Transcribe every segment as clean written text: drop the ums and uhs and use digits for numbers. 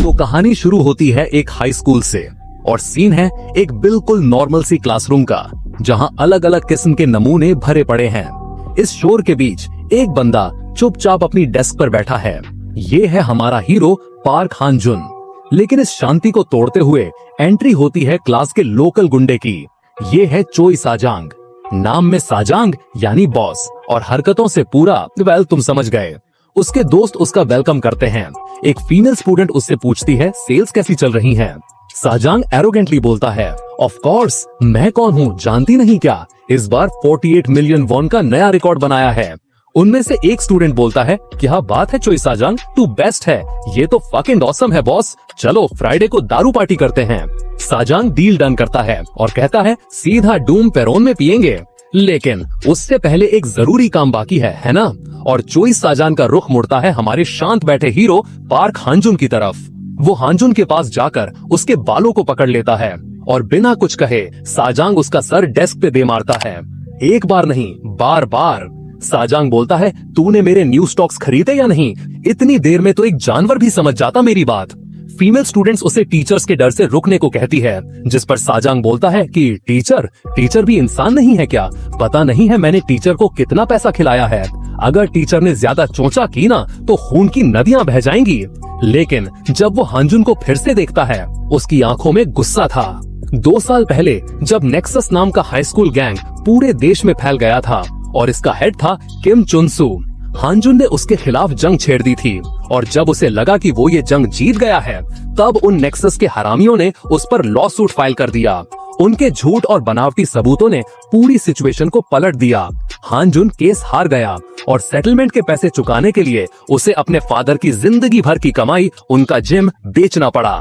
तो कहानी शुरू होती है एक हाई स्कूल से और सीन है एक बिल्कुल नॉर्मल सी क्लासरूम का, जहां अलग अलग किस्म के नमूने भरे पड़े हैं। इस शोर के बीच एक बंदा चुपचाप अपनी डेस्क पर बैठा है। ये है हमारा हीरो पार्क हान-जुन। लेकिन इस शांति को तोड़ते हुए एंट्री होती है क्लास के लोकल गुंडे की। ये है चोई साजांग। नाम में साजांग यानी बॉस और हरकतों से पूरा तुम समझ गए। उसके दोस्त उसका वेलकम करते हैं। एक फीमेल स्टूडेंट उससे पूछती है सेल्स कैसी चल रही हैं। साजांग एरोगेंटली बोलता है ऑफ कोर्स, मैं कौन हूँ जानती नहीं क्या, इस बार 48 मिलियन वॉन का नया रिकॉर्ड बनाया है। उनमें से एक स्टूडेंट बोलता है क्या बात है चोई साजांग, तू बेस्ट है, ये तो फकिंग ऑसम है बॉस, चलो फ्राइडे को दारू पार्टी करते हैं। साजांग डील डन करता है और कहता है सीधा डूम पेरोन में पियेंगे, लेकिन उससे पहले एक जरूरी काम बाकी है ना। और चोई साजांग का रुख मुड़ता है हमारे शांत बैठे हीरो पार्क हान-जुन की तरफ। वो हान-जुन के पास जाकर उसके बालों को पकड़ लेता है और बिना कुछ कहे साजांग उसका सर डेस्क पे दे मारता है। एक बार नहीं, बार बार। साजांग बोलता है तूने मेरे न्यू स्टॉक्स खरीदे या नहीं, इतनी देर में तो एक जानवर भी समझ जाता मेरी बात। फीमेल स्टूडेंट्स उसे टीचर्स के डर से रुकने को कहती है, जिस पर साजांग बोलता है कि टीचर भी इंसान नहीं है क्या, पता नहीं है मैंने टीचर को कितना पैसा खिलाया है, अगर टीचर ने ज्यादा चोंचा की ना तो खून की नदियां बह जाएंगी। लेकिन जब वो हान-जुन को फिर से देखता है, उसकी आंखों में गुस्सा था। 2 साल पहले जब नेक्सस नाम का हाई स्कूल गैंग पूरे देश में फैल गया था और इसका हेड था किम चुन-सू, हान-जुन ने उसके खिलाफ जंग छेड़ दी थी और जब उसे लगा कि वो ये जंग जीत गया है, तब उन नेक्सस के हरामियों ने उस पर लॉ सूट फाइल कर दिया। उनके झूठ और बनावटी सबूतों ने पूरी सिचुएशन को पलट दिया। हान-जुन केस हार गया और सेटलमेंट के पैसे चुकाने के लिए उसे अपने फादर की जिंदगी भर की कमाई, उनका जिम बेचना पड़ा।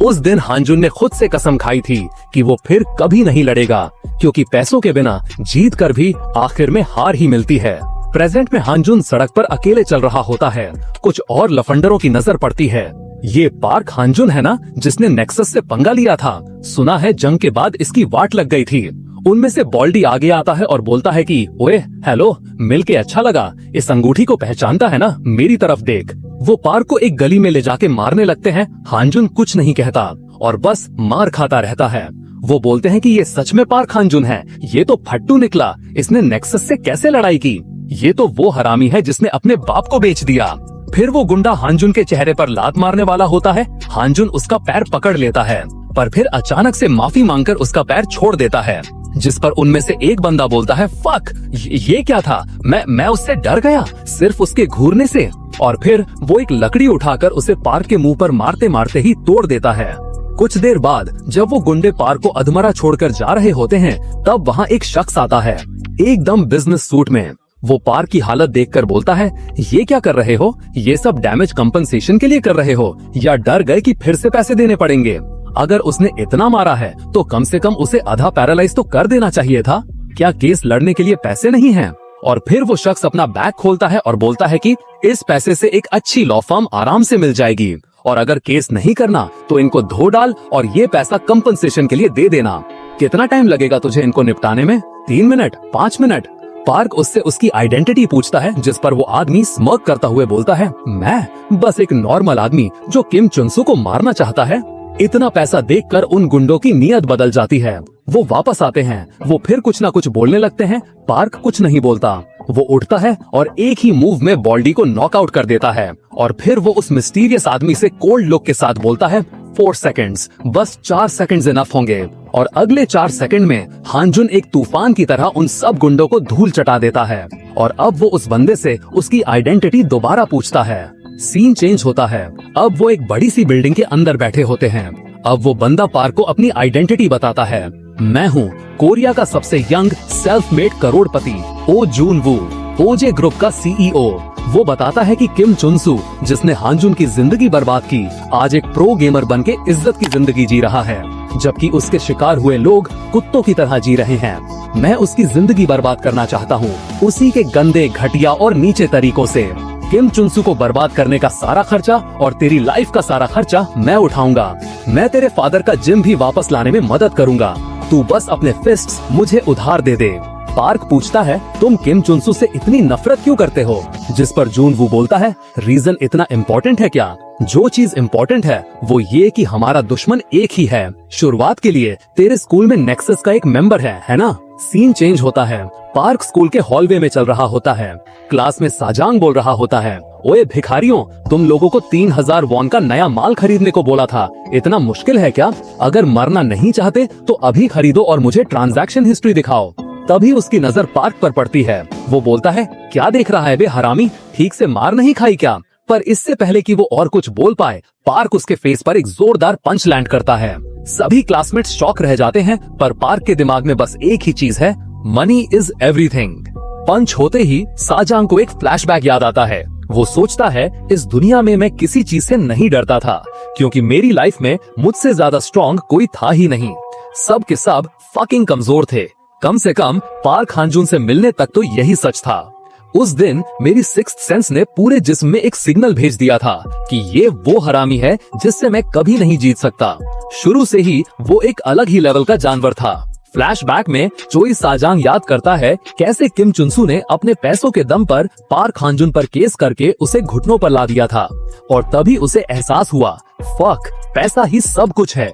उस दिन हान-जुन ने खुद से कसम खाई थी कि वो फिर कभी नहीं लड़ेगा, क्योंकि पैसों के बिना जीत कर भी आखिर में हार ही मिलती है। प्रेजेंट में हान-जुन सड़क पर अकेले चल रहा होता है। कुछ और लफंडरों की नजर पड़ती है। ये पार्क हान-जुन है ना जिसने नेक्सस से पंगा लिया था, सुना है जंग के बाद इसकी वाट लग गई थी। उनमें से बॉल्डी आगे आता है और बोलता है कि ओए हेलो, मिलके अच्छा लगा, इस अंगूठी को पहचानता है ना, मेरी तरफ देख। वो पार्क को एक गली में ले जाके मारने लगते हैं। हान-जुन कुछ नहीं कहता और बस मार खाता रहता है। वो बोलते हैं कि ये सच में पार्क हान-जुन है, ये तो फट्टू निकला, इसने नेक्सस से कैसे लड़ाई की, ये तो वो हरामी है जिसने अपने बाप को बेच दिया। फिर वो गुंडा हान-जुन के चेहरे पर लात मारने वाला होता है। हान-जुन उसका पैर पकड़ लेता है, पर फिर अचानक से माफी मांगकर उसका पैर छोड़ देता है, जिस पर उनमें से एक बंदा बोलता है फक, ये क्या था, मैं उससे डर गया सिर्फ उसके घूरने से। और फिर वो एक लकड़ी उठाकर उसे पार्क के मुंह पर मारते मारते ही तोड़ देता है। कुछ देर बाद जब वो गुंडे पार्क को अधमरा छोड़कर जा रहे होते हैं, तब वहाँ एक शख्स आता है एकदम बिजनेस सूट में। वो पार्क की हालत देखकर बोलता है ये क्या कर रहे हो, ये सब डैमेज कंपनसेशन के लिए कर रहे हो या डर गए कि फिर से पैसे देने पड़ेंगे। अगर उसने इतना मारा है तो कम से कम उसे आधा पैरालाइज तो कर देना चाहिए था, क्या केस लड़ने के लिए पैसे नहीं हैं? और फिर वो शख्स अपना बैग खोलता है और बोलता है कि इस पैसे से एक अच्छी लॉ फर्म आराम से मिल जाएगी, और अगर केस नहीं करना तो इनको धो डाल और ये पैसा कंपनसेशन के लिए दे देना। कितना टाइम लगेगा तुझे इनको निपटाने में? 3 मिनट, 5 मिनट? पार्क उससे उसकी आइडेंटिटी पूछता है, जिस पर वो आदमी स्मर्क करता हुए बोलता है मैं बस एक नॉर्मल आदमी जो किम चुन-सू को मारना चाहता है। इतना पैसा देखकर उन गुंडों की नीयत बदल जाती है। वो वापस आते हैं, वो फिर कुछ ना कुछ बोलने लगते हैं। पार्क कुछ नहीं बोलता, वो उठता है और एक ही मूव में बॉल्डी को नॉकआउट कर देता है। और फिर वो उस मिस्टीरियस आदमी से कोल्ड लुक के साथ बोलता है 4 सेकंड्स, बस 4 सेकंड्स इनफ होंगे। और अगले 4 सेकंड में हान-जुन एक तूफान की तरह उन सब गुंडों को धूल चटा देता है। और अब वो उस बंदे से उसकी आइडेंटिटी दोबारा पूछता है। सीन चेंज होता है, अब वो एक बड़ी सी बिल्डिंग के अंदर बैठे होते हैं। अब वो बंदा पार्क को अपनी आइडेंटिटी बताता है, मैं हूँ कोरिया का सबसे यंग सेल्फ मेड करोड़पति ओ जून वू, ओजे ग्रुप का सीईओ। वो बताता है कि किम चुन-सू, जिसने हान-जुन की जिंदगी बर्बाद की, आज एक प्रो गेमर बनके इज्जत की जिंदगी जी रहा है, जबकि उसके शिकार हुए लोग कुत्तों की तरह जी रहे हैं। मैं उसकी जिंदगी बर्बाद करना चाहता हूँ, उसी के गंदे, घटिया और नीचे तरीकों से। किम चुन-सू को बर्बाद करने का सारा खर्चा और तेरी लाइफ का सारा खर्चा मैं उठाऊंगा। मैं तेरे फादर का जिम भी वापस लाने में मदद करूंगा, तू बस अपने फिस्ट्स मुझे उधार दे दे। पार्क पूछता है, तुम किम चुनसू से इतनी नफरत क्यों करते हो? जिस पर जूनवू बोलता है, रीजन इतना इम्पोर्टेंट है क्या? जो चीज इम्पोर्टेंट है वो ये कि हमारा दुश्मन एक ही है। शुरुआत के लिए तेरे स्कूल में नेक्सस का एक मेंबर है ना? सीन चेंज होता है। पार्क स्कूल के हॉलवे में चल रहा होता है। क्लास में साजांग बोल रहा होता है, ओए भिखारियों, तुम लोगों को 3000 वॉन का नया माल खरीदने को बोला था। इतना मुश्किल है क्या? अगर मरना नहीं चाहते तो अभी खरीदो और मुझे ट्रांजैक्शन हिस्ट्री दिखाओ। तभी उसकी नजर पार्क पर पड़ती है। वो बोलता है, क्या देख रहा है बे हरामी, ठीक से मार नहीं खाई क्या? पर इससे पहले कि वो और कुछ बोल पाए, पार्क उसके फेस पर एक जोरदार पंच लैंड करता है। सभी क्लासमेट्स शॉक रह जाते हैं, पर पार्क के दिमाग में बस एक ही चीज है, मनी इज एवरीथिंग। पंच होते ही साजांग को एक फ्लैशबैक याद आता है। वो सोचता है, इस दुनिया में मैं किसी चीज से नहीं डरता था, क्योंकि मेरी लाइफ में मुझसे ज्यादा स्ट्रॉन्ग कोई था ही नहीं। सब के सब फकिंग कमजोर थे। कम से कम पार्क हांजुन से मिलने तक तो यही सच था। उस दिन मेरी सिक्स्थ सेंस ने पूरे जिस्म में एक सिग्नल भेज दिया था कि ये वो हरामी है जिससे मैं कभी नहीं जीत सकता। शुरू से ही वो एक अलग ही लेवल का जानवर था। फ्लैशबैक में चोई साजांग याद करता है कैसे किम चुनसू ने अपने पैसों के दम पर पार्क हांजुन पर केस करके उसे घुटनों पर ला दिया था, और तभी उसे एहसास हुआ, फक, पैसा ही सब कुछ है।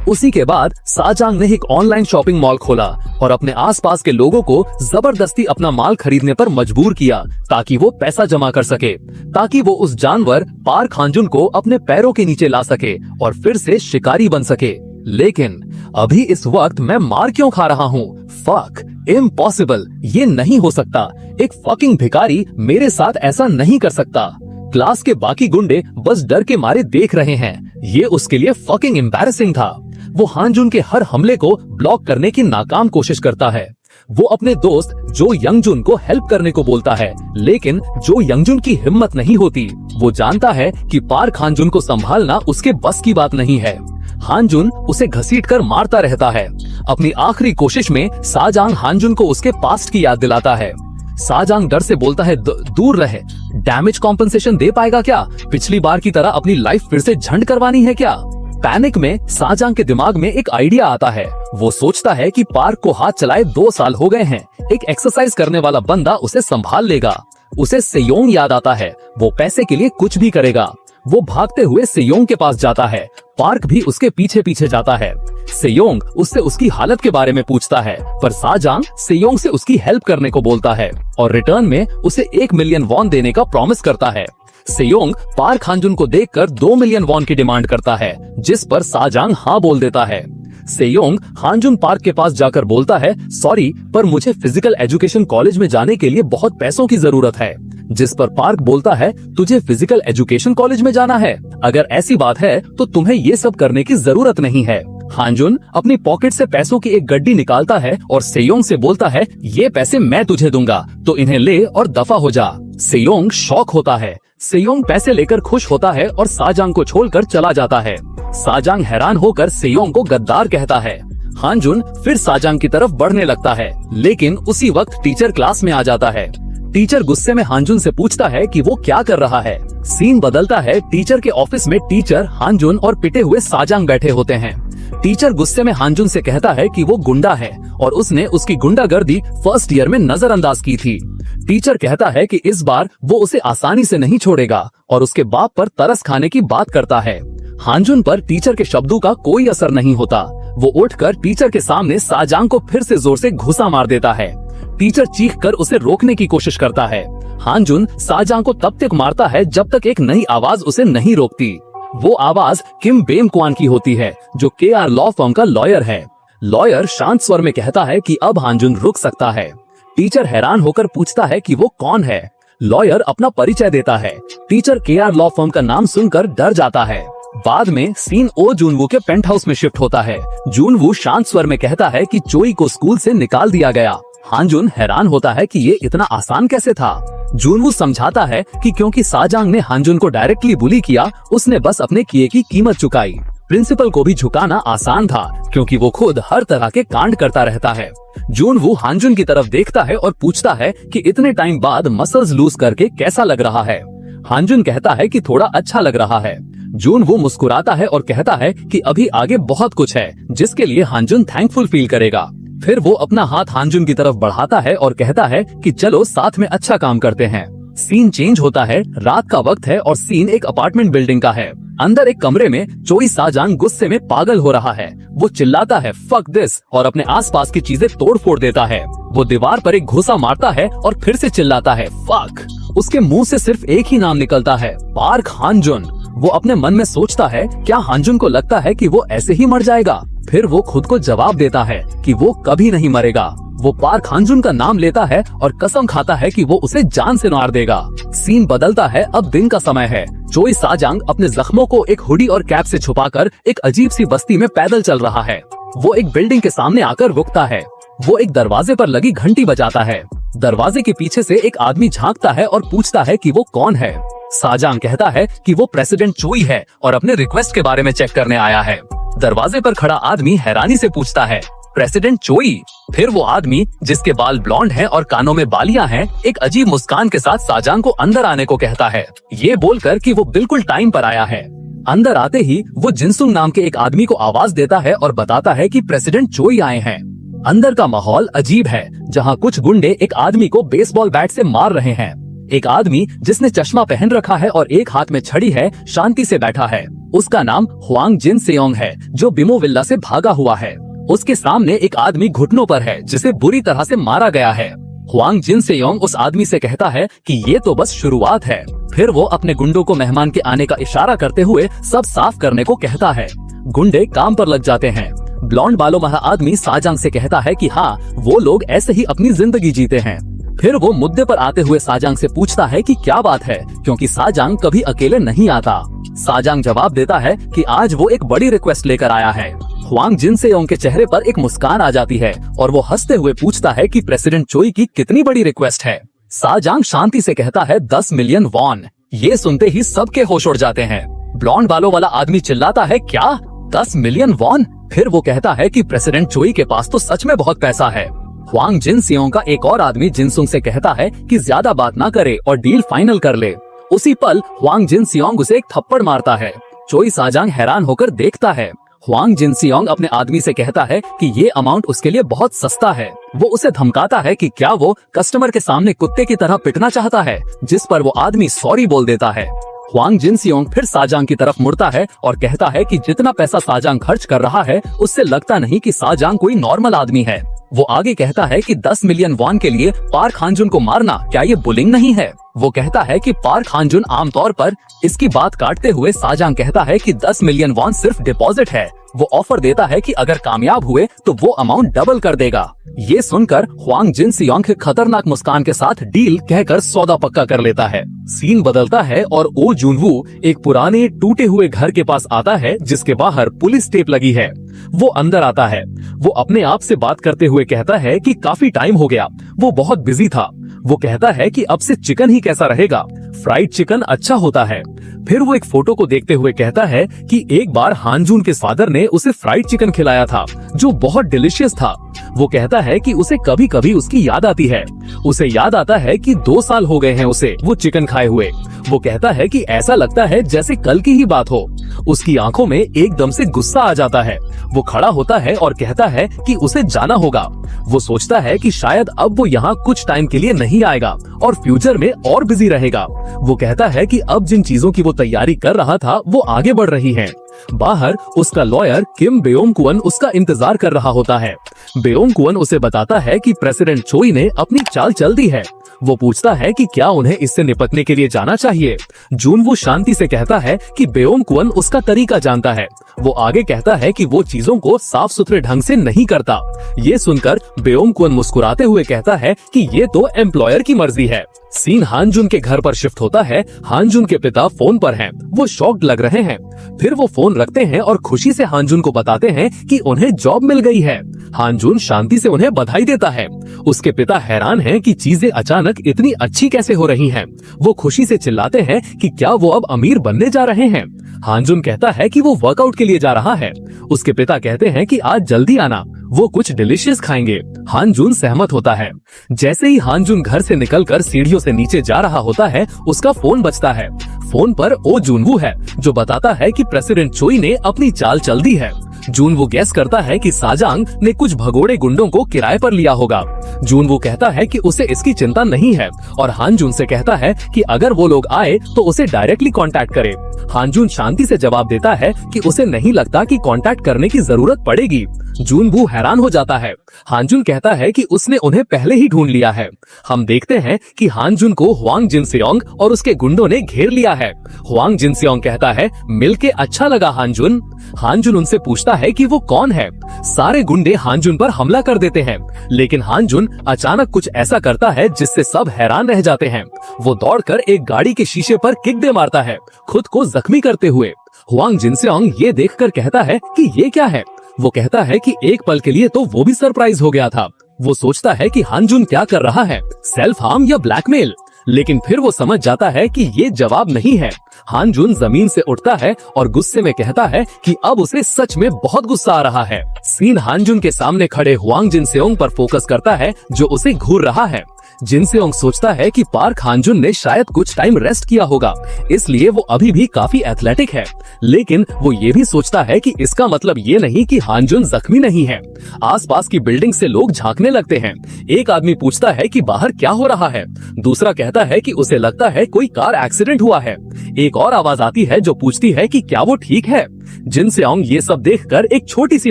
उसी के बाद साजांग ने एक ऑनलाइन शॉपिंग मॉल खोला और अपने आसपास के लोगों को जबरदस्ती अपना माल खरीदने पर मजबूर किया, ताकि वो पैसा जमा कर सके, ताकि वो उस जानवर पार्क हांजुन को अपने पैरों के नीचे ला सके और फिर से शिकारी बन सके। लेकिन अभी इस वक्त मैं मार क्यों खा रहा हूँ? फक, इम्पॉसिबल, ये नहीं हो सकता। एक फकिंग भिखारी मेरे साथ ऐसा नहीं कर सकता। क्लास के बाकी गुंडे बस डर के मारे देख रहे हैं। ये उसके लिए फकिंग एम्बैरेसिंग था। वो हांजुन के हर हमले को ब्लॉक करने की नाकाम कोशिश करता है। वो अपने दोस्त जो यंगजुन को हेल्प करने को बोलता है, लेकिन जो यंगजुन की हिम्मत नहीं होती। वो जानता है कि पार्क हांजुन को संभालना उसके बस की बात नहीं है। हांजुन उसे घसीटकर मारता रहता है। अपनी आखिरी कोशिश में साजांग हांजुन को उसके पास्ट की याद दिलाता है। साजांग डर से बोलता है, दूर रहे। डैमेज कॉम्पनसेशन दे पाएगा क्या? पिछली बार की तरह अपनी लाइफ फिर से झंड करवानी है क्या? पैनिक में साजांग के दिमाग में एक आइडिया आता है। वो सोचता है कि पार्क को हाथ चलाए 2 साल हो गए हैं, एक एक्सरसाइज करने वाला बंदा उसे संभाल लेगा। उसे सेयोंग याद आता है, वो पैसे के लिए कुछ भी करेगा। वो भागते हुए सेयोंग के पास जाता है। पार्क भी उसके पीछे पीछे जाता है। सेयोंग उससे उसकी हालत के बारे में पूछता है, पर साजांग सेयोंग से उसकी हेल्प करने को बोलता है और रिटर्न में उसे 1 मिलियन वॉन देने का प्रॉमिस करता है। सेयोंग पार्क हांजुन को देखकर 2 मिलियन वॉन की डिमांड करता है, जिस पर साजांग हाँ बोल देता है। सेयोंग हांजुन पार्क के पास जाकर बोलता है, सॉरी, पर मुझे फिजिकल एजुकेशन कॉलेज में जाने के लिए बहुत पैसों की जरूरत है। जिस पर पार्क बोलता है, तुझे फिजिकल एजुकेशन कॉलेज में जाना है? अगर ऐसी बात है तो तुम्हें ये सब करने की जरूरत नहीं है। हांजुन अपनी पॉकेट से पैसों की एक गड्डी निकालता है और सेयोंग से बोलता है, ये पैसे मैं तुझे दूंगा, तो इन्हें ले और दफा हो जा। सेयोंग शॉक होता है। सेयोंग पैसे लेकर खुश होता है और साजांग को छोड़कर चला जाता है। साजांग हैरान होकर सेयोंग को गद्दार कहता है। हांजुन फिर साजांग की तरफ बढ़ने लगता है, लेकिन उसी वक्त टीचर क्लास में आ जाता है। टीचर गुस्से में हांजुन से पूछता है कि वो क्या कर रहा है। सीन बदलता है। टीचर के ऑफिस में टीचर, हांजुन और पिटे हुए साजांग बैठे होते हैं। टीचर गुस्से में हांजुन से कहता है कि वो गुंडा है और उसने उसकी गुंडागर्दी फर्स्ट ईयर में नजरअंदाज की थी। टीचर कहता है कि इस बार वो उसे आसानी से नहीं छोड़ेगा और उसके बाप पर तरस खाने की बात करता है। हांजुन पर टीचर के शब्दों का कोई असर नहीं होता। वो उठकर टीचर के सामने साजांग को फिर से जोर से घुसा मार देता है। टीचर चीखकर उसे रोकने की कोशिश करता है। हांजुन साजांग को तब तक मारता है जब तक एक नई आवाज उसे नहीं रोकती। वो आवाज किम बेम क्वान की होती है, जो KR लॉ फर्म का लॉयर है। लॉयर शांत स्वर में कहता है कि अब हांजुन रुक सकता है। टीचर हैरान होकर पूछता है कि वो कौन है। लॉयर अपना परिचय देता है। टीचर KR लॉ फर्म का नाम सुनकर डर जाता है। बाद में सीन ओ जूनवू के पेंट हाउस में शिफ्ट होता है। जूनवू शांत स्वर में कहता है कि चोई को स्कूल से निकाल दिया गया। हांजुन हैरान होता है कि ये इतना आसान कैसे था। जूनवू समझाता है कि क्योंकि साजांग ने हांजुन को डायरेक्टली बुली किया, उसने बस अपने किए की कीमत चुकाई। प्रिंसिपल को भी झुकाना आसान था, क्योंकि वो खुद हर तरह के कांड करता रहता है। जूनवू हांजुन की तरफ देखता है और पूछता है कि इतने टाइम बाद मसल्स लूज करके कैसा लग रहा है। हांजुन कहता है कि थोड़ा अच्छा लग रहा है। जूनवू मुस्कुराता है और कहता है कि अभी आगे बहुत कुछ है, जिसके लिए हांजुन थैंकफुल फील करेगा। फिर वो अपना हाथ हानजुन की तरफ बढ़ाता है और कहता है कि चलो साथ में अच्छा काम करते हैं। सीन चेंज होता है, रात का वक्त है और सीन एक अपार्टमेंट बिल्डिंग का है। अंदर एक कमरे में चोई साजांग गुस्से में पागल हो रहा है। वो चिल्लाता है फक दिस और अपने आसपास की चीजें तोड़ फोड़ देता है। वो दीवार पर एक घुसा मारता है और फिर से चिल्लाता है फक। उसके मुंह से सिर्फ एक ही नाम निकलता है, पार्क हानजुन। वो अपने मन में सोचता है क्या हानजुन को लगता है कि वो ऐसे ही मर जाएगा? फिर वो खुद को जवाब देता है कि वो कभी नहीं मरेगा। वो पार्क हानजुन का नाम लेता है और कसम खाता है कि वो उसे जान से मार देगा। सीन बदलता है, अब दिन का समय है। चोई साजांग अपने जख्मों को एक हुडी और कैप से छुपाकर एक अजीब सी बस्ती में पैदल चल रहा है। वो एक बिल्डिंग के सामने आकर रुकता है। वो एक दरवाजे पर लगी घंटी बजाता है। दरवाजे के पीछे से एक आदमी झांकता है और पूछता है कि वो कौन है। साजांग कहता है कि वो प्रेसिडेंट चोई है और अपने रिक्वेस्ट के बारे में चेक करने आया है। दरवाजे पर खड़ा आदमी हैरानी से पूछता है प्रेसिडेंट चोई? फिर वो आदमी जिसके बाल ब्लॉन्ड हैं और कानों में बालियां हैं, एक अजीब मुस्कान के साथ साजांग को अंदर आने को कहता है, ये बोलकर कि वो बिल्कुल टाइम पर आया है। अंदर आते ही वो जिनसुंग नाम के एक आदमी को आवाज देता है और बताता है कि प्रेसिडेंट चोई आए हैं। अंदर का माहौल अजीब है, जहाँ कुछ गुंडे एक आदमी को बेसबॉल बैट से मार रहे हैं। एक आदमी जिसने चश्मा पहन रखा है और एक हाथ में छड़ी है, शांति से बैठा है। उसका नाम हुआंग जिन सेयोंग है, जो बिमो विला से भागा हुआ है। उसके सामने एक आदमी घुटनों पर है, जिसे बुरी तरह से मारा गया है। हुआंग जिन सेयोंग उस आदमी से कहता है कि ये तो बस शुरुआत है। फिर वो अपने गुंडों को मेहमान के आने का इशारा करते हुए सब साफ करने को कहता है। गुंडे काम पर लग जाते हैं। ब्लॉन्ड बालों वाला आदमी साजांग से कहता है कि हाँ, वो लोग ऐसे ही अपनी जिंदगी जीते हैं। फिर वो मुद्दे पर आते हुए साजांग से पूछता है कि क्या बात है, क्योंकि साजांग कभी अकेले नहीं आता। साजांग जवाब देता है कि आज वो एक बड़ी रिक्वेस्ट लेकर आया है। हुआंग जिन सेयोंग के चेहरे पर एक मुस्कान आ जाती है और वो हंसते हुए पूछता है कि प्रेसिडेंट चोई की कितनी बड़ी रिक्वेस्ट है। साजांग शांति से कहता है 10 मिलियन वॉन। ये सुनते ही सबके होश उड़ जाते हैं। ब्लॉन्ड बालों वाला आदमी चिल्लाता है क्या 10 मिलियन वॉन? फिर वो कहता है कि प्रेसिडेंट चोई के पास तो सच में बहुत पैसा है। हुआंग जिन सेयोंग का एक और आदमी जिनसुंग से कहता है कि ज्यादा बात ना करे और डील फाइनल कर ले। उसी पल हुआंग जिन सेयोंग उसे एक थप्पड़ मारता है। चोई साजांग हैरान होकर देखता है। हुआंग जिन सेयोंग अपने आदमी से कहता है कि ये अमाउंट उसके लिए बहुत सस्ता है। वो उसे धमकाता है कि क्या वो कस्टमर के सामने कुत्ते की तरह पिटना चाहता है, जिस पर वो आदमी सॉरी बोल देता है। हुआंग जिन सेयोंग फिर साजांग की तरफ मुड़ता है और कहता है कि जितना पैसा साजांग खर्च कर रहा है, उससे लगता नहीं कि साजांग कोई नॉर्मल आदमी है। वो आगे कहता है कि 10 मिलियन वॉन के लिए पार्क हानजुन को मारना क्या ये बुलिंग नहीं है? वो कहता है कि पार्क हानजुन आमतौर पर। इसकी बात काटते हुए साजांग कहता है कि 10 मिलियन वॉन सिर्फ डिपॉजिट है। वो ऑफर देता है कि अगर कामयाब हुए तो वो अमाउंट डबल कर देगा। ये सुनकर हुआंग जिन सेयोंग खतरनाक मुस्कान के साथ डील कहकर सौदा पक्का कर लेता है। सीन बदलता है और ओ जुनवू एक पुराने टूटे हुए घर के पास आता है, जिसके बाहर पुलिस टेप लगी है। वो अंदर आता है। वो अपने आप से बात करते हुए कहता है कि काफी टाइम हो गया, वो बहुत बिजी था। वो कहता है कि अब से चिकन ही कैसा रहेगा, फ्राइड चिकन अच्छा होता है। फिर वो एक फोटो को देखते हुए कहता है कि एक बार हानजुन के फादर ने उसे फ्राइड चिकन खिलाया था, जो बहुत डिलीशियस था। वो कहता है कि उसे कभी कभी उसकी याद आती है। उसे याद आता है कि 2 साल हो गए हैं उसे वो चिकन खाए हुए। वो कहता है कि ऐसा लगता है जैसे कल की ही बात हो। उसकी आंखों में एकदम से गुस्सा आ जाता है। वो खड़ा होता है और कहता है कि उसे जाना होगा। वो सोचता है कि शायद अब वो यहाँ कुछ टाइम के लिए नहीं आएगा और फ्यूचर में और बिजी रहेगा। वो कहता है कि अब जिन चीजों की वो तैयारी कर रहा था वो आगे बढ़ रही हैं। बाहर उसका लॉयर किम बेओंग-क्वन उसका इंतजार कर रहा होता है। बेओंग-क्वन उसे बताता है कि प्रेसिडेंट चोई ने अपनी चाल चल दी है। वो पूछता है कि क्या उन्हें इससे निपटने के लिए जाना चाहिए। जुनवू शांति से कहता है कि बेओंग-क्वन उसका तरीका जानता है। वो आगे कहता है कि वो चीजों को साफ सुथरे ढंग से नहीं करता। ये सुनकर बेओंग-क्वन मुस्कुराते हुए कहता है कि ये तो एम्प्लॉयर की मर्जी है। सीन हानजुन के घर पर शिफ्ट होता है। हानजुन के पिता फोन पर हैं। वो शॉक्ड लग रहे हैं। फिर वो फोन रखते हैं और खुशी से हानजुन को बताते हैं कि उन्हें जॉब मिल गई है। हानजुन शांति से उन्हें बधाई देता है। उसके पिता हैरान हैं कि चीजें अचानक इतनी अच्छी कैसे हो रही हैं। वो खुशी से चिल्लाते हैं कि क्या वो अब अमीर बनने जा रहे हैं। हानजुन कहता है कि वो वर्कआउट के लिए जा रहा है। उसके पिता कहते हैं कि आज जल्दी आना, वो कुछ डिलीशियस खाएंगे। हानजुन सहमत होता है। जैसे ही हानजुन घर से निकलकर सीढ़ियों से नीचे जा रहा होता है, उसका फोन बजता है। फोन पर ओ जुनवू है, जो बताता है कि प्रेसिडेंट चोई ने अपनी चाल चल दी है। जून वो गैस करता है कि साजांग ने कुछ भगोड़े गुंडों को किराए पर लिया होगा। जून वो कहता है कि उसे इसकी चिंता नहीं है और हानजून से कहता है कि अगर वो लोग आए तो उसे डायरेक्टली कांटेक्ट करे। हानजून शांति से जवाब देता है कि उसे नहीं लगता कि कांटेक्ट करने की जरूरत पड़ेगी। जूनवू हैरान हो जाता है। हानजून कहता है कि उसने उन्हें पहले ही ढूंढ लिया है। हम देखते हैं कि हानजून को हुआंग जिनसियोंग और उसके गुंडों ने घेर लिया है। हुआंग जिनसियोंग कहता है, मिलके अच्छा लगा हानजून। हानजून उनसे पूछता है कि वो कौन है। सारे गुंडे हानजून पर हमला कर देते हैं, लेकिन हानजून अचानक कुछ ऐसा करता है जिससे सब हैरान रह जाते हैं। वो दौड़कर एक गाड़ी के शीशे पर किक दे मारता है, खुद को जख्मी करते हुए। हुआंग जिनसियोंग ये देखकर कहता है कि ये क्या है। वो कहता है कि एक पल के लिए तो वो भी सरप्राइज हो गया था। वो सोचता है कि हानजून क्या कर रहा है, सेल्फ हार्म या ब्लैकमेल, लेकिन फिर वो समझ जाता है कि ये जवाब नहीं है। हानजून जमीन से उठता है और गुस्से में कहता है कि अब उसे सच में बहुत गुस्सा आ रहा है। सीन हानजून के सामने खड़े हुआंग जिनसेओंग पर फोकस करता है जो उसे घूर रहा है। जिनसेओंग सोचता है कि पार्क हानजून ने शायद कुछ टाइम रेस्ट किया होगा, इसलिए वो अभी भी काफी एथलेटिक है। लेकिन वो ये भी सोचता है कि इसका मतलब ये नहीं कि हानजून जख्मी नहीं है। आसपास की बिल्डिंग से लोग झांकने लगते हैं। एक आदमी पूछता है कि बाहर क्या हो रहा है। दूसरा कहता है कि उसे लगता है कोई कार एक्सीडेंट हुआ है। एक और आवाज आती है जो पूछती है कि क्या वो ठीक है। जिनसेओंग ये सब देखकर एक छोटी सी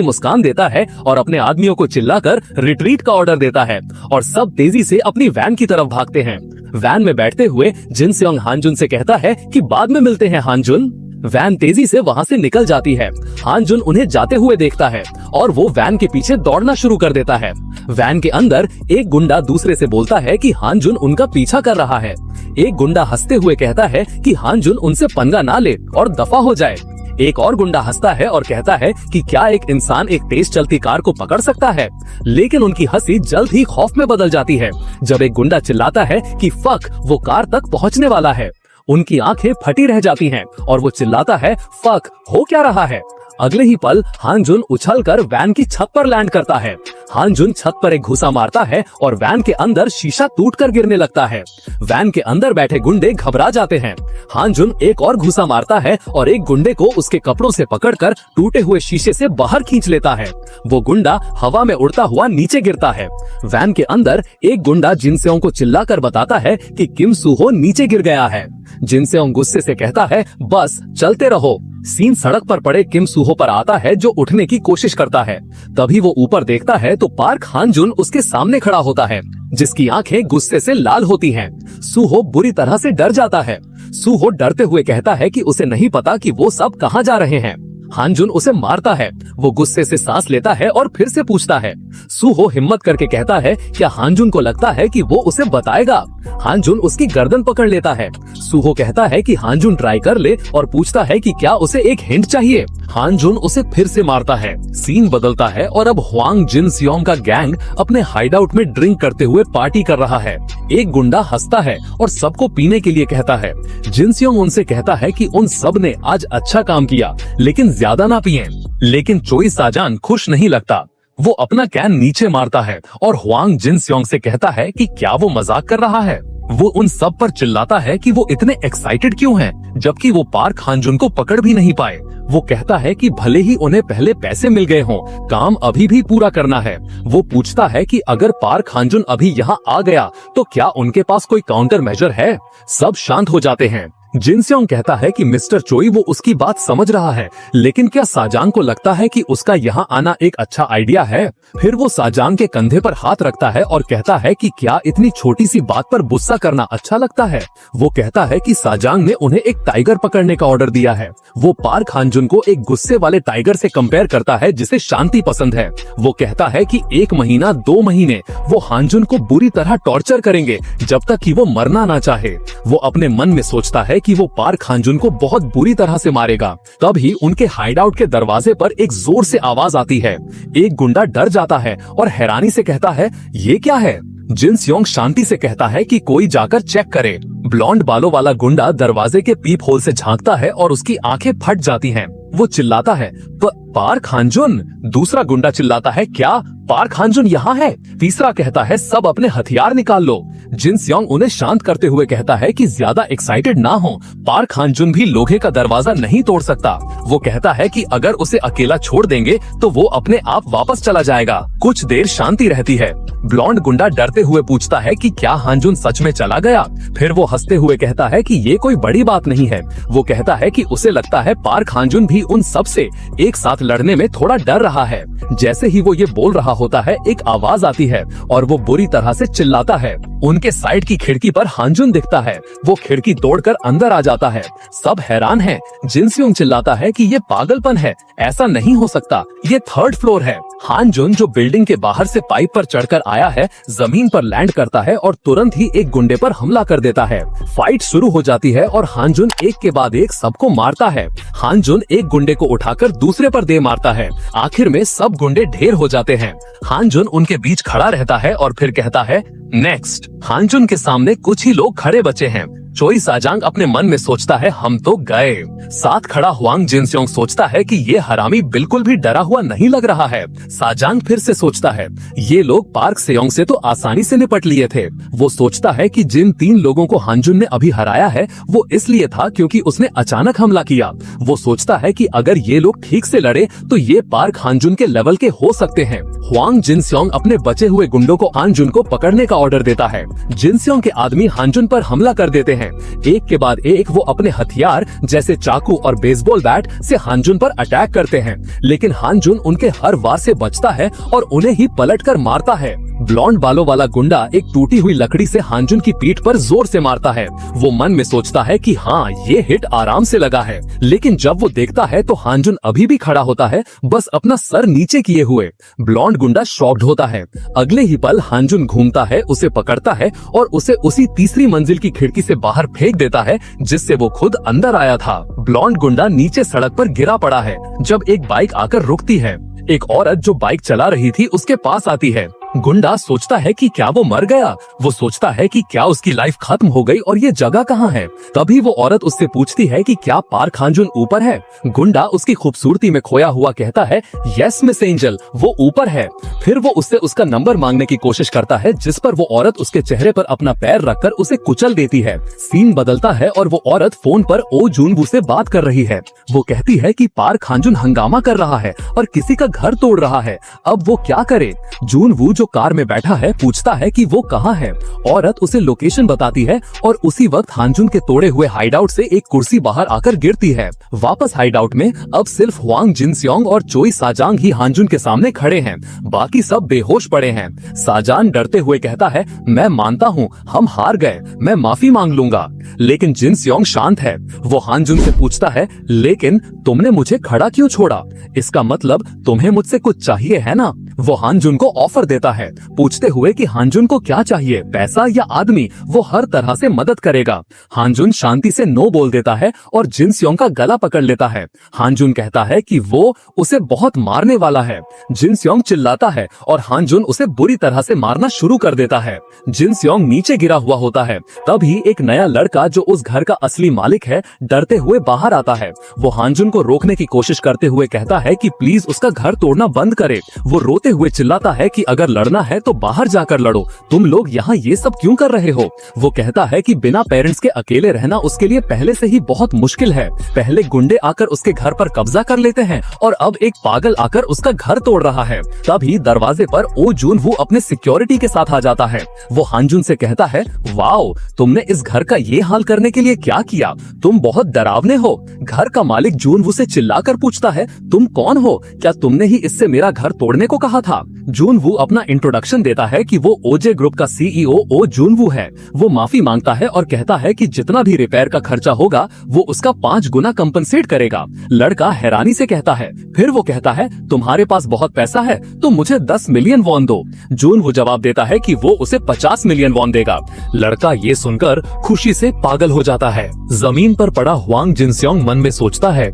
मुस्कान देता है और अपने आदमियों को चिल्लाकर रिट्रीट का ऑर्डर देता है और सब तेजी से अपनी वैन की तरफ भागते हैं। वैन में बैठते हुए जिनसेओंग हानजून से कहता है कि बाद में मिलते हैं हानजून। वैन तेजी से वहाँ से निकल जाती है। हानजून उन्हें जाते हुए देखता है और वो वैन के पीछे दौड़ना शुरू कर देता है। वैन के अंदर एक गुंडा दूसरे से बोलता है कि हानजून उनका पीछा कर रहा है। एक गुंडा हंसते हुए कहता है कि हानजून उनसे पंगा ना ले और दफा हो जाए। एक और गुंडा हंसता है और कहता है कि क्या एक इंसान एक तेज चलती कार को पकड़ सकता है, लेकिन उनकी हंसी जल्द ही खौफ में बदल जाती है जब एक गुंडा चिल्लाता है कि फक, वो कार तक पहुंचने वाला है। उनकी आंखें फटी रह जाती हैं और वो चिल्लाता है, फक, हो क्या रहा है। अगले ही पल हानजून उछलकर वैन की छत पर लैंड करता है। हानजून छत पर एक घुसा मारता है और वैन के अंदर शीशा टूटकर गिरने लगता है। वैन के अंदर बैठे गुंडे घबरा जाते हैं। हानजून एक और घुसा मारता है और एक गुंडे को उसके कपड़ों से पकड़कर टूटे हुए शीशे से बाहर खींच लेता है। वो गुंडा हवा में उड़ता हुआ नीचे गिरता है। वैन के अंदर एक गुंडा जिनसेओंग को चिल्लाकर बताता है कि किम सूहो नीचे गिर गया है। जिनसेओंग गुस्से से कहता है, बस चलते रहो। सीन सड़क पर पड़े किम सूहो पर आता है जो उठने की कोशिश करता है। तभी वो ऊपर देखता है तो पार्क हानजून उसके सामने खड़ा होता है, जिसकी आंखें गुस्से से लाल होती हैं। सूहो बुरी तरह से डर जाता है। सूहो डरते हुए कहता है कि उसे नहीं पता कि वो सब कहाँ जा रहे हैं। हानजून उसे मारता है। वो गुस्से से सांस लेता है और फिर से पूछता है। सूहो हिम्मत करके कहता है, क्या हानजून को लगता है कि वो उसे बताएगा? हानजून उसकी गर्दन पकड़ लेता है। सूहो कहता है कि हानजून ट्राई कर ले और पूछता है कि क्या उसे एक हिंट चाहिए। हानजून उसे फिर से मारता है। सीन बदलता है और अब हुआंग जिनसियोंग का गैंग अपने हाइडआउट में ड्रिंक करते हुए पार्टी कर रहा है। एक गुंडा हंसता है और सबको पीने के लिए कहता है। जिनसियोंग उनसे कहता है कि उन सब ने आज अच्छा काम किया, लेकिन ज्यादा ना पिए। लेकिन चोई साजान खुश नहीं लगता। वो अपना कैन नीचे मारता है और हुआंग जिनसियोंग से कहता है कि क्या वो मजाक कर रहा है। वो उन सब पर चिल्लाता है कि वो इतने एक्साइटेड क्यों हैं, जबकि वो पार्क हानजून को पकड़ भी नहीं पाए। वो कहता है कि भले ही उन्हें पहले पैसे मिल गए हों, काम अभी भी पूरा करना है। वो पूछता है कि अगर पार्क हानजून अभी यहाँ आ गया तो क्या उनके पास कोई काउंटर मेजर है। सब शांत हो जाते हैं। जिनसियोंग कहता है कि मिस्टर चोई वो उसकी बात समझ रहा है, लेकिन क्या साजांग को लगता है कि उसका यहाँ आना एक अच्छा आइडिया है? फिर वो साजांग के कंधे पर हाथ रखता है और कहता है कि क्या इतनी छोटी सी बात पर गुस्सा करना अच्छा लगता है? वो कहता है कि साजांग ने उन्हें एक टाइगर पकड़ने का ऑर्डर दिया है। वो पार्क हानजून को एक गुस्से वाले टाइगर से कंपेयर करता है जिसे शांति पसंद है। वो कहता है कि 1 महीना 2 महीने वो हानजून को बुरी तरह टॉर्चर करेंगे जब तक कि वो मरना ना चाहे। वो अपने मन में सोचता है कि वो पार्क हानजून को बहुत बुरी तरह से मारेगा। तभी उनके हाइडआउट के दरवाजे पर एक जोर से आवाज आती है। एक गुंडा डर जाता है और हैरानी से कहता है, ये क्या है? जिनसियोंग शांति से कहता है कि कोई जाकर चेक करे। ब्लॉन्ड बालों वाला गुंडा दरवाजे के पीप होल से झांकता है और उसकी आंखें फट जाती हैं। वो चिल्लाता है, पार्क हांजुन। दूसरा गुंडा चिल्लाता है, क्या पार्क हांजुन यहाँ है? तीसरा कहता है, सब अपने हथियार निकाल लो। जिन स्योंग उन्हें शांत करते हुए कहता है कि ज्यादा एक्साइटेड ना हो, पार्क हांजुन भी लोहे का दरवाजा नहीं तोड़ सकता। वो कहता है कि अगर उसे अकेला छोड़ देंगे तो वो अपने आप वापस चला जाएगा। कुछ देर शांति रहती है। ब्लॉन्ड गुंडा डरते हुए पूछता है कि क्या हांजुन सच में चला गया? फिर वो हंसते हुए कहता है कि ये कोई बड़ी बात नहीं है। वो कहता है कि उसे लगता है पार्क हांजुन भी उन सब से एक साथ लड़ने में थोड़ा डर रहा है। जैसे ही वो ये बोल रहा होता है, एक आवाज आती है और वो बुरी तरह से चिल्लाता है। उनके साइड की खिड़की पर हांजुन दिखता है। वो खिड़की तोड़कर अंदर आ जाता है। सब हैरान हैं। जिन स्योंग चिल्लाता है कि ये पागलपन है, ऐसा नहीं हो सकता, ये 3rd फ्लोर है। हांजुन जो बिल्डिंग के बाहर से पाइप पर चढ़कर आया है, जमीन पर लैंड करता है और तुरंत ही एक गुंडे पर हमला कर देता है। फाइट शुरू हो जाती है और हांजुन एक के बाद एक सबको मारता है। हांजुन एक गुंडे को उठाकर दूसरे पर दे मारता है। आखिर में सब गुंडे ढेर हो जाते हैं। हांजुन उनके बीच खड़ा रहता है और फिर कहता है, नेक्स्ट। हांजुन के सामने कुछ ही लोग खड़े बचे हैं। चोई साजांग अपने मन में सोचता है, हम तो गए। साथ खड़ा हुआंग जिनस्योंग सोचता है कि ये हरामी बिल्कुल भी डरा हुआ नहीं लग रहा है। साजांग फिर से सोचता है, ये लोग पार्क सेयोंग से तो आसानी से निपट लिए थे। वो सोचता है कि जिन 3 लोगों को हांजुन ने अभी हराया है, वो इसलिए था क्योंकि उसने अचानक हमला किया। वो सोचता है कि अगर ये लोग ठीक से लड़े तो ये पार्क हांजुन के लेवल के हो सकते हैं। हुआंग जिनस्योंग अपने बचे हुए गुंडों को हांजुन को पकड़ने का ऑर्डर देता है। जिनस्योंग के आदमी हांजुन पर हमला कर देते हैं। एक के बाद एक वो अपने हथियार जैसे चाकू और बेसबॉल बैट से हांजुन पर अटैक करते हैं, लेकिन हांजुन उनके हर वार से बचता है और उन्हें ही पलटकर मारता है। ब्लॉन्ड बालों वाला गुंडा एक टूटी हुई लकड़ी से हांजुन की पीठ पर जोर से मारता है। वो मन में सोचता है कि हाँ, ये हिट आराम से लगा है, लेकिन जब वो देखता है तो हांजुन अभी भी खड़ा होता है, बस अपना सर नीचे किए हुए। ब्लॉन्ड गुंडा शॉक्ड होता है। अगले ही पल हांजुन घूमता है, उसे पकड़ता है और उसे उसी तीसरी मंजिल की खिड़की से बाहर फेंक देता है जिससे वो खुद अंदर आया था। ब्लॉन्ड गुंडा नीचे सड़क पर गिरा पड़ा है जब एक बाइक आकर रुकती है। एक औरत जो बाइक चला रही थी उसके पास आती है। गुंडा सोचता है कि क्या वो मर गया। वो सोचता है कि क्या उसकी लाइफ खत्म हो गई और ये जगह कहाँ है। तभी वो औरत उससे पूछती है कि क्या पार्क हांजुन ऊपर है। गुंडा उसकी खूबसूरती में खोया हुआ कहता है, यस मिस एंजल, वो ऊपर है। फिर वो उससे उसका नंबर मांगने की कोशिश करता है, जिस पर वो औरत उसके चेहरे पर अपना पैर रखकर उसे कुचल देती है। सीन बदलता है और वो औरत फोन पर ओ जूनवू से बात कर रही है। वो कहती है कि पार्क हांजुन हंगामा कर रहा है और किसी का घर तोड़ रहा है। अब वो क्या करे। जूनवू जो कार में बैठा है पूछता है कि वो कहाँ है। औरत उसे लोकेशन बताती है और उसी वक्त हांजुन के तोड़े हुए हाइडआउट से एक कुर्सी बाहर आकर गिरती है। वापस हाइडआउट में अब सिर्फ हुआंग जिनस्योंग और चोई साजांग ही हांजुन के सामने खड़े हैं। बाकी सब बेहोश पड़े हैं। साजान डरते हुए कहता है, मैं मानता हूँ हम हार गए, मैं माफी मांग लूंगा। लेकिन जिनस्योंग शांत है। वो हांजुन से पूछता है, लेकिन तुमने मुझे खड़ा क्यों छोड़ा? इसका मतलब तुम्हें मुझसे कुछ चाहिए है ना? वो हांजुन को ऑफर देता है, पूछते हुए कि हांजुन को क्या चाहिए, पैसा या आदमी, वो हर तरह से मदद करेगा। हांजुन शांति से नो बोल देता है और जिनस्योंग का गला पकड़ लेता है। हांजुन कहता है कि वो उसे बहुत मारने वाला है। जिनस्योंग चिल्लाता है और हांजुन उसे बुरी तरह से मारना शुरू कर देता है। जिनस्योंग नीचे गिरा हुआ होता है। तभी एक नया लड़का जो उस घर का असली मालिक है डरते हुए बाहर आता है। वो हांजुन को रोकने की कोशिश करते हुए कहता है कि प्लीज उसका घर तोड़ना बंद करे। वो रोते हुए चिल्लाता है कि अगर लड़ना है तो बाहर जाकर लड़ो, तुम लोग यहाँ ये सब क्यों कर रहे हो? वो कहता है कि बिना पेरेंट्स के अकेले रहना उसके लिए पहले से ही बहुत मुश्किल है। पहले गुंडे आकर उसके घर पर कब्जा कर लेते हैं और अब एक पागल आकर उसका घर तोड़ रहा है। तभी दरवाजे पर ओ जूनवू अपने सिक्योरिटी के साथ आ जाता है। वो हांजुन से कहता है, वाओ, तुमने इस घर का ये हाल करने के लिए क्या किया? तुम बहुत डरावने हो। घर का मालिक जूनवू से चिल्लाकर पूछता है, तुम कौन हो? क्या तुमने ही इससे मेरा घर तोड़ने को कहा था? जूनवू अपना इंट्रोडक्शन देता है कि वो ओजे ग्रुप का सीईओ ओ जूनवू है। वो माफी मांगता है और कहता है कि जितना भी रिपेयर का खर्चा होगा वो उसका 5 गुना कंपनसेट करेगा। लड़का हैरानी से कहता है। फिर वो कहता है, तुम्हारे पास बहुत पैसा है तो मुझे 10 मिलियन वॉन दो। जूनवू जवाब देता है कि वो उसे 50 मिलियन वॉन देगा। लड़का ये सुनकर खुशी से पागल हो जाता है। जमीन पर पड़ा हुआंग जिनस्योंग मन में सोचता है,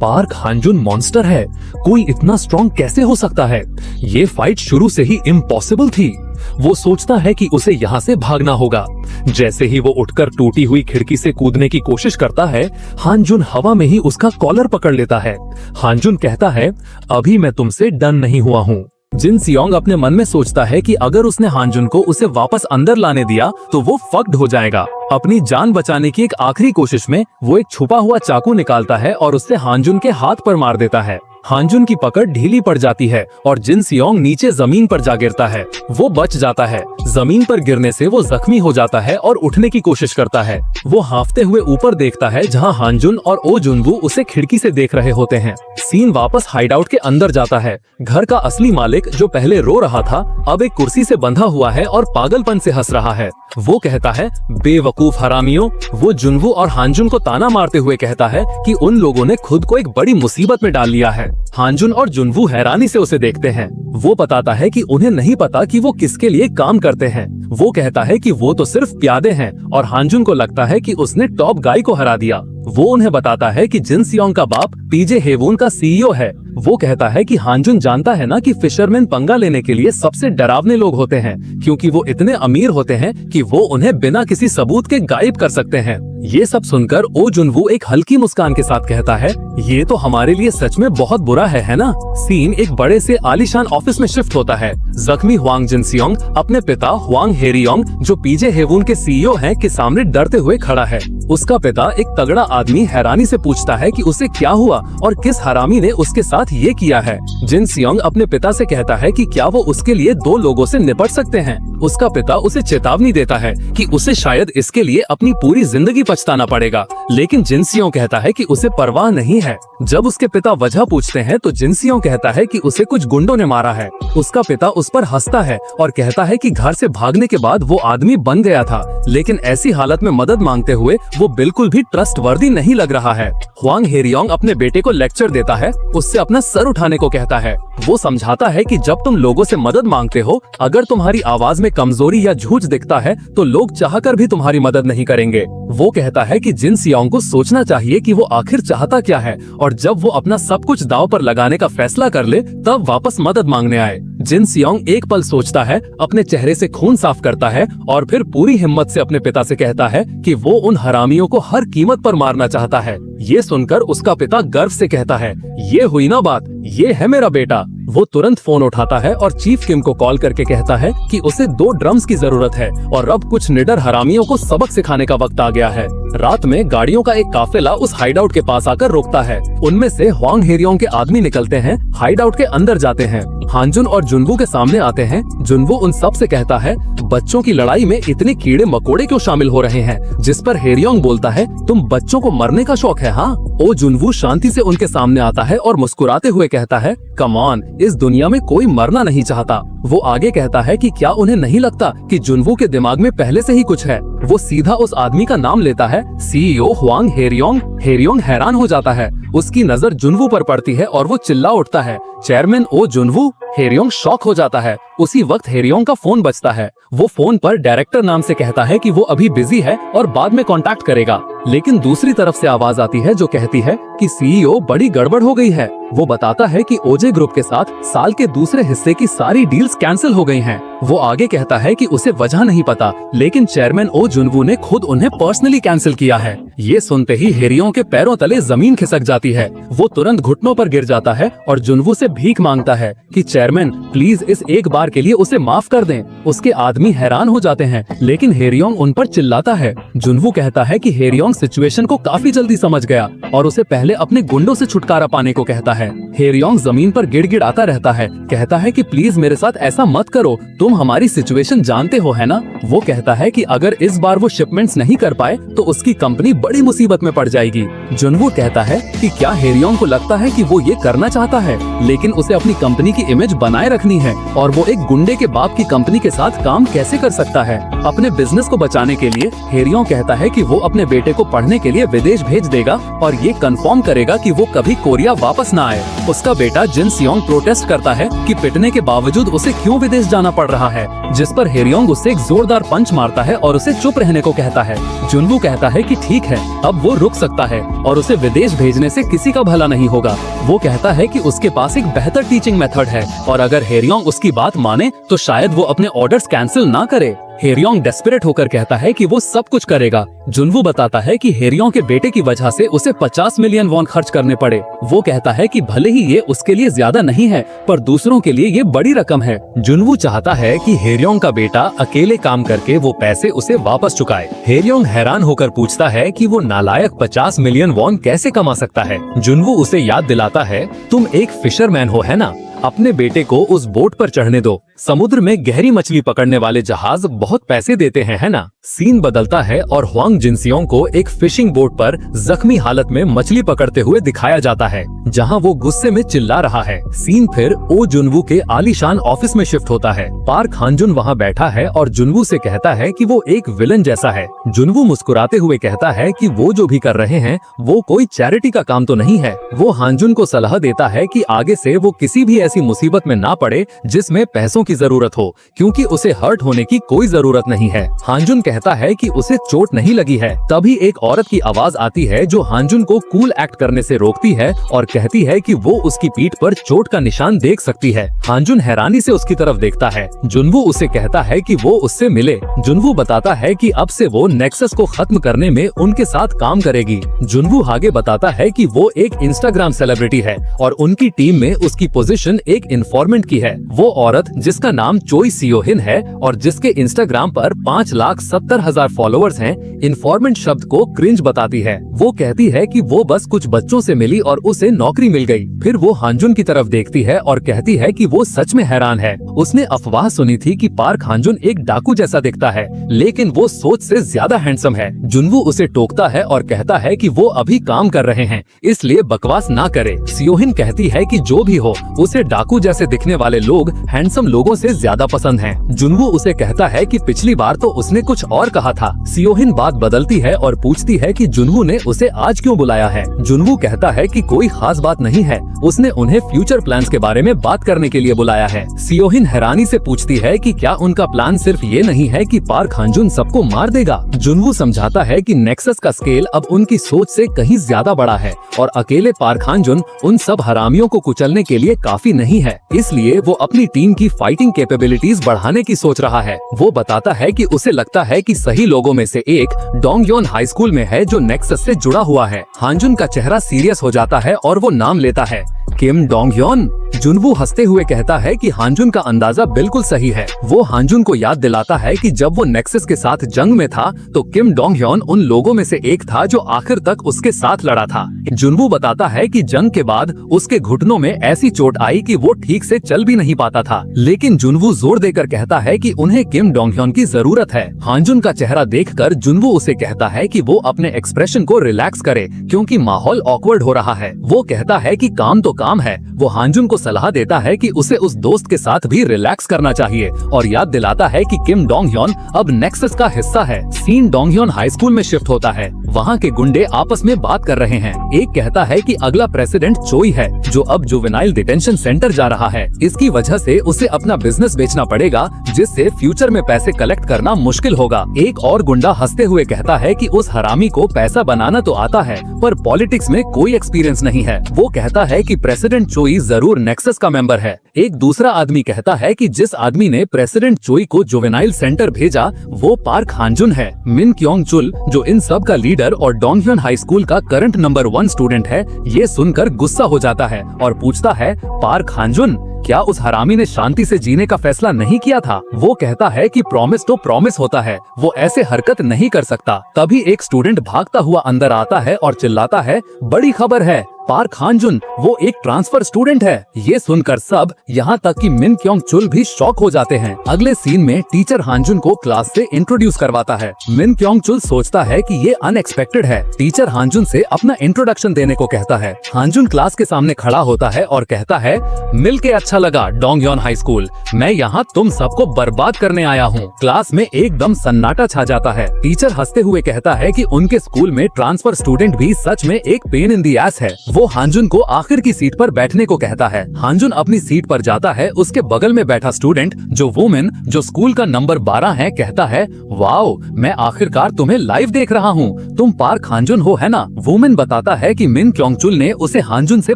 पार्क हांजुन मॉन्स्टर है, कोई इतना स्ट्रॉन्ग कैसे हो सकता है? ये फाइट शुरू से ही इम्पॉसिबल थी। वो सोचता है कि उसे यहाँ से भागना होगा। जैसे ही वो उठकर टूटी हुई खिड़की से कूदने की कोशिश करता है, हानजुन हवा में ही उसका कॉलर पकड़ लेता है। हानजुन कहता है, अभी मैं तुमसे डन नहीं हुआ हूँ। जिन सियोंग अपने मन में सोचता है कि अगर उसने हानजुन को उसे वापस अंदर लाने दिया तो वो फक्ड हो जाएगा। अपनी जान बचाने की एक आखिरी कोशिश में वो एक छुपा हुआ चाकू निकालता है और उससे हानजुन के हाथ पर मार देता है। हानजुन की पकड़ ढीली पड़ जाती है और जिन सियोंग नीचे जमीन पर जा गिरता है। वो बच जाता है। जमीन पर गिरने से वो जख्मी हो जाता है और उठने की कोशिश करता है। वो हांफते हुए ऊपर देखता है जहां हानजुन और ओ जुनवू उसे खिड़की से देख रहे होते हैं। सीन वापस हाइडआउट के अंदर जाता है। घर का असली मालिक जो पहले रो रहा था अब एक कुर्सी से बंधा हुआ है और पागलपन से हंस रहा है। वो कहता है, बेवकूफ हरामियों। वो जुनवू और हानजुन को ताना मारते हुए कहता है कि उन लोगों ने खुद को एक बड़ी मुसीबत में डाल लिया है। हानजुन और जुनवू हैरानी से उसे देखते हैं। वो बताता है कि उन्हें नहीं पता कि वो किसके लिए काम करते हैं। वो कहता है कि वो तो सिर्फ प्यादे हैं और हानजुन को लगता है कि उसने टॉप गाय को हरा दिया। वो उन्हें बताता है कि जिन सियोंग का बाप पीजे हेवून का सीईओ है। वो कहता है कि हानजुन जानता है ना कि फिशरमैन पंगा लेने के लिए सबसे डरावने लोग होते हैं, क्योंकि वो इतने अमीर होते हैं कि वो उन्हें बिना किसी सबूत के गायब कर सकते हैं। ये सब सुनकर ओ जुनवू एक हल्की मुस्कान के साथ कहता है, ये तो हमारे लिए सच में बहुत बुरा है ना। सीन एक बड़े से आलीशान ऑफिस में शिफ्ट होता है। जख्मी हुआंग जिनसियोंग अपने पिता हुआंग हेरियोंग जो पीजे हेवून के सीईओ हैं के सामने डरते हुए खड़ा है। उसका पिता एक तगड़ा आदमी हैरानी से पूछता है कि उसे क्या हुआ और किस हरामी ने उसके साथ ये किया है। जिन सियोंग अपने पिता से कहता है कि क्या वो उसके लिए 2 लोगों से निपट सकते हैं। उसका पिता उसे चेतावनी देता है कि उसे शायद इसके लिए अपनी पूरी जिंदगी पछताना पड़ेगा, लेकिन जिन सियोंग कहता है कि उसे परवाह नहीं है। जब उसके पिता वजह पूछते हैं तो जिन सियोंग कहता है कि उसे कुछ गुंडों ने मारा है। उसका पिता उस पर हंसता है और कहता है कि घर से भागने के बाद वो आदमी बन गया था, लेकिन ऐसी हालत में मदद मांगते हुए वो बिल्कुल भी ट्रस्टवर्दी नहीं लग रहा है। हुआंग हेरियोंग अपने बेटे को लेक्चर देता है, उससे अपना सर उठाने को कहता है। वो समझाता है कि जब तुम लोगों से मदद मांगते हो, अगर तुम्हारी आवाज में कमजोरी या झूठ दिखता है तो लोग चाहकर भी तुम्हारी मदद नहीं करेंगे। वो कहता है कि जिन सियोंग को सोचना चाहिए कि वो आखिर चाहता क्या है और जब वो अपना सब कुछ दांव पर लगाने का फैसला कर ले तब वापस मदद मांगने आए। जिन सियोंग एक पल सोचता है, अपने चेहरे से खून साफ करता है और फिर पूरी हिम्मत से अपने पिता से कहता है कि वो उन हरामियों को हर कीमत पर मारना चाहता है। ये सुनकर उसका पिता गर्व से कहता है, ये हुई ना बात, ये है मेरा बेटा। वो तुरंत फोन उठाता है और चीफ किम को कॉल करके कहता है कि उसे 2 ड्रम्स की जरूरत है और अब कुछ निडर हरामियों को सबक सिखाने का वक्त आ गया है। रात में गाड़ियों का एक काफिला उस हाइडआउट के पास आकर रुकता है। उनमें से हुआंग हेरियोंग के आदमी निकलते हैं, हाइडआउट के अंदर जाते हैं। हानजुन और जुनवू के सामने आते हैं। जुनवू उन सब से कहता है, बच्चों की लड़ाई में इतने कीड़े मकोड़े क्यों शामिल हो रहे हैं? जिस पर हेरियोंग बोलता है, तुम बच्चों को मरने का शौक है हाँ? ओ जुनवू शांति से उनके सामने आता है और मुस्कुराते हुए कहता है, कम ऑन, इस दुनिया में कोई मरना नहीं चाहता। वो आगे कहता है कि क्या उन्हें नहीं लगता कि जुनवू के दिमाग में पहले से ही कुछ है। वो सीधा उस आदमी का नाम लेता है, सीईओ हुआंग हेरियोंग। हेरियोंग हैरान हो जाता है। उसकी नजर जुनवू पर पड़ती है और वो चिल्ला उठता है, चेयरमैन ओ जुनवू। हेरियोंग शॉक हो जाता है। उसी वक्त हेरियोंग का फोन बजता है। वो फोन पर डायरेक्टर नाम से कहता है कि वो अभी बिजी है और बाद में कांटेक्ट करेगा, लेकिन दूसरी तरफ से आवाज आती है जो कहती है कि सीईओ बड़ी गड़बड़ हो गई है। वो बताता है कि ओजे ग्रुप के साथ साल के दूसरे हिस्से की सारी डील्स कैंसिल हो गई हैं। वो आगे कहता है कि उसे वजह नहीं पता, लेकिन चेयरमैन ओ जुनवू ने खुद उन्हें पर्सनली कैंसिल किया है। ये सुनते ही हेरियोंग के पैरों तले जमीन खिसक जाती है। वो तुरंत घुटनों पर गिर जाता है और जुनवू से भीख मांगता है कि चेयरमैन प्लीज इस एक बार के लिए उसे माफ कर दें। उसके आदमी हैरान हो जाते हैं, लेकिन हेरियोंग उन पर चिल्लाता है। जुनवू कहता है कि हेरियोंग सिचुएशन को काफी जल्दी समझ गया और उसे पहले अपने गुंडों से छुटकारा पाने को कहता है। हेरियोंग जमीन पर गिड़गिड़ाता रहता है, कहता है कि प्लीज मेरे साथ ऐसा मत करो, तुम हमारी सिचुएशन जानते हो है ना? वो कहता है कि अगर इस बार वो शिपमेंट्स नहीं कर पाए तो उसकी कंपनी बड़ी मुसीबत में पड़ जाएगी। जुनवू कहता है कि क्या हेरियोंग को लगता है कि वो ये करना चाहता है, लेकिन उसे अपनी कंपनी की इमेज बनाए रखनी है और वो एक गुंडे के बाप की कंपनी के साथ काम कैसे कर सकता है? अपने बिजनेस को बचाने के लिए हेरियोंग कहता है कि वो अपने बेटे को पढ़ने के लिए विदेश भेज देगा और ये कंफर्म करेगा कि वो कभी कोरिया वापस ना आए। उसका बेटा जिन सियोंग प्रोटेस्ट करता है कि पिटने के बावजूद उसे क्यों विदेश जाना पड़ रहा है, जिस पर हेरियोंग उससे एक जोरदार पंच मारता है और उसे चुप रहने को कहता है। जुनवू कहता है कि ठीक है, अब वो रुक सकता है और उसे विदेश भेजने से किसी का भला नहीं होगा। वो कहता है कि उसके पास एक बेहतर टीचिंग मेथड है और अगर हेरियोंग उसकी बात माने तो शायद वो अपने ऑर्डर्स कैंसिल ना करे। हेरियोंग डेस्परेट होकर कहता है कि वो सब कुछ करेगा। जुनवू बताता है कि हेरियोंग के बेटे की वजह से उसे 50 मिलियन वॉन खर्च करने पड़े। वो कहता है कि भले ही ये उसके लिए ज्यादा नहीं है पर दूसरों के लिए ये बड़ी रकम है। जुनवू चाहता है कि हेरियोंग का बेटा अकेले काम करके वो पैसे उसे वापस चुकाए। हेरियोंग हैरान होकर पूछता है कि वो नालायक 50 मिलियन वॉन कैसे कमा सकता है। जुनवू उसे याद दिलाता है, तुम एक फिशरमैन हो है ना, अपने बेटे को उस बोट पर चढ़ने दो। समुद्र में गहरी मछली पकड़ने वाले जहाज बहुत पैसे देते हैं है ना। सीन बदलता है और हुआंग जिनसियोंग को एक फिशिंग बोट पर जख्मी हालत में मछली पकड़ते हुए दिखाया जाता है, जहां वो गुस्से में चिल्ला रहा है। सीन फिर ओ जुनवू के आलीशान ऑफिस में शिफ्ट होता है। पार्क हांजुन वहां बैठा है और जुनवू से कहता है कि वो एक विलन जैसा है। जुनवू मुस्कुराते हुए कहता है कि वो जो भी कर रहे हैं वो कोई चैरिटी का काम तो नहीं है। वो हांजुन को सलाह देता है कि आगे से वो किसी भी ऐसी मुसीबत में ना पड़े जिसमें पैसों की जरूरत हो, क्योंकि उसे हर्ट होने की कोई जरूरत नहीं है। हांजुन कहता है कि उसे चोट नहीं लगी है। तभी एक औरत की आवाज आती है जो हांजुन को कूल एक्ट करने से रोकती है और कहती है कि वो उसकी पीठ पर चोट का निशान देख सकती है। हांजुन हैरानी से उसकी तरफ देखता है। जुनवू उसे कहता है कि वो उससे मिले। जुनवू बताता है कि अब से वो नेक्सस को खत्म करने में उनके साथ काम करेगी। जुनवू आगे बताता है कि वो एक इंस्टाग्राम सेलिब्रिटी है और उनकी टीम में उसकी पोजीशन एक इन्फॉर्मेंट की है। वो औरत जिसका नाम चोई सियोहिन है और जिसके इंस्टाग्राम पर 5,70,000 फॉलोअर्स हैं, इन्फॉर्मेंट शब्द को क्रिंज बताती है। वो कहती है कि वो बस कुछ बच्चों से मिली और उसे नौकरी मिल गई। फिर वो हांजुन की तरफ देखती है और कहती है कि वो सच में हैरान है। उसने अफवाह सुनी थी कि पार्क हांजुन एक डाकू जैसा दिखता है, लेकिन वो सोच से ज्यादा हैंडसम है। जुनवू उसे टोकता है और कहता है कि वो अभी काम कर रहे हैं, इसलिए बकवास ना करे। सियोहिन कहती है कि जो भी हो, उसे डाकू जैसे दिखने वाले लोग हैंडसम लोगों से ज्यादा पसंद हैं। जुनवू उसे कहता है कि पिछली बार तो उसने कुछ और कहा था। सियोहिन बात बदलती है और पूछती है कि जुनवू ने उसे आज क्यों बुलाया है। जुनवू कहता है कि कोई खास बात नहीं है, उसने उन्हें फ्यूचर प्लान्स के बारे में बात करने के लिए बुलाया है। सियोहिन हैरानी से पूछती है कि क्या उनका प्लान सिर्फ ये नहीं है कि पार्क हांजुन सबको मार देगा। जुनवू समझाता है कि नेक्सस का स्केल अब उनकी सोच से कहीं ज्यादा बड़ा है और अकेले पार्क हांजुन उन सब हरामियों को कुचलने के लिए काफी नहीं है, इसलिए वो अपनी टीम की फाइटिंग कैपेबिलिटीज बढ़ाने की सोच रहा है। वो बताता है कि उसे लगता है कि सही लोगों में से एक डोंगयोन हाई स्कूल में है जो नेक्सस से जुड़ा हुआ है। हांजुन का चेहरा सीरियस हो जाता है और वो नाम लेता है, किम डोंगयोन। जुनवू हंसते हुए कहता है कि हांजुन का अंदाजा बिल्कुल सही है। वो हांजुन को याद दिलाता है कि जब वो नेक्सस के साथ जंग में था तो किम डोंगयोन उन लोगों में से एक था जो आखिर तक उसके साथ लड़ा था। जुनवू बताता है कि जंग के बाद उसके घुटनों में ऐसी चोट आई कि वो ठीक से चल भी नहीं पाता था, लेकिन जुनवू जोर देकर कहता है कि उन्हें किम डोंगयोन की जरूरत है। हांजुन का चेहरा देखकर जुनवू उसे कहता है कि वो अपने एक्सप्रेशन को रिलैक्स करे क्योंकि माहौल ऑकवर्ड हो रहा है। वो कहता है कि काम तो काम है। वो हांजुन को सलाह देता है कि उसे उस दोस्त के साथ भी रिलैक्स करना चाहिए और याद दिलाता है कि किम डोंगयोन अब नेक्सस का हिस्सा है। सीन डोंगयोन हाई स्कूल में शिफ्ट होता है। वहाँ के गुंडे आपस में बात कर रहे हैं। एक कहता है कि अगला प्रेसिडेंट चोई है जो अब जुवेनाइल डिटेंशन सेंटर जा रहा है। इसकी वजह से उसे अपना बिजनेस बेचना पड़ेगा जिससे फ्यूचर में पैसे कलेक्ट करना मुश्किल होगा। एक और गुंडा हंसते हुए कहता है कि उस हरामी को पैसा बनाना तो आता है पर पॉलिटिक्स में कोई एक्सपीरियंस नहीं है। वो कहता है कि प्रेसिडेंट चोई जरूर नेक्सस का मेंबर है। एक दूसरा आदमी कहता है कि जिस आदमी ने प्रेसिडेंट चोई को जुवेनाइल सेंटर भेजा वो पार्क हांजुन है। मिन क्योंग चुल जो इन सब का लीडर और डोंगयोन हाई स्कूल का करंट नंबर 1 स्टूडेंट है, ये सुनकर गुस्सा हो जाता है और पूछता है, पार्क हांजुन क्या उस हरामी ने शांति से जीने का फैसला नहीं किया था? वो कहता है कि प्रॉमिस तो प्रॉमिस होता है, वो ऐसे हरकत नहीं कर सकता। तभी एक स्टूडेंट भागता हुआ अंदर आता है और चिल्लाता है, बड़ी खबर है, पार्क हांजुन वो एक ट्रांसफर स्टूडेंट है। ये सुनकर सब यहाँ तक कि मिन क्योंग चुल भी शॉक हो जाते हैं। अगले सीन में टीचर हांजुन को क्लास से इंट्रोड्यूस करवाता है। मिन क्योंग चुल सोचता है कि ये अनएक्सपेक्टेड है। टीचर हांजुन से अपना इंट्रोडक्शन देने को कहता है। हांजुन क्लास के सामने खड़ा होता है और कहता है, मिलके अच्छा लगा डोंगयोन हाई स्कूल, मैं यहाँ तुम सबको बर्बाद करने आया हूँ। क्लास में एकदम सन्नाटा छा जाता है। टीचर हंसते हुए कहता है कि उनके स्कूल में ट्रांसफर स्टूडेंट भी सच में एक पेन इन दी एस है। वो हानजुन को आखिर की सीट पर बैठने को कहता है। हानजुन अपनी सीट पर जाता है। उसके बगल में बैठा स्टूडेंट जो वुमेन जो स्कूल का नंबर 12 है कहता है, वाओ, मैं आखिरकार तुम्हें लाइव देख रहा हूँ, तुम पार्क हानजुन हो है ना। वुमेन बताता है कि मिन क्योंगचुल ने उसे हानजुन से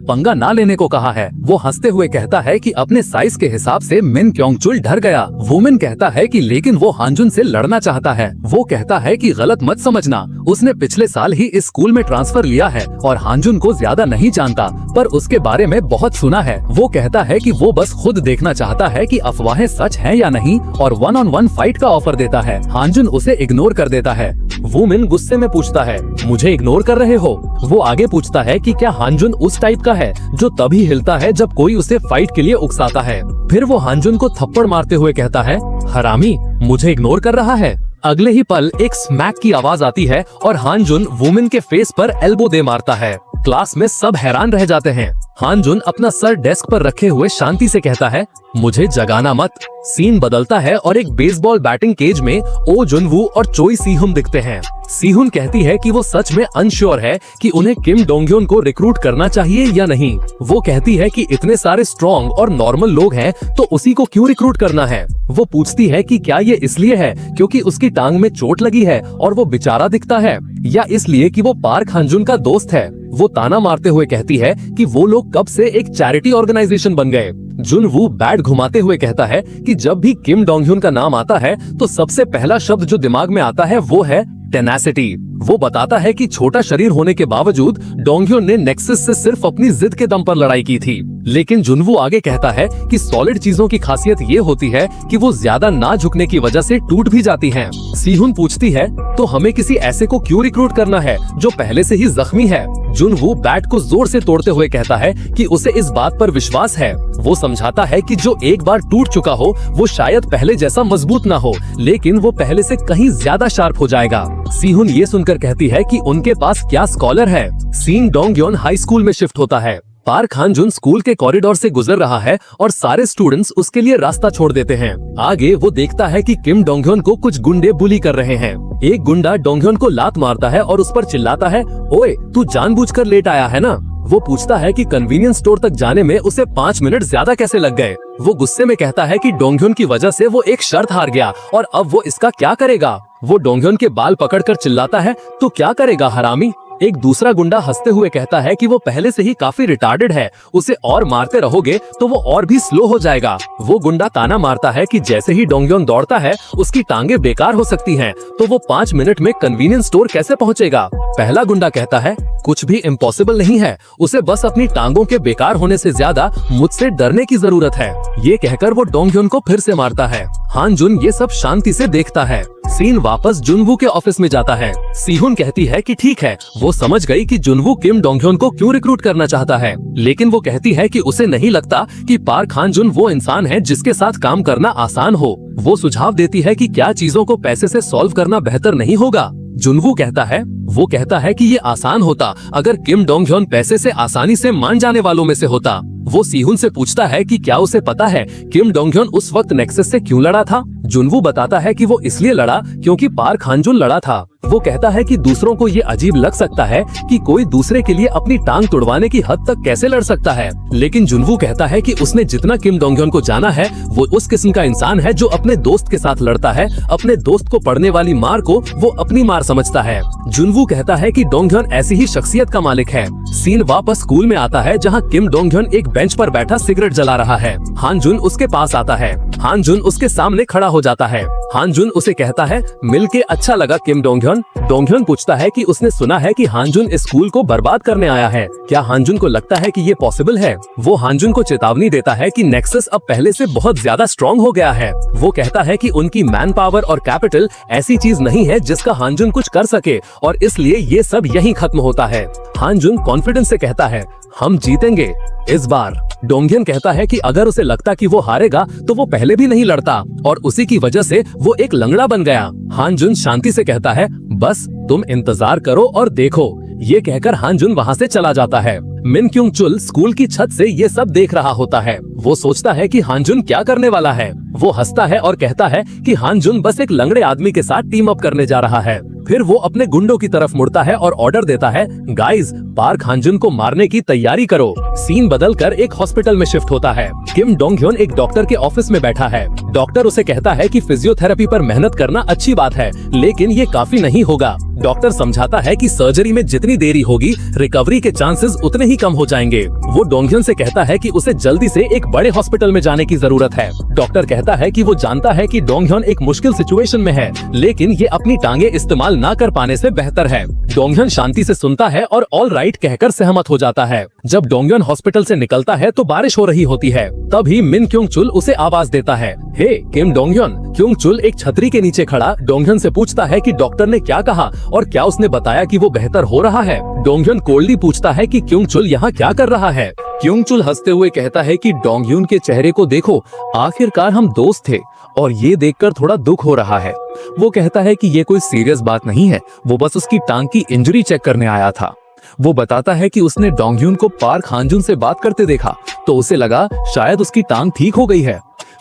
पंगा ना लेने को कहा है। वो हंसते हुए कहता है कि अपने साइज के हिसाब से मिन क्योंगचुल डर गया। वुमेन कहता है कि लेकिन वो हानजुन से लड़ना चाहता है। वो कहता है कि गलत मत समझना, उसने पिछले साल ही इस स्कूल में ट्रांसफर लिया है और हानजुन को ज्यादा नहीं जानता, पर उसके बारे में बहुत सुना है। वो कहता है कि वो बस खुद देखना चाहता है कि अफवाहें सच हैं या नहीं और 1-on-1 फाइट का ऑफर देता है। हानजुन उसे इग्नोर कर देता है। वुमेन गुस्से में पूछता है, मुझे इग्नोर कर रहे हो? वो आगे पूछता है कि क्या हानजुन उस टाइप का है जो तभी हिलता है जब कोई उसे फाइट के लिए उकसाता है। फिर वो हानजुन को थप्पड़ मारते हुए कहता है, हरामी, मुझे इग्नोर कर रहा है। अगले ही पल एक स्मैक की आवाज आती है और हानजुन वुमेन के फेस पर एल्बो दे मारता है। क्लास में सब हैरान रह जाते हैं। हानजुन अपना सर डेस्क पर रखे हुए शांति से कहता है, मुझे जगाना मत। सीन बदलता है और एक बेसबॉल बैटिंग केज में ओ जुनवू और चोई सीहुन दिखते हैं। सीहुन कहती है कि वो सच में अनश्योर है कि उन्हें किम डोंगयोन को रिक्रूट करना चाहिए या नहीं। वो कहती है कि इतने सारे स्ट्रॉन्ग और नॉर्मल लोग हैं तो उसी को क्यों रिक्रूट करना है। वो पूछती है कि क्या ये इसलिए है क्योंकि उसकी टांग में चोट लगी है और वो बेचारा दिखता है, या इसलिए कि वो पार्क हानजुन का दोस्त है। वो ताना मारते हुए कहती है कि वो लोग कब से एक चैरिटी ऑर्गेनाइजेशन बन गए। जुनवू बैट घुमाते हुए कहता है कि जब भी किम डोंगह्युन का नाम आता है तो सबसे पहला शब्द जो दिमाग में आता है वो है टेनासिटी। वो बताता है कि छोटा शरीर होने के बावजूद डोंगह्युन ने नेक्सस से सिर्फ अपनी जिद के दम पर लड़ाई की थी। लेकिन जुनवू आगे कहता है कि सॉलिड चीजों की खासियत ये होती है कि वो ज्यादा ना झुकने की वजह से टूट भी जाती हैं। सीहुन पूछती है, तो हमें किसी ऐसे को क्यों रिक्रूट करना है जो पहले से ही जख्मी है। जुनवू बैट को जोर से तोड़ते हुए कहता है कि उसे इस बात पर विश्वास है। वो समझाता है कि जो एक बार टूट चुका हो वो शायद पहले जैसा मजबूत ना हो, लेकिन वो पहले से कहीं ज्यादा शार्प हो जाएगा। सीहुन ये सुनकर कहती है कि उनके पास क्या स्कॉलर है। सीन डोंगह्युन हाई स्कूल में शिफ्ट होता है। पार्क हानजुन स्कूल के कॉरिडोर से गुजर रहा है और सारे स्टूडेंट्स उसके लिए रास्ता छोड़ देते हैं। आगे वो देखता है कि किम डोंगह्युन को कुछ गुंडे बुली कर रहे हैं। एक गुंडा डोंगह्युन को लात मारता है और उस पर चिल्लाता है, ओए, तू जानबूझकर लेट आया है ना। वो पूछता है कि कन्वीनियंस स्टोर तक जाने में उसे 5 मिनट ज्यादा कैसे लग गए। वो गुस्से में कहता है कि डोंगह्युन की वजह से वो एक शर्त हार गया और अब वो इसका क्या करेगा। वो डोंगह्युन के बाल पकड़कर चिल्लाता है, तो क्या करेगा हरामी। एक दूसरा गुंडा हंसते हुए कहता है कि वो पहले से ही काफी रिटार्डेड है, उसे और मारते रहोगे तो वो और भी स्लो हो जाएगा। वो गुंडा ताना मारता है कि जैसे ही डोंगह्युन दौड़ता है उसकी टांगे बेकार हो सकती हैं, तो वो 5 मिनट में कन्वीनियंस स्टोर कैसे पहुंचेगा। पहला गुंडा कहता है, कुछ भी इम्पॉसिबल नहीं है, उसे बस अपनी टांगों के बेकार होने से ज्यादा मुझसे डरने की जरूरत है। ये कहकर वो डोंगह्युन को फिर से मारता है। हानजुन ये सब शांति से देखता है। सीन वापस जुनवू के ऑफिस में जाता है। सीहुन कहती है कि ठीक है, वो समझ गई कि जुनवू किम डोंगह्युन को क्यों रिक्रूट करना चाहता है, लेकिन वो कहती है कि उसे नहीं लगता कि पार्क हानजुन वो इंसान है जिसके साथ काम करना आसान हो। वो सुझाव देती है कि क्या चीजों को पैसे से सॉल्व करना बेहतर नहीं होगा। जुनवू कहता है कि ये आसान होता अगर किम डोंगह्युन पैसे से आसानी से मान जाने वालों में से होता। वो सीहुन से पूछता है कि क्या उसे पता है किम डोंगह्युन उस वक्त नेक्सस से क्यों लड़ा था। जुनवू बताता है कि वो इसलिए लड़ा क्योंकि पार्क हानजुन लड़ा था। वो कहता है कि दूसरों को ये अजीब लग सकता है कि कोई दूसरे के लिए अपनी टांग तुड़वाने की हद तक कैसे लड़ सकता है, लेकिन जुनवू कहता है कि उसने जितना किम डोंगह्युन को जाना है वो उस किस्म का इंसान है जो अपने दोस्त के साथ लड़ता है, अपने दोस्त को पड़ने वाली मार को वो अपनी मार समझता है। जुनवू कहता है कि डोंगह्युन ऐसी ही शख्सियत का मालिक है। सीन वापस स्कूल में आता है जहाँ किम डोंगह्युन एक बेंच पर बैठा सिगरेट जला रहा है। हानजुन उसके पास आता है। हानजुन उसके सामने खड़ा हो जाता है। हानजुन उसे कहता है, मिलके अच्छा लगा किम डोंगह्युन। डोंगह्युन पूछता है कि उसने सुना है कि हानजुन इस स्कूल को बर्बाद करने आया है, क्या हानजुन को लगता है कि ये पॉसिबल है। वो हानजुन को चेतावनी देता है कि नेक्सस अब पहले से बहुत ज्यादा स्ट्रॉन्ग हो गया है। वो कहता है कि उनकी मैन पावर और कैपिटल ऐसी चीज नहीं है जिसका हानजुन कुछ कर सके और इसलिए ये सब यहीं खत्म होता है। हानजुन कॉन्फिडेंस से कहता है, हम जीतेंगे इस बार। डोंगह्युन कहता है कि अगर उसे लगता कि वो हारेगा तो वो पहले भी नहीं लड़ता और उसी की वजह से वो एक लंगड़ा बन गया। हानजुन शांति से कहता है, बस तुम इंतजार करो और देखो, ये कहकर हानजुन वहाँ से चला जाता है। मिन क्योंग चुल स्कूल की छत से ये सब देख रहा होता है। वो सोचता है कि हानजुन क्या करने वाला है। वो हंसता है और कहता है कि हानजुन बस एक लंगड़े आदमी के साथ टीम अप करने जा रहा है। फिर वो अपने गुंडों की तरफ मुड़ता है और ऑर्डर देता है, गाइस, पार्क हानजुन को मारने की तैयारी करो। सीन बदलकर एक हॉस्पिटल में शिफ्ट होता है। किम डोंग ह्योन एक डॉक्टर के ऑफिस में बैठा है। डॉक्टर उसे कहता है कि फिजियोथेरेपी पर मेहनत करना अच्छी बात है, लेकिन ये काफी नहीं होगा। डॉक्टर समझाता है कि सर्जरी में जितनी देरी होगी, रिकवरी के चांसेस उतने ही कम हो जाएंगे। वो डोंग ह्योन से कहता है कि उसे जल्दी से एक बड़े हॉस्पिटल में जाने की जरूरत है। डॉक्टर कहता है कि वो जानता है कि डोंग ह्योन एक मुश्किल सिचुएशन में है, लेकिन ये अपनी टांगे इस्तेमाल ना कर पाने से बेहतर है। डोंग ह्योन शांति से सुनता है और ऑल राइट कहकर सहमत हो जाता है। जब डोंग ह्योन हॉस्पिटल से निकलता है तो बारिश हो रही होती है। तभी मिन क्योंग चुल उसे आवाज देता है, हे किम डोंग ह्योन। क्योंग चुल एक छतरी के नीचे खड़ा डोंग ह्योन से पूछता है कि डॉक्टर ने क्या कहा और क्या उसने बताया कि वो बेहतर हो रहा है। डोंग ह्योन कोल्डली पूछता है कि क्योंग चुल यहाँ क्या कर रहा है। क्योंग चुल हंसते हुए कहता है कि डोंग ह्योन के चेहरे को देखो, आखिरकार हम दोस्त थे और ये देखकर थोड़ा दुख हो रहा है। वो कहता है कि ये कोई सीरियस बात नहीं है, वो बस उसकी टांग की इंजरी चेक करने आया था। वो बताता है कि उसने डोंग ह्योन को पार्क हानजुन से बात करते देखा तो उसे लगा शायद उसकी टांग ठीक हो गई है।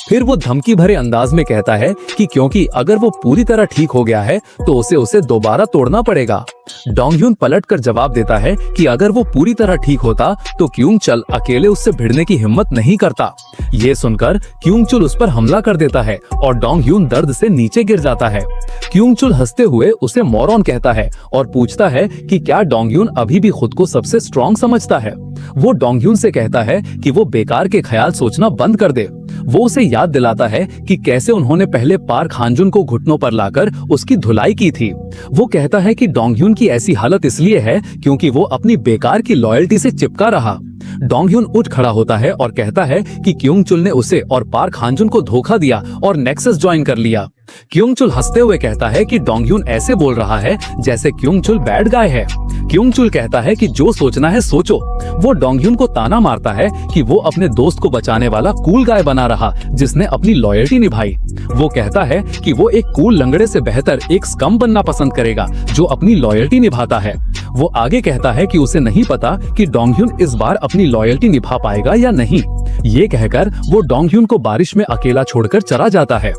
फिर वो धमकी भरे अंदाज में कहता है कि क्योंकि अगर वो पूरी तरह ठीक हो गया है तो उसे दोबारा तोड़ना पड़ेगा। डोंग ह्योन पलटकर जवाब देता है कि अगर वो पूरी तरह ठीक होता तो क्योंग चल अकेले उससे भिड़ने की हिम्मत नहीं करता। ये सुनकर क्योंग चुल उस पर हमला कर देता है और डोंग ह्योन दर्द से नीचे गिर जाता है। क्योंग चुल हंसते हुए उसे मोरॉन कहता है और पूछता है कि क्या डोंग ह्योन अभी भी खुद को सबसे स्ट्रॉन्ग समझता है। वो डोंग ह्योन से कहता है कि वो बेकार के ख्याल सोचना बंद कर दे। वो उसे याद दिलाता है कि कैसे उन्होंने पहले पार्क हानजुन को घुटनों पर लाकर उसकी धुलाई की थी। वो कहता है कि डोंग ह्योन की ऐसी हालत इसलिए है क्योंकि वो अपनी बेकार की लॉयल्टी से चिपका रहा। डोंग ह्योन उठ खड़ा होता है और कहता है कि क्योंग चुल ने उसे और पार्क हानजुन को धोखा दिया और नेक्सस ज्वाइन कर लिया। क्योंग चुल हंसते हुए कहता है कि डोंग ह्योन ऐसे बोल रहा है जैसे क्योंग चुल बैड गाय है। क्योंग चुल कहता है कि जो सोचना है सोचो। वो डोंग ह्योन को ताना मारता है कि वो अपने दोस्त को बचाने वाला कूल गाय बना रहा जिसने अपनी लॉयल्टी निभाई। वो कहता है कि वो एक कूल लंगड़े से बेहतर एक स्कम बनना पसंद करेगा जो अपनी लॉयल्टी निभाता है। वो आगे कहता है कि उसे नहीं पता कि डोंग ह्योन इस बार अपनी लॉयल्टी निभा पाएगा या नहीं। ये कहकर वो डोंग ह्योन को बारिश में अकेला छोड़कर चला जाता है।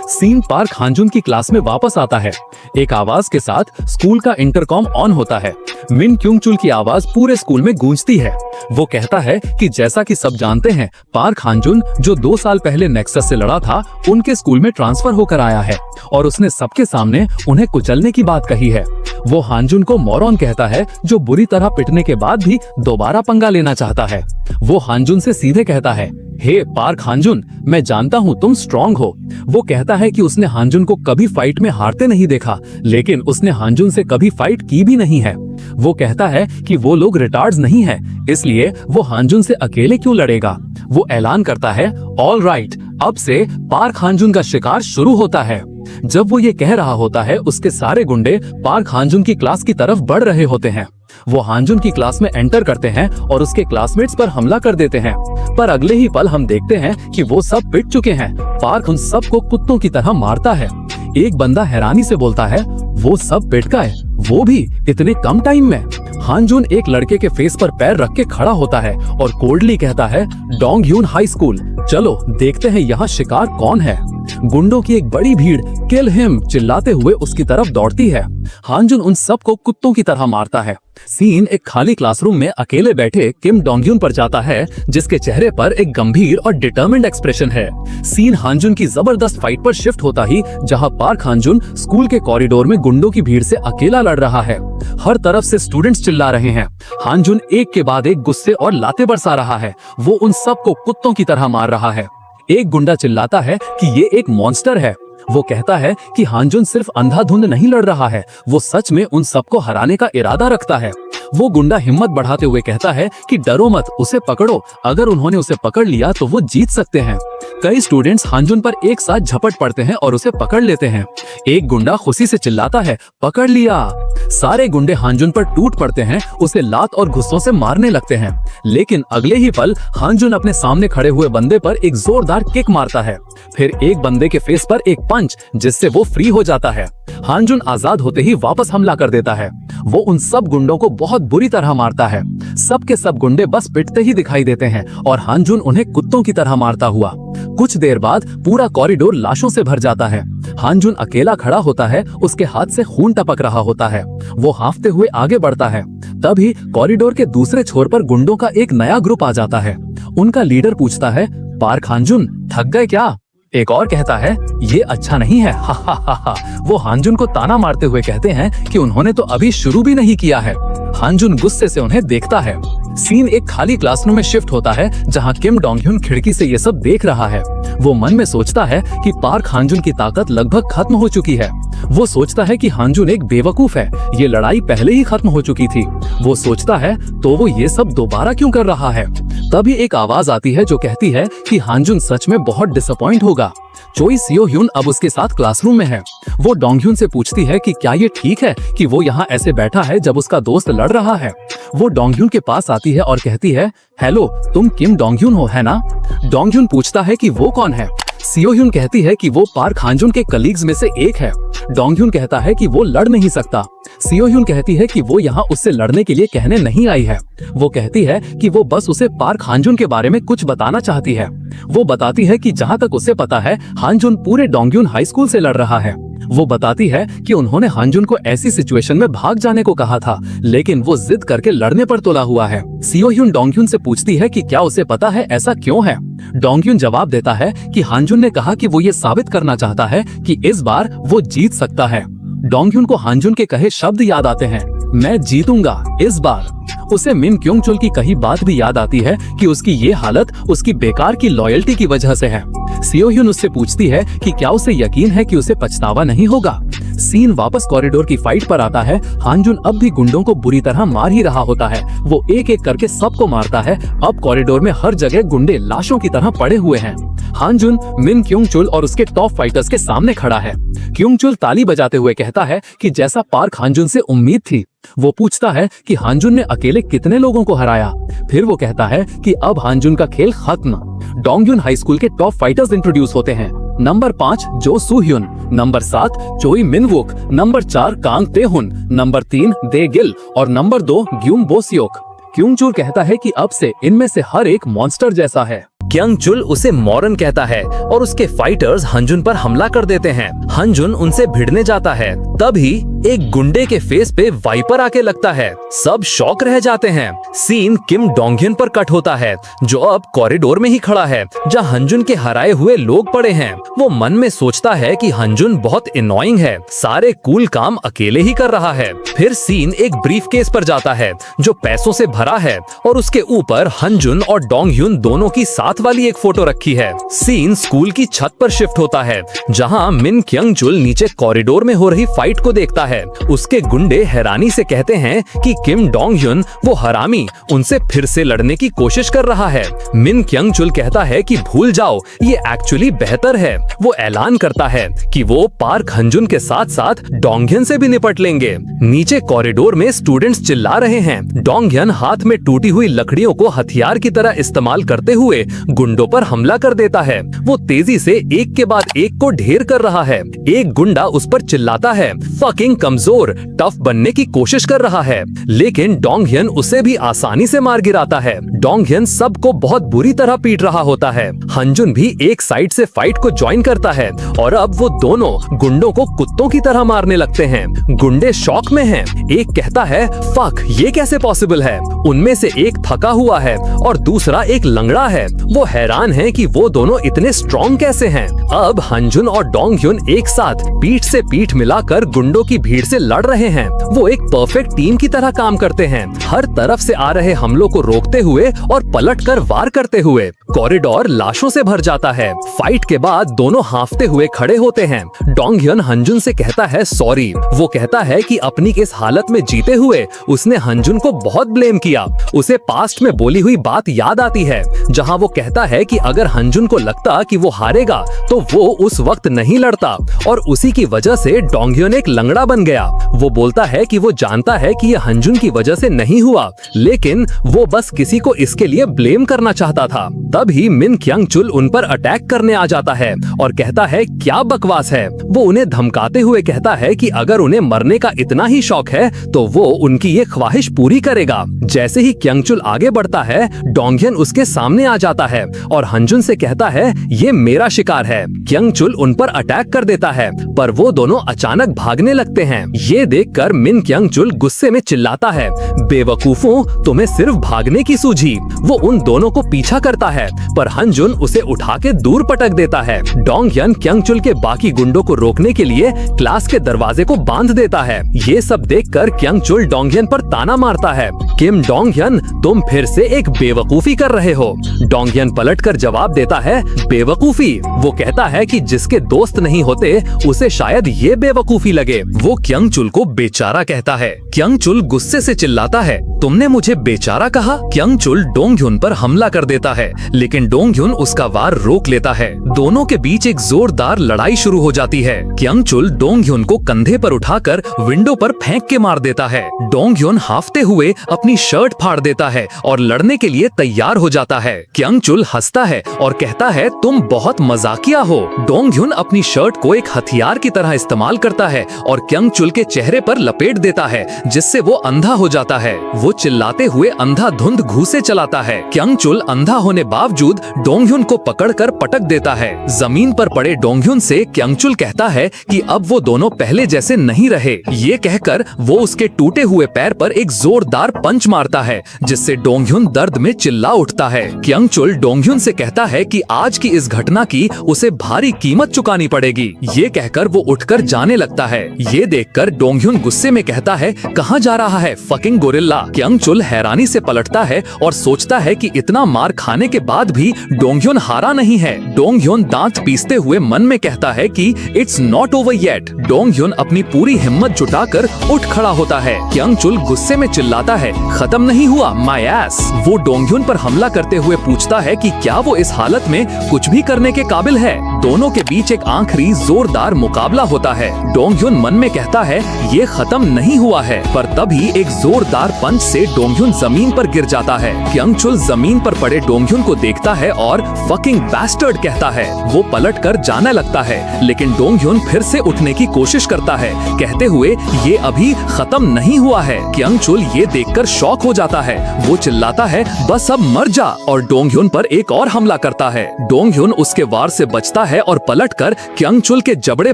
सीन पार्क हानजुन की क्लास में वापस आता है। एक आवाज के साथ स्कूल का इंटरकॉम ऑन होता है। मिन क्योंग चुल की आवाज पूरे स्कूल में गूंजती है। वो कहता है कि जैसा कि सब जानते हैं, पार्क हानजुन जो 2 साल पहले नेक्सस से लड़ा था, उनके स्कूल में ट्रांसफर होकर आया है और उसने सबके सामने उन्हें कुचलने की बात कही है। वो हानजुन को मोरॉन कहता है जो बुरी तरह पिटने के बाद भी दोबारा पंगा लेना चाहता है। वो हानजुन से सीधे कहता है, हे पार्क हानजुन, मैं जानता हूँ तुम स्ट्रॉन्ग हो। वो कहता है कि उसने हानजुन को कभी फाइट में हारते नहीं देखा, लेकिन उसने हानजुन से कभी फाइट की भी नहीं है। वो कहता है कि वो लोग रिटार्ड्स नहीं है, इसलिए वो हानजुन से अकेले क्यों लड़ेगा। वो ऐलान करता है, ऑल राइट, अब से पार्क हानजुन का शिकार शुरू होता है। जब वो ये कह रहा होता है, उसके सारे गुंडे पार्क हानजुन की क्लास की तरफ बढ़ रहे होते हैं। वो हानजुन की क्लास में एंटर करते हैं और उसके क्लासमेट्स पर हमला कर देते हैं। पर अगले ही पल हम देखते हैं कि वो सब पिट चुके हैं। पार्क उन सबको कुत्तों की तरह मारता है। एक बंदा हैरानी से बोलता है, वो सब पिट गए, वो भी इतने कम टाइम में। हानजुन एक लड़के के फेस पर पैर रख के खड़ा होता है और कोल्डली कहता है, डोंग ह्योन हाई स्कूल, चलो देखते हैं यहाँ शिकार कौन है। गुंडों की एक बड़ी भीड़ किल हिम चिल्लाते हुए उसकी तरफ दौड़ती है। हानजुन उन सबको कुत्तों की तरह मारता है। सीन एक खाली क्लासरूम में अकेले बैठे किम डोंग ह्योन पर जाता है, जिसके चेहरे पर एक गंभीर और डिटर्मिन्ड एक्सप्रेशन है। सीन हानजुन की जबरदस्त फाइट पर शिफ्ट होता ही जहां पार्क हानजुन स्कूल के कॉरिडोर में गुंडों की भीड़ से अकेला लड़ रहा है। हर तरफ से स्टूडेंट्स चिल्ला रहे हैं। हानजुन एक के बाद एक गुस्से और लाते बरसा रहा है। वो उन सबको कुत्तों की तरह मार रहा है। एक गुंडा चिल्लाता है कि ये एक मॉन्स्टर है। वो कहता है कि हानजुन सिर्फ अंधाधुंध नहीं लड़ रहा है, वो सच में उन सबको हराने का इरादा रखता है। वो गुंडा हिम्मत बढ़ाते हुए कहता है कि डरो मत, उसे पकड़ो, अगर उन्होंने उसे पकड़ लिया तो वो जीत सकते हैं। कई स्टूडेंट्स हांजुन पर एक साथ झपट पड़ते हैं और उसे पकड़ लेते हैं। एक गुंडा खुशी से चिल्लाता है, पकड़ लिया। सारे गुंडे हांजुन पर टूट पड़ते हैं, उसे लात और घुस्सों से मारने लगते हैं। लेकिन अगले ही पल हांजुन अपने सामने खड़े हुए बंदे पर एक जोरदार किक मारता है, फिर एक बंदे के फेस पर एक पंच, जिससे वो फ्री हो जाता है। हांजुन आजाद होते ही वापस हमला कर देता है। वो उन सब गुंडों को बहुत बुरी तरह मारता है। सब के सब गुंडे बस पिटते ही दिखाई देते हैं और हांजुन उन्हें कुत्तों की तरह मारता हुआ। कुछ देर बाद पूरा कॉरिडोर लाशों से भर जाता है। हांजुन अकेला खड़ा होता है, उसके हाथ से खून टपक रहा होता है। वो हांफते हुए आगे बढ़ता है। तभी कॉरिडोर के दूसरे छोर पर गुंडों का एक नया ग्रुप आ जाता है। उनका लीडर पूछता है, पार्क हांजुन, थक गए क्या? एक और कहता है, ये अच्छा नहीं है। हा हा हा हा। वो हांजुन को ताना मारते हुए कहते हैं कि उन्होंने तो अभी शुरू भी नहीं किया है। हांजुन गुस्से से उन्हें देखता है। सीन एक खाली क्लासरूम में शिफ्ट होता है, जहां किम डोंग ह्यून खिड़की से ये सब देख रहा है। वो मन में सोचता है कि पार्क हांजुन की ताकत लगभग खत्म हो चुकी है। वो सोचता है कि हांजुन एक बेवकूफ है, ये लड़ाई पहले ही खत्म हो चुकी थी। वो सोचता है तो वो ये सब दोबारा क्यों कर रहा है। तभी एक आवाज आती है जो कहती है कि हांजुन सच में बहुत डिसअपॉइंट होगा। चोई सियो ह्यून अब उसके साथ क्लासरूम में है। वो डोंग ह्यून से पूछती है कि क्या ये ठीक है कि वो यहाँ ऐसे बैठा है जब उसका दोस्त लड़ रहा है। वो डोंग ह्यून के पास आती है और कहती है, हेलो, तुम किम डोंग ह्यून हो, है ना? डोंग ह्यून पूछता है कि वो कौन है। सियो ह्यून कहती है कि वो पार्क हांजुन के कलीग्स में से एक है। डोंग ह्यून कहता है कि वो लड़ नहीं सकता। सियो ह्यून कहती है कि वो यहाँ उससे लड़ने के लिए कहने नहीं आई है। वो कहती है कि वो बस उसे पार्क हांजुन के बारे में कुछ बताना चाहती है। वो बताती है कि जहाँ तक उसे पता है हांजुन पूरे डोंगह्यून हाई स्कूल से लड़ रहा है। वो बताती है कि उन्होंने हांजुन को ऐसी सिचुएशन में भाग जाने को कहा था, लेकिन वो जिद करके लड़ने पर तुला हुआ है। सियो ह्यून डोंगह्यून से पूछती है कि क्या उसे पता है ऐसा क्यों है। डोंगह्यून जवाब देता है कि हांजुन ने कहा कि वो ये साबित करना चाहता है कि इस बार वो जीत सकता है। डोंगह्यून को हांजुन के कहे शब्द याद आते हैं, मैं जीतूंगा इस बार। उसे मिन क्योंग चुल की कही बात भी याद आती है कि उसकी ये हालत उसकी बेकार की लॉयल्टी की वजह से है। सियो ह्यून उससे पूछती है कि क्या उसे यकीन है कि उसे पछतावा नहीं होगा। सीन वापस कॉरिडोर की फाइट पर आता है। हांजुन अब भी गुंडों को बुरी तरह मार ही रहा होता है। वो एक एक करके सबको मारता है। अब कॉरिडोर में हर जगह गुंडे लाशों की तरह पड़े हुए हैं। हांजुन मिन क्योंग चुल और उसके टॉप फाइटर्स के सामने खड़ा है। क्योंग चुल ताली बजाते हुए कहता है कि जैसा पार्क हांजुन से उम्मीद थी। वो पूछता है कि हांजुन ने अकेले कितने लोगों को हराया। फिर वो कहता है कि अब हांजुन का खेल खत्म। डोंगह्यून हाई स्कूल के टॉप फाइटर्स इंट्रोड्यूस होते हैं। नंबर 5 जो सू ह्यून, नंबर 7 चोई मिन वुक, नंबर 4 कांग तेहुन, नंबर 3 दे गिल और नंबर 2 ग्यूम बोसियोक। क्योंग चुल कहता है कि अब से इनमें से हर एक मॉन्स्टर जैसा है। क्योंग चुल उसे मॉरन कहता है और उसके फाइटर्स हांजुन पर हमला कर देते हैं। हांजुन उनसे भिड़ने जाता है। तभी एक गुंडे के फेस पे वाइपर आके लगता है। सब शॉक रह जाते हैं। सीन किम डोंगह्यून पर कट होता है, जो अब कॉरिडोर में ही खड़ा है जहाँ हांजुन के हराए हुए लोग पड़े हैं। वो मन में सोचता है कि हांजुन बहुत एनोइंग है, सारे कूल काम अकेले ही कर रहा है। फिर सीन एक ब्रीफ केस पर जाता है जो पैसों से भरा है और उसके ऊपर हांजुन और डोंगह्यून दोनों की साथ वाली एक फोटो रखी है। सीन स्कूल की छत पर शिफ्ट होता है जहाँ मिन क्योंग चुल नीचे कॉरिडोर में हो रही फाइट को देखता है। उसके गुंडे हैरानी से कहते हैं कि किम डोंगह्यून वो हरामी उनसे फिर से लड़ने की कोशिश कर रहा है। मिन क्योंग चुल कहता है कि भूल जाओ, ये एक्चुअली बेहतर है। वो ऐलान करता है कि वो पार्क हांजुन के साथ साथ डोंगह्यून से भी निपट लेंगे। नीचे कॉरिडोर में स्टूडेंट्स चिल्ला रहे हैं। डोंगह्यून हाथ में टूटी हुई लकड़ियों को हथियार की तरह इस्तेमाल करते हुए गुंडों पर हमला कर देता है। वो तेजी से एक के बाद एक को ढेर कर रहा है। एक गुंडा उस पर चिल्लाता है, फकिंग कमजोर, टफ बनने की कोशिश कर रहा है, लेकिन डोंगह्यून उसे भी आसानी से मार गिराता है। डोंगह्यून सबको बहुत बुरी तरह पीट रहा होता है। हांजुन भी एक साइड से फाइट को ज्वाइन करता है और अब वो दोनों गुंडों को कुत्तों की तरह मारने लगते हैं। गुंडे शॉक में हैं। एक कहता है, फक, ये कैसे पॉसिबल है? उनमें से एक थका हुआ है और दूसरा एक लंगड़ा है। वो हैरान है कि वो दोनों इतने स्ट्रॉन्ग कैसे हैं। अब हांजुन और डोंगह्यून एक साथ पीठ से पीठ मिलाकर गुंडों की भीड़ से लड़ रहे हैं। वो एक परफेक्ट टीम की तरह काम करते हैं, हर तरफ से आ रहे हमलों को रोकते हुए और पलटकर वार करते हुए। कॉरिडोर लाशों से भर जाता है। फाइट के बाद दोनों हांफते हुए खड़े होते हैं। डोंगह्यून हांजुन से कहता है सॉरी। वो कहता है कि अपनी इस हालत में जीते हुए उसने हांजुन को बहुत ब्लेम किया। उसे पास्ट में बोली हुई बात याद आती है जहाँ वो कहता कहता है कि अगर हंजुन को लगता कि वो हारेगा तो वो उस वक्त नहीं लड़ता और उसी की वजह से डोंगhyun एक लंगड़ा बन गया। वो बोलता है कि वो जानता है कि ये हंजुन की वजह से नहीं हुआ, लेकिन वो बस किसी को इसके लिए ब्लेम करना चाहता था। तभी मिन क्यांगचुल उन पर अटैक करने आ जाता है और कहता है क्या बकवास है। वो उन्हें धमकाते हुए कहता है कि अगर उन्हें मरने का इतना ही शौक है तो वो उनकी ये ख्वाहिश पूरी करेगा। जैसे ही क्यांगचुल आगे बढ़ता है, डोंगhyun उसके सामने आ जाता है और हंजुन से कहता है ये मेरा शिकार है। क्यांगचुल उन पर अटैक कर देता है, पर वो दोनों अचानक भागने लगते हैं। ये देखकर मिन क्यांगचुल गुस्से में चिल्लाता है, बेवकूफों, तुम्हें सिर्फ भागने की सूझी। वो उन दोनों को पीछा करता है, पर हंजुन उसे उठा के दूर पटक देता है। डोंगhyun क्यांगचुल के बाकी गुंडों को रोकने के लिए क्लास के दरवाजे को बांध देता है। ये सब देखकर क्यांगचुल डोंगhyun पर ताना मारता है, किम डोंगhyun, तुम फिर से एक बेवकूफी कर रहे हो। डोंगhyun पलटकर जवाब देता है, बेवकूफी। वो कहता है कि जिसके दोस्त नहीं होते उसे शायद ये बेवकूफी लगे। वो क्यांगचुल को बेचारा कहता है। क्यांगचुल गुस्से से चिल्लाता है, तुमने मुझे बेचारा कहा। क्यांगचुल डोंगhyun पर हमला कर देता है, लेकिन डोंगhyun उसका वार रोक लेता है। दोनों के बीच एक जोरदार लड़ाई शुरू हो जाती है। क्यांगचुल डोंगhyun को कंधे पर उठाकर विंडो पर फेंक के मार देता है। डोंगhyun हाफते हुए अपनी शर्ट फाड़ देता है और लड़ने के लिए तैयार हो जाता है। क्यांगचुल हंसता है और कहता है, तुम बहुत मजाकिया हो। डोंगhyun अपनी शर्ट को एक हथियार की तरह इस्तेमाल करता है और क्यांगचुल के चेहरे पर लपेट देता है, जिससे वो अंधा हो जाता है। वो चिल्लाते हुए अंधाधुंध घूंसे चलाता है। क्यांगचुल अंधा होने बावजूद डोंगhyun को पकड़कर पटक देता है। जमीन पर पड़े डोंगhyun से क्यांगचुल कहता है कि अब वो दोनों पहले जैसे नहीं रहे। ये कहकर वो उसके टूटे हुए पैर पर एक जोरदार पंच मारता है, जिससे डोंगhyun दर्द में चिल्ला उठता है। क्यांगचुल डोंगhyun से कहता है कि आज की इस घटना की उसे भारी कीमत चुकानी पड़ेगी। ये कहकर वो उठकर जाने लगता है। ये देखकर डोंगhyun गुस्से में कहता है, कहाँ जा रहा है फकिंग गोरिल्ला। क्यांगचुल हैरानी से पलटता है और सोचता है कि इतना मार खाने के बाद भी डोंगhyun हारा नहीं है। डोंगhyun दांत पीसते हुए मन में कहता है कि इट्स नॉट ओवर येट। डोंगhyun अपनी पूरी हिम्मत जुटाकर उठ खड़ा होता है। क्यांगचुल गुस्से में चिल्लाता है, खत्म नहीं हुआ माय एस। वो डोंगhyun पर हमला करते हुए पूछता है कि क्या वो इस हालत में कुछ भी करने के काबिल है। दोनों के बीच एक आखिरी जोरदार मुकाबला होता है। डोंगhyun मन में कहता है ये खत्म नहीं हुआ है, पर तभी एक जोरदार पंच से डोंगhyun जमीन पर गिर जाता है। क्यांगचुल जमीन पर पड़े डोंगhyun को देखता है और फकिंग बैस्टर्ड कहता है। वो पलटकर जाने लगता है, लेकिन डोंगhyun फिर से उठने की कोशिश करता है, कहते हुए ये अभी खत्म नहीं हुआ है। क्यांगचुल ये देखकर शॉक हो जाता है। वो चिल्लाता है, बस अब मर जा, और डोंगhyun पर एक और हमला करता है। डोंगhyun उसके वार से बचता है और पलटकर क्यांगचुल के जबड़े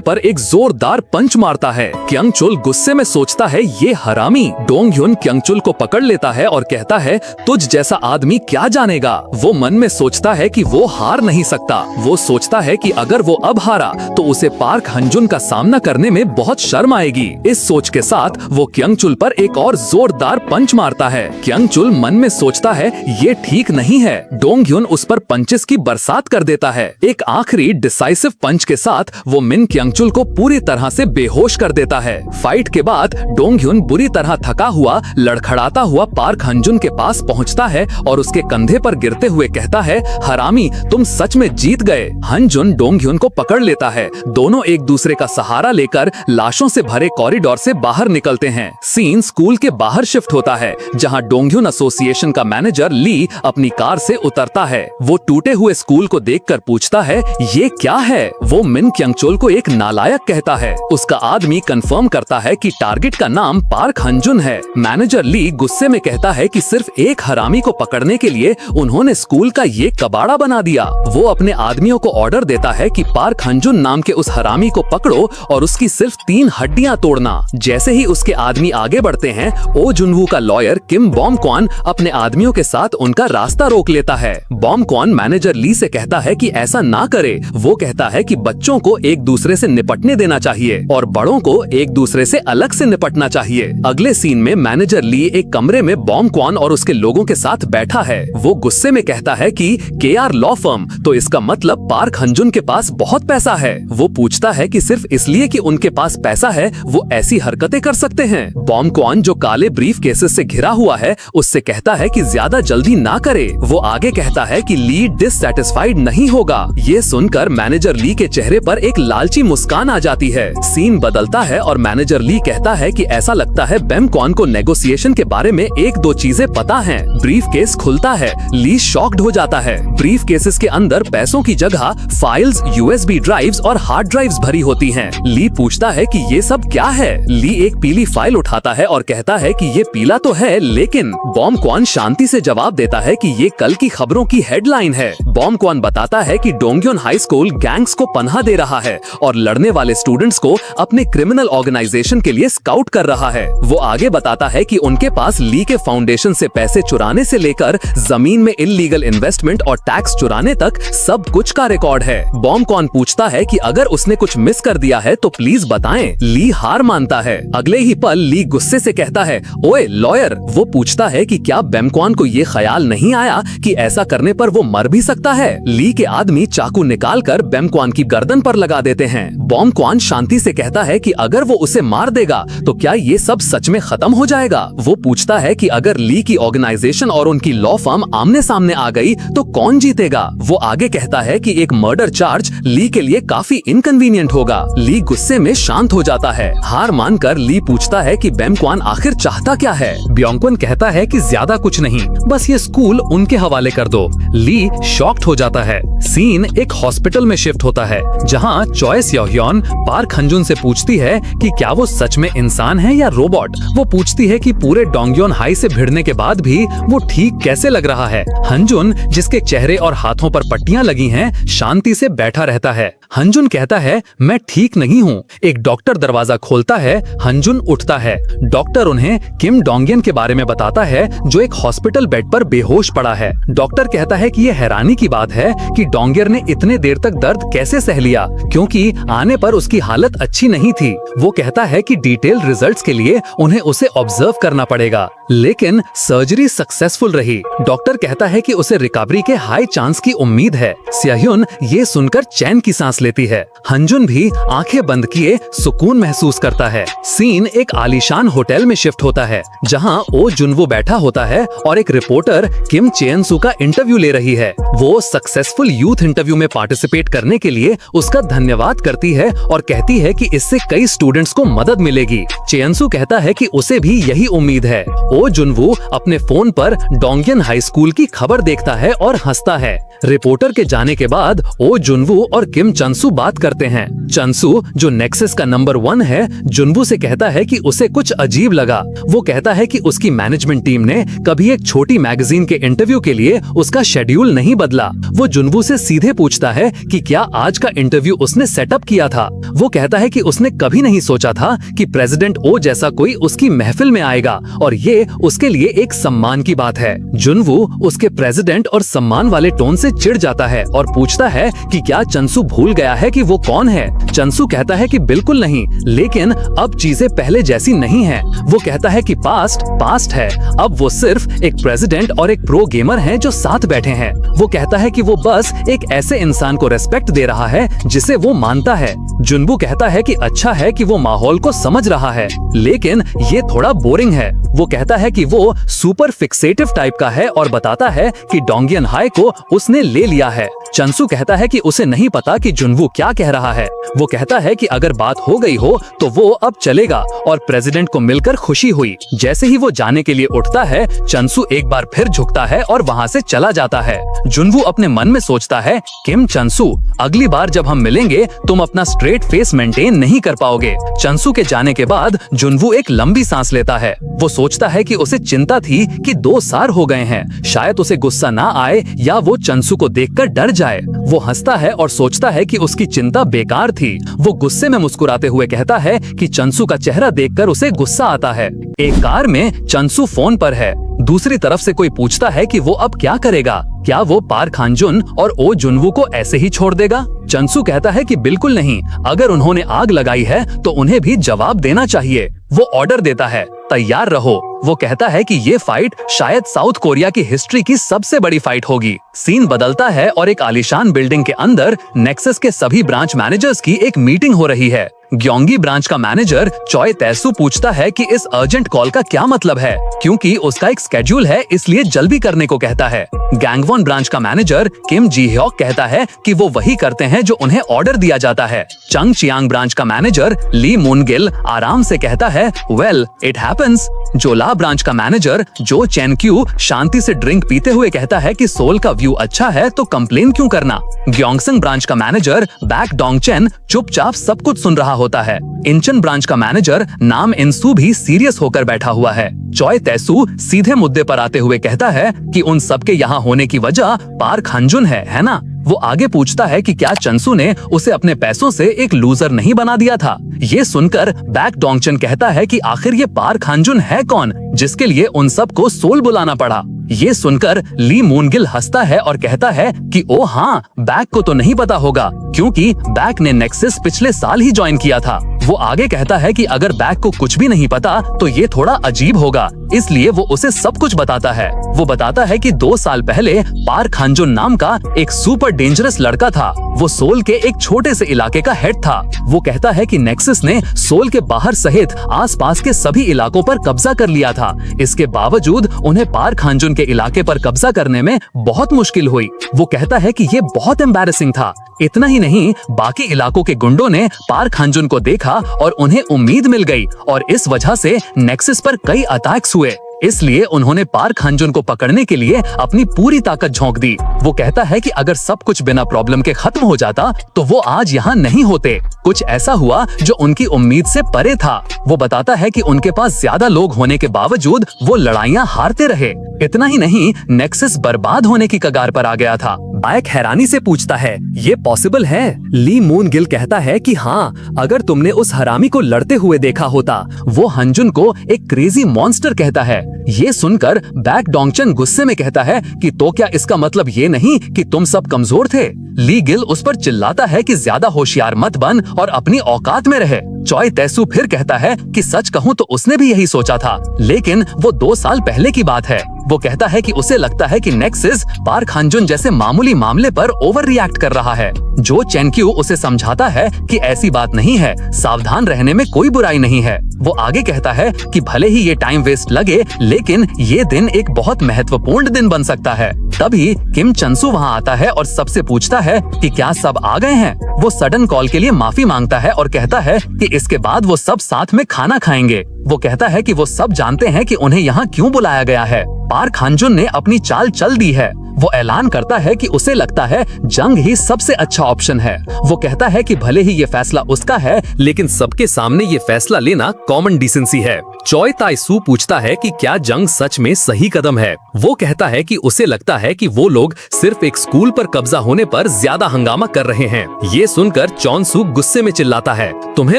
पर एक जोरदार पंच मारता है। क्यांगचुल गुस्से में सोचता है, ये हरामी। डोंगhyun क्यांगचुल को पकड़ लेता है और कहता है, तुझ जैसा आदमी क्या जानेगा। वो मन में सोचता है कि वो हार नहीं सकता। वो सोचता है कि अगर वो अब हारा तो उसे पार्क हंजुन का सामना करने में बहुत शर्म आएगी। इस सोच के साथ वो क्यांगचुल पर एक और जोरदार पंच मारता है। क्यांगचुल मन में सोचता है ये ठीक नहीं है। डोंगhyun उस पर पंचेस की बरसात कर देता है। एक आखिरी डिसाइसिव पंच के साथ वो मिन क्यांगचुल को पूरी तरह से बेहोश कर देता है। फाइट के बाद डोंगhyun बुरी तरह थका हुआ लड़खड़ाता हुआ पार्क हंजुन के पास पहुंचता है और उसके कंधे पर गिरते हुए कहता है, हरामी, तुम सच में जीत गए। हंजुन डोंगhyun को पकड़ लेता है। दोनों एक दूसरे का सहारा लेकर लाशों से भरे कॉरिडोर से बाहर निकलते हैं। सीन स्कूल के बाहर शिफ्ट होता है, जहां डोंगhyun एसोसिएशन का मैनेजर ली अपनी कार से उतरता है। वो टूटे हुए स्कूल को देखकर पूछता है, ये क्या है। वो मिन क्यांगचुल को एक नालायक कहता है। उसका आदमी कंफर्म करता है कि टारगेट का नाम पार्क हंजुन है। मैनेजर ली गुस्से में कहता है कि सिर्फ एक हरामी को पकड़ने के लिए उन्होंने स्कूल का ये कबाड़ा बना दिया। वो अपने आदमियों को ऑर्डर देता है कि पार्क हंजुन नाम के उस हरामी को पकड़ो और उसकी सिर्फ 3 हड्डियां तोड़ना। जैसे ही उसके आदमी आगे बढ़ते हैं, ओ जुनवू का लॉयर किम बॉम-क्वान अपने आदमियों के साथ उनका रास्ता रोक लेता है। बॉम-क्वान मैनेजर ली से कहता है कि ऐसा ना करे। वो कहता है कि बच्चों को एक दूसरे से निपटने देना चाहिए और बड़ों को एक दूसरे से अलग से निपटना चाहिए। अगले सीन में मैनेजर ली एक कमरे में बॉम-क्वान और उसके लोगों के साथ बैठा है। वो गुस्से में कहता है कि KR लॉ फर्म, तो इसका मतलब पार्क हंजुन के पास बहुत पैसा है। वो पूछता है कि सिर्फ इसलिए कि उनके पास पैसा है वो ऐसी हरकतें कर सकते हैं। बॉम-क्वान जो काले ब्रीफ केसेस से घिरा हुआ है उससे कहता है कि ज्यादा जल्दी ना करे। वो आगे कहता लगता है कि ली डिससैटिस्फाइड नहीं होगा। ये सुनकर मैनेजर ली के चेहरे पर एक लालची मुस्कान आ जाती है। सीन बदलता है और मैनेजर ली कहता है कि ऐसा लगता है बेमकॉन को नेगोशिएशन के बारे में एक दो चीजें पता हैं। ब्रीफ केस खुलता है। ली शॉक्ड हो जाता है। ब्रीफ केसेस के अंदर पैसों की जगह फाइल्स, यूएसबी ड्राइव्स और हार्ड ड्राइव्स भरी होती हैं। ली पूछता है कि ये सब क्या है। ली एक पीली फाइल उठाता है और कहता है कि ये पीला तो है, लेकिन बॉम्बक्वान शांति से जवाब देता है कि ये कल की खबरों की हेडलाइन है। बॉम्बक्वान बताता है कि डोंगयोन हाई स्कूल गैंग्स को पनाह दे रहा है और लड़ने वाले स्टूडेंट्स को अपने क्रिमिनल ऑर्गेनाइजेशन के लिए स्काउट कर रहा है। वो आगे बताता है कि उनके पास ली के फाउंडेशन से पैसे चुराने से लेकर जमीन में इल्लीगल इन्वेस्टमेंट और टैक्स चुराने तक सब कुछ का रिकॉर्ड है। बॉम्बक्वान पूछता है कि अगर उसने कुछ मिस कर दिया है तो प्लीज बताएं। ली हार मानता है। अगले ही पल ली गुस्से से कहता है, ओए लॉयर। वो पूछता है कि क्या बेमकॉन को ये ख्याल नहीं आया कि ऐसा करने पर वो मर भी सकता है। ली के आदमी चाकू निकालकर बेमकॉन की गर्दन पर लगा देते हैं। बॉम्बक्वान शांति से कहता है कि अगर वो उसे मार देगा तो क्या ये सब सच में खत्म हो जाएगा। वो पूछता है कि अगर ली की ऑर्गेनाइजेशन और उनकी लॉ फर्म आमने सामने आ गई तो कौन जीतेगा। वो आगे कहता है कि एक मर्डर चार्ज ली के लिए काफी इनकन्वीनियंट होगा। ली गुस्से में शांत हो जाता है। हार मानकर ली पूछता है कि बेमकॉन आखिर चाहता क्या है। ब्योंगक्वान कहता है कि ज्यादा कुछ नहीं, बस ये स्कूल उनके हवाले कर दो। ली शॉक्ड हो जाता है। सीन एक हॉस्पिटल में शिफ्ट होता है जहाँ चॉय स्योह्योन पार्क हंजुन से पूछती है कि क्या वो सच में इंसान है या रोबोट। वो पूछती है कि पूरे डोंगयोन हाई से भिड़ने के बाद भी वो ठीक कैसे लग रहा है। हंजुन, जिसके चेहरे और हाथों पर पट्टियां लगी हैं, शांति से बैठा रहता है। हंजुन कहता है, मैं ठीक नहीं हूँ। एक डॉक्टर दरवाजा खोलता है। हंजुन उठता है। डॉक्टर उन्हें किम डोंगयन के बारे में बताता है जो एक हॉस्पिटल बेड पर बेहोश पड़ा है। डॉक्टर कहता है कि ये हैरानी की बात है कि डोंगयन ने इतने देर तक दर्द कैसे सह लिया, क्योंकि आने पर उसकी हालत अच्छी नहीं थी। वो कहता है कि डिटेल रिजल्ट्स के लिए उन्हें उसे ऑब्जर्व करना पड़ेगा, लेकिन सर्जरी सक्सेसफुल रही। डॉक्टर कहता है कि उसे रिकवरी के हाई चांस की उम्मीद है। स्योह्योन ये सुनकर चैन की सांस लेती है। हंजुन भी आंखें बंद किए सुकून महसूस करता है। सीन एक आलीशान होटल में शिफ्ट होता है जहां ओ जुनवो बैठा होता है और एक रिपोर्टर किम चेन-सू का इंटरव्यू ले रही है। वो सक्सेसफुल यूथ इंटरव्यू में पार्टिसिपेट करने के लिए उसका धन्यवाद करती है और कहती है कि इससे कई स्टूडेंट्स को मदद मिलेगी। चेन-सू कहता है कि उसे भी यही उम्मीद है। ओ जुनवो अपने फोन पर डोंगयन हाई स्कूल की खबर देखता है और हंसता है। रिपोर्टर के जाने के बाद ओ जुनवो और किम चंसू बात करते हैं। चंसू, जो नेक्सस का नंबर 1 है, जुनवो से कहता है कि उसे कुछ अजीब लगा। वो कहता है कि उसकी मैनेजमेंट टीम ने कभी एक छोटी मैगजीन के इंटरव्यू के लिए उसका शेड्यूल नहीं बदला। वो जुनवो से सीधे पूछता है कि क्या आज का इंटरव्यू उसने सेटअप किया था। वो कहता है कि उसने कभी नहीं सोचा था कि प्रेसिडेंट ओ जैसा कोई उसकी महफिल में आएगा और ये उसके लिए एक सम्मान की बात है। जुनवो उसके प्रेसिडेंट और सम्मान वाले टोन से चिढ़ जाता है और पूछता है कि क्या चंसू भूल गया है कि वो कौन है। चंसू कहता है कि बिल्कुल नहीं, लेकिन अब चीजें पहले जैसी नहीं है। वो कहता है कि पास्ट है। अब वो सिर्फ एक प्रेसिडेंट और एक प्रो गेमर हैं जो साथ बैठे हैं। वो कहता है कि वो बस एक ऐसे इंसान को रेस्पेक्ट दे रहा है जिसे वो मानता है। जुनवो कहता है कि अच्छा है कि वो माहौल को समझ रहा है, लेकिन ये थोड़ा बोरिंग है। वो कहता है कि वो सुपर फिक्सेटिव टाइप का है और बताता है कि डोंगयन हाई को उसने ले लिया है। चंसू कहता है कि उसे नहीं पता कि जुनवो क्या कह रहा है। वो कहता है कि अगर बात हो गई हो तो वो अब चलेगा और प्रेसिडेंट को मिलकर खुशी हुई। जैसे ही वो जाने के लिए उठता है, चंसू एक बार फिर झुकता है और वहाँ से चला जाता है। जुनवो अपने मन में सोचता है, किम चंसू, अगली बार जब हम मिलेंगे तुम अपना स्ट्रेट फेस मेंटेन नहीं कर पाओगे। चंसू के जाने के बाद जुनवो एक लंबी सांस लेता है। वो सोचता है कि उसे चिंता थी कि 2 साल हो गए हैं, शायद उसे गुस्सा ना आए या वो चंसू को देखकर डर जाए। वो हंसता है और सोचता है कि उसकी चिंता बेकार थी। वो गुस्से में मुस्कुराते हुए कहता है कि चंसू का चेहरा देखकर उसे गुस्सा आता है। एक कार में चंसू फोन पर है। दूसरी तरफ से कोई पूछता है कि वो अब क्या करेगा। क्या वो पार्क हंजुन और ओ जुनवो को ऐसे ही छोड़ देगा? चंसू कहता है कि बिल्कुल नहीं, अगर उन्होंने आग लगाई है तो उन्हें भी जवाब देना चाहिए। वो ऑर्डर देता है, तैयार रहो। वो कहता है कि ये फाइट शायद साउथ कोरिया की हिस्ट्री की सबसे बड़ी फाइट होगी। सीन बदलता है और एक आलीशान बिल्डिंग के अंदर नेक्सस के सभी ब्रांच मैनेजर्स की एक मीटिंग हो रही है। ग्योंगी ब्रांच का मैनेजर चॉय तैसू पूछता है कि इस अर्जेंट कॉल का क्या मतलब है, क्योंकि उसका एक स्केड्यूल है इसलिए जल्दी करने को कहता है। गैंगवॉन ब्रांच का मैनेजर किम जी ह्योक कहता है कि वो वही करते हैं जो उन्हें ऑर्डर दिया जाता है। चंग चियांग ब्रांच का मैनेजर ली मूनगिल आराम से कहता है वेल इट हैपेंस। जोला ब्रांच का मैनेजर जो चेनक्यू शांति से ड्रिंक पीते हुए कहता है कि सोल का व्यू अच्छा है तो कंप्लेन क्यों करना। ग्योंगसंग ब्रांच का मैनेजर बैक डोंगचेन चुपचाप सब कुछ सुन रहा होता है। इंचन ब्रांच का मैनेजर नाम इंसू भी सीरियस होकर बैठा हुआ है। चॉय तैसू सीधे मुद्दे पर आते हुए कहता है कि उन सबके यहाँ होने की वजह पार्क हंजुन है ना। वो आगे पूछता है कि क्या चंसू ने उसे अपने पैसों से एक लूजर नहीं बना दिया था। ये सुनकर बैक डोंगचन कहता है कि आखिर ये पार्क हंजुन है कौन जिसके लिए उन सबको सोल बुलाना पड़ा। ये सुनकर ली मूनगिल हंसता है और कहता है कि ओ हाँ, बैक को तो नहीं पता होगा क्योंकि बैक ने नेक्सस पिछले साल ही ज्वाइन किया था। वो आगे कहता है कि अगर बैक को कुछ भी नहीं पता तो ये थोड़ा अजीब होगा, इसलिए वो उसे सब कुछ बताता है। वो बताता है कि 2 साल पहले पार्क हंजुन नाम का एक सुपर डेंजरस लड़का था। वो सोल के एक छोटे से इलाके का हेड था। वो कहता है कि नेक्सस ने सोल के बाहर सहित आसपास के सभी इलाकों पर कब्जा कर लिया था। इसके बावजूद उन्हें पार्क हंजुन के इलाके पर कब्जा करने में बहुत मुश्किल हुई। वो कहता है कि ये बहुत एम्बैरेसिंग था। इतना ही नहीं, बाकी इलाकों के गुंडों ने पार्क हंजुन को देखा और उन्हें उम्मीद मिल गई और इस वजह से नेक्सस पर कई अटैक्स हुए। इसलिए उन्होंने पार्क हंजुन को पकड़ने के लिए अपनी पूरी ताकत झोंक दी। वो कहता है कि अगर सब कुछ बिना प्रॉब्लम के खत्म हो जाता तो वो आज यहाँ नहीं होते। कुछ ऐसा हुआ जो उनकी उम्मीद से परे था। वो बताता है कि उनके पास ज्यादा लोग होने के बावजूद वो लड़ाइयाँ हारते रहे। इतना ही नहीं, नेक्सस बर्बाद होने की कगार पर आ गया था। बैक हैरानी से पूछता है, ये पॉसिबल है? ली मूनगिल कहता है कि हाँ, अगर तुमने उस हरामी को लड़ते हुए देखा होता। वो हंजुन को एक क्रेजी मॉन्स्टर कहता है। ये सुनकर बैक डोंगचन गुस्से में कहता है कि तो क्या इसका मतलब ये नहीं कि तुम सब कमजोर थे? ली गिल उस पर चिल्लाता है कि ज्यादा होशियार मत बन और अपनी औकात में रहे। चॉय तैसू फिर कहता है कि सच कहूँ तो उसने भी यही सोचा था, लेकिन वो 2 साल पहले की बात है। वो कहता है कि उसे लगता है कि नेक्सस पार्क हंजुन जैसे मामूली मामले पर ओवर रिएक्ट कर रहा है। जो चेनक्यू उसे समझाता है कि ऐसी बात नहीं है, सावधान रहने में कोई बुराई नहीं है। वो आगे कहता है कि भले ही ये टाइम वेस्ट लगे, लेकिन ये दिन एक बहुत महत्वपूर्ण दिन बन सकता है। तभी किम चंसू वहाँ आता है और सबसे पूछता है कि क्या सब आ गए हैं। वो सडन कॉल के लिए माफी मांगता है और कहता है कि इसके बाद वो सब साथ में खाना खाएंगे। वो कहता है कि वो सब जानते हैं कि उन्हें यहाँ क्यों बुलाया गया है। पार्क हंजुन ने अपनी चाल चल दी है। वो ऐलान करता है कि उसे लगता है जंग ही सबसे अच्छा ऑप्शन है। वो कहता है कि भले ही ये फैसला उसका है, लेकिन सबके सामने ये फैसला लेना कॉमन डिसेंसी है। चॉय ताइसू पूछता है कि क्या जंग सच में सही कदम है। वो कहता है कि उसे लगता है कि वो लोग सिर्फ एक स्कूल पर कब्जा होने पर ज्यादा हंगामा कर रहे हैं। ये सुनकर चॉनसू गुस्से में चिल्लाता है, तुम्हें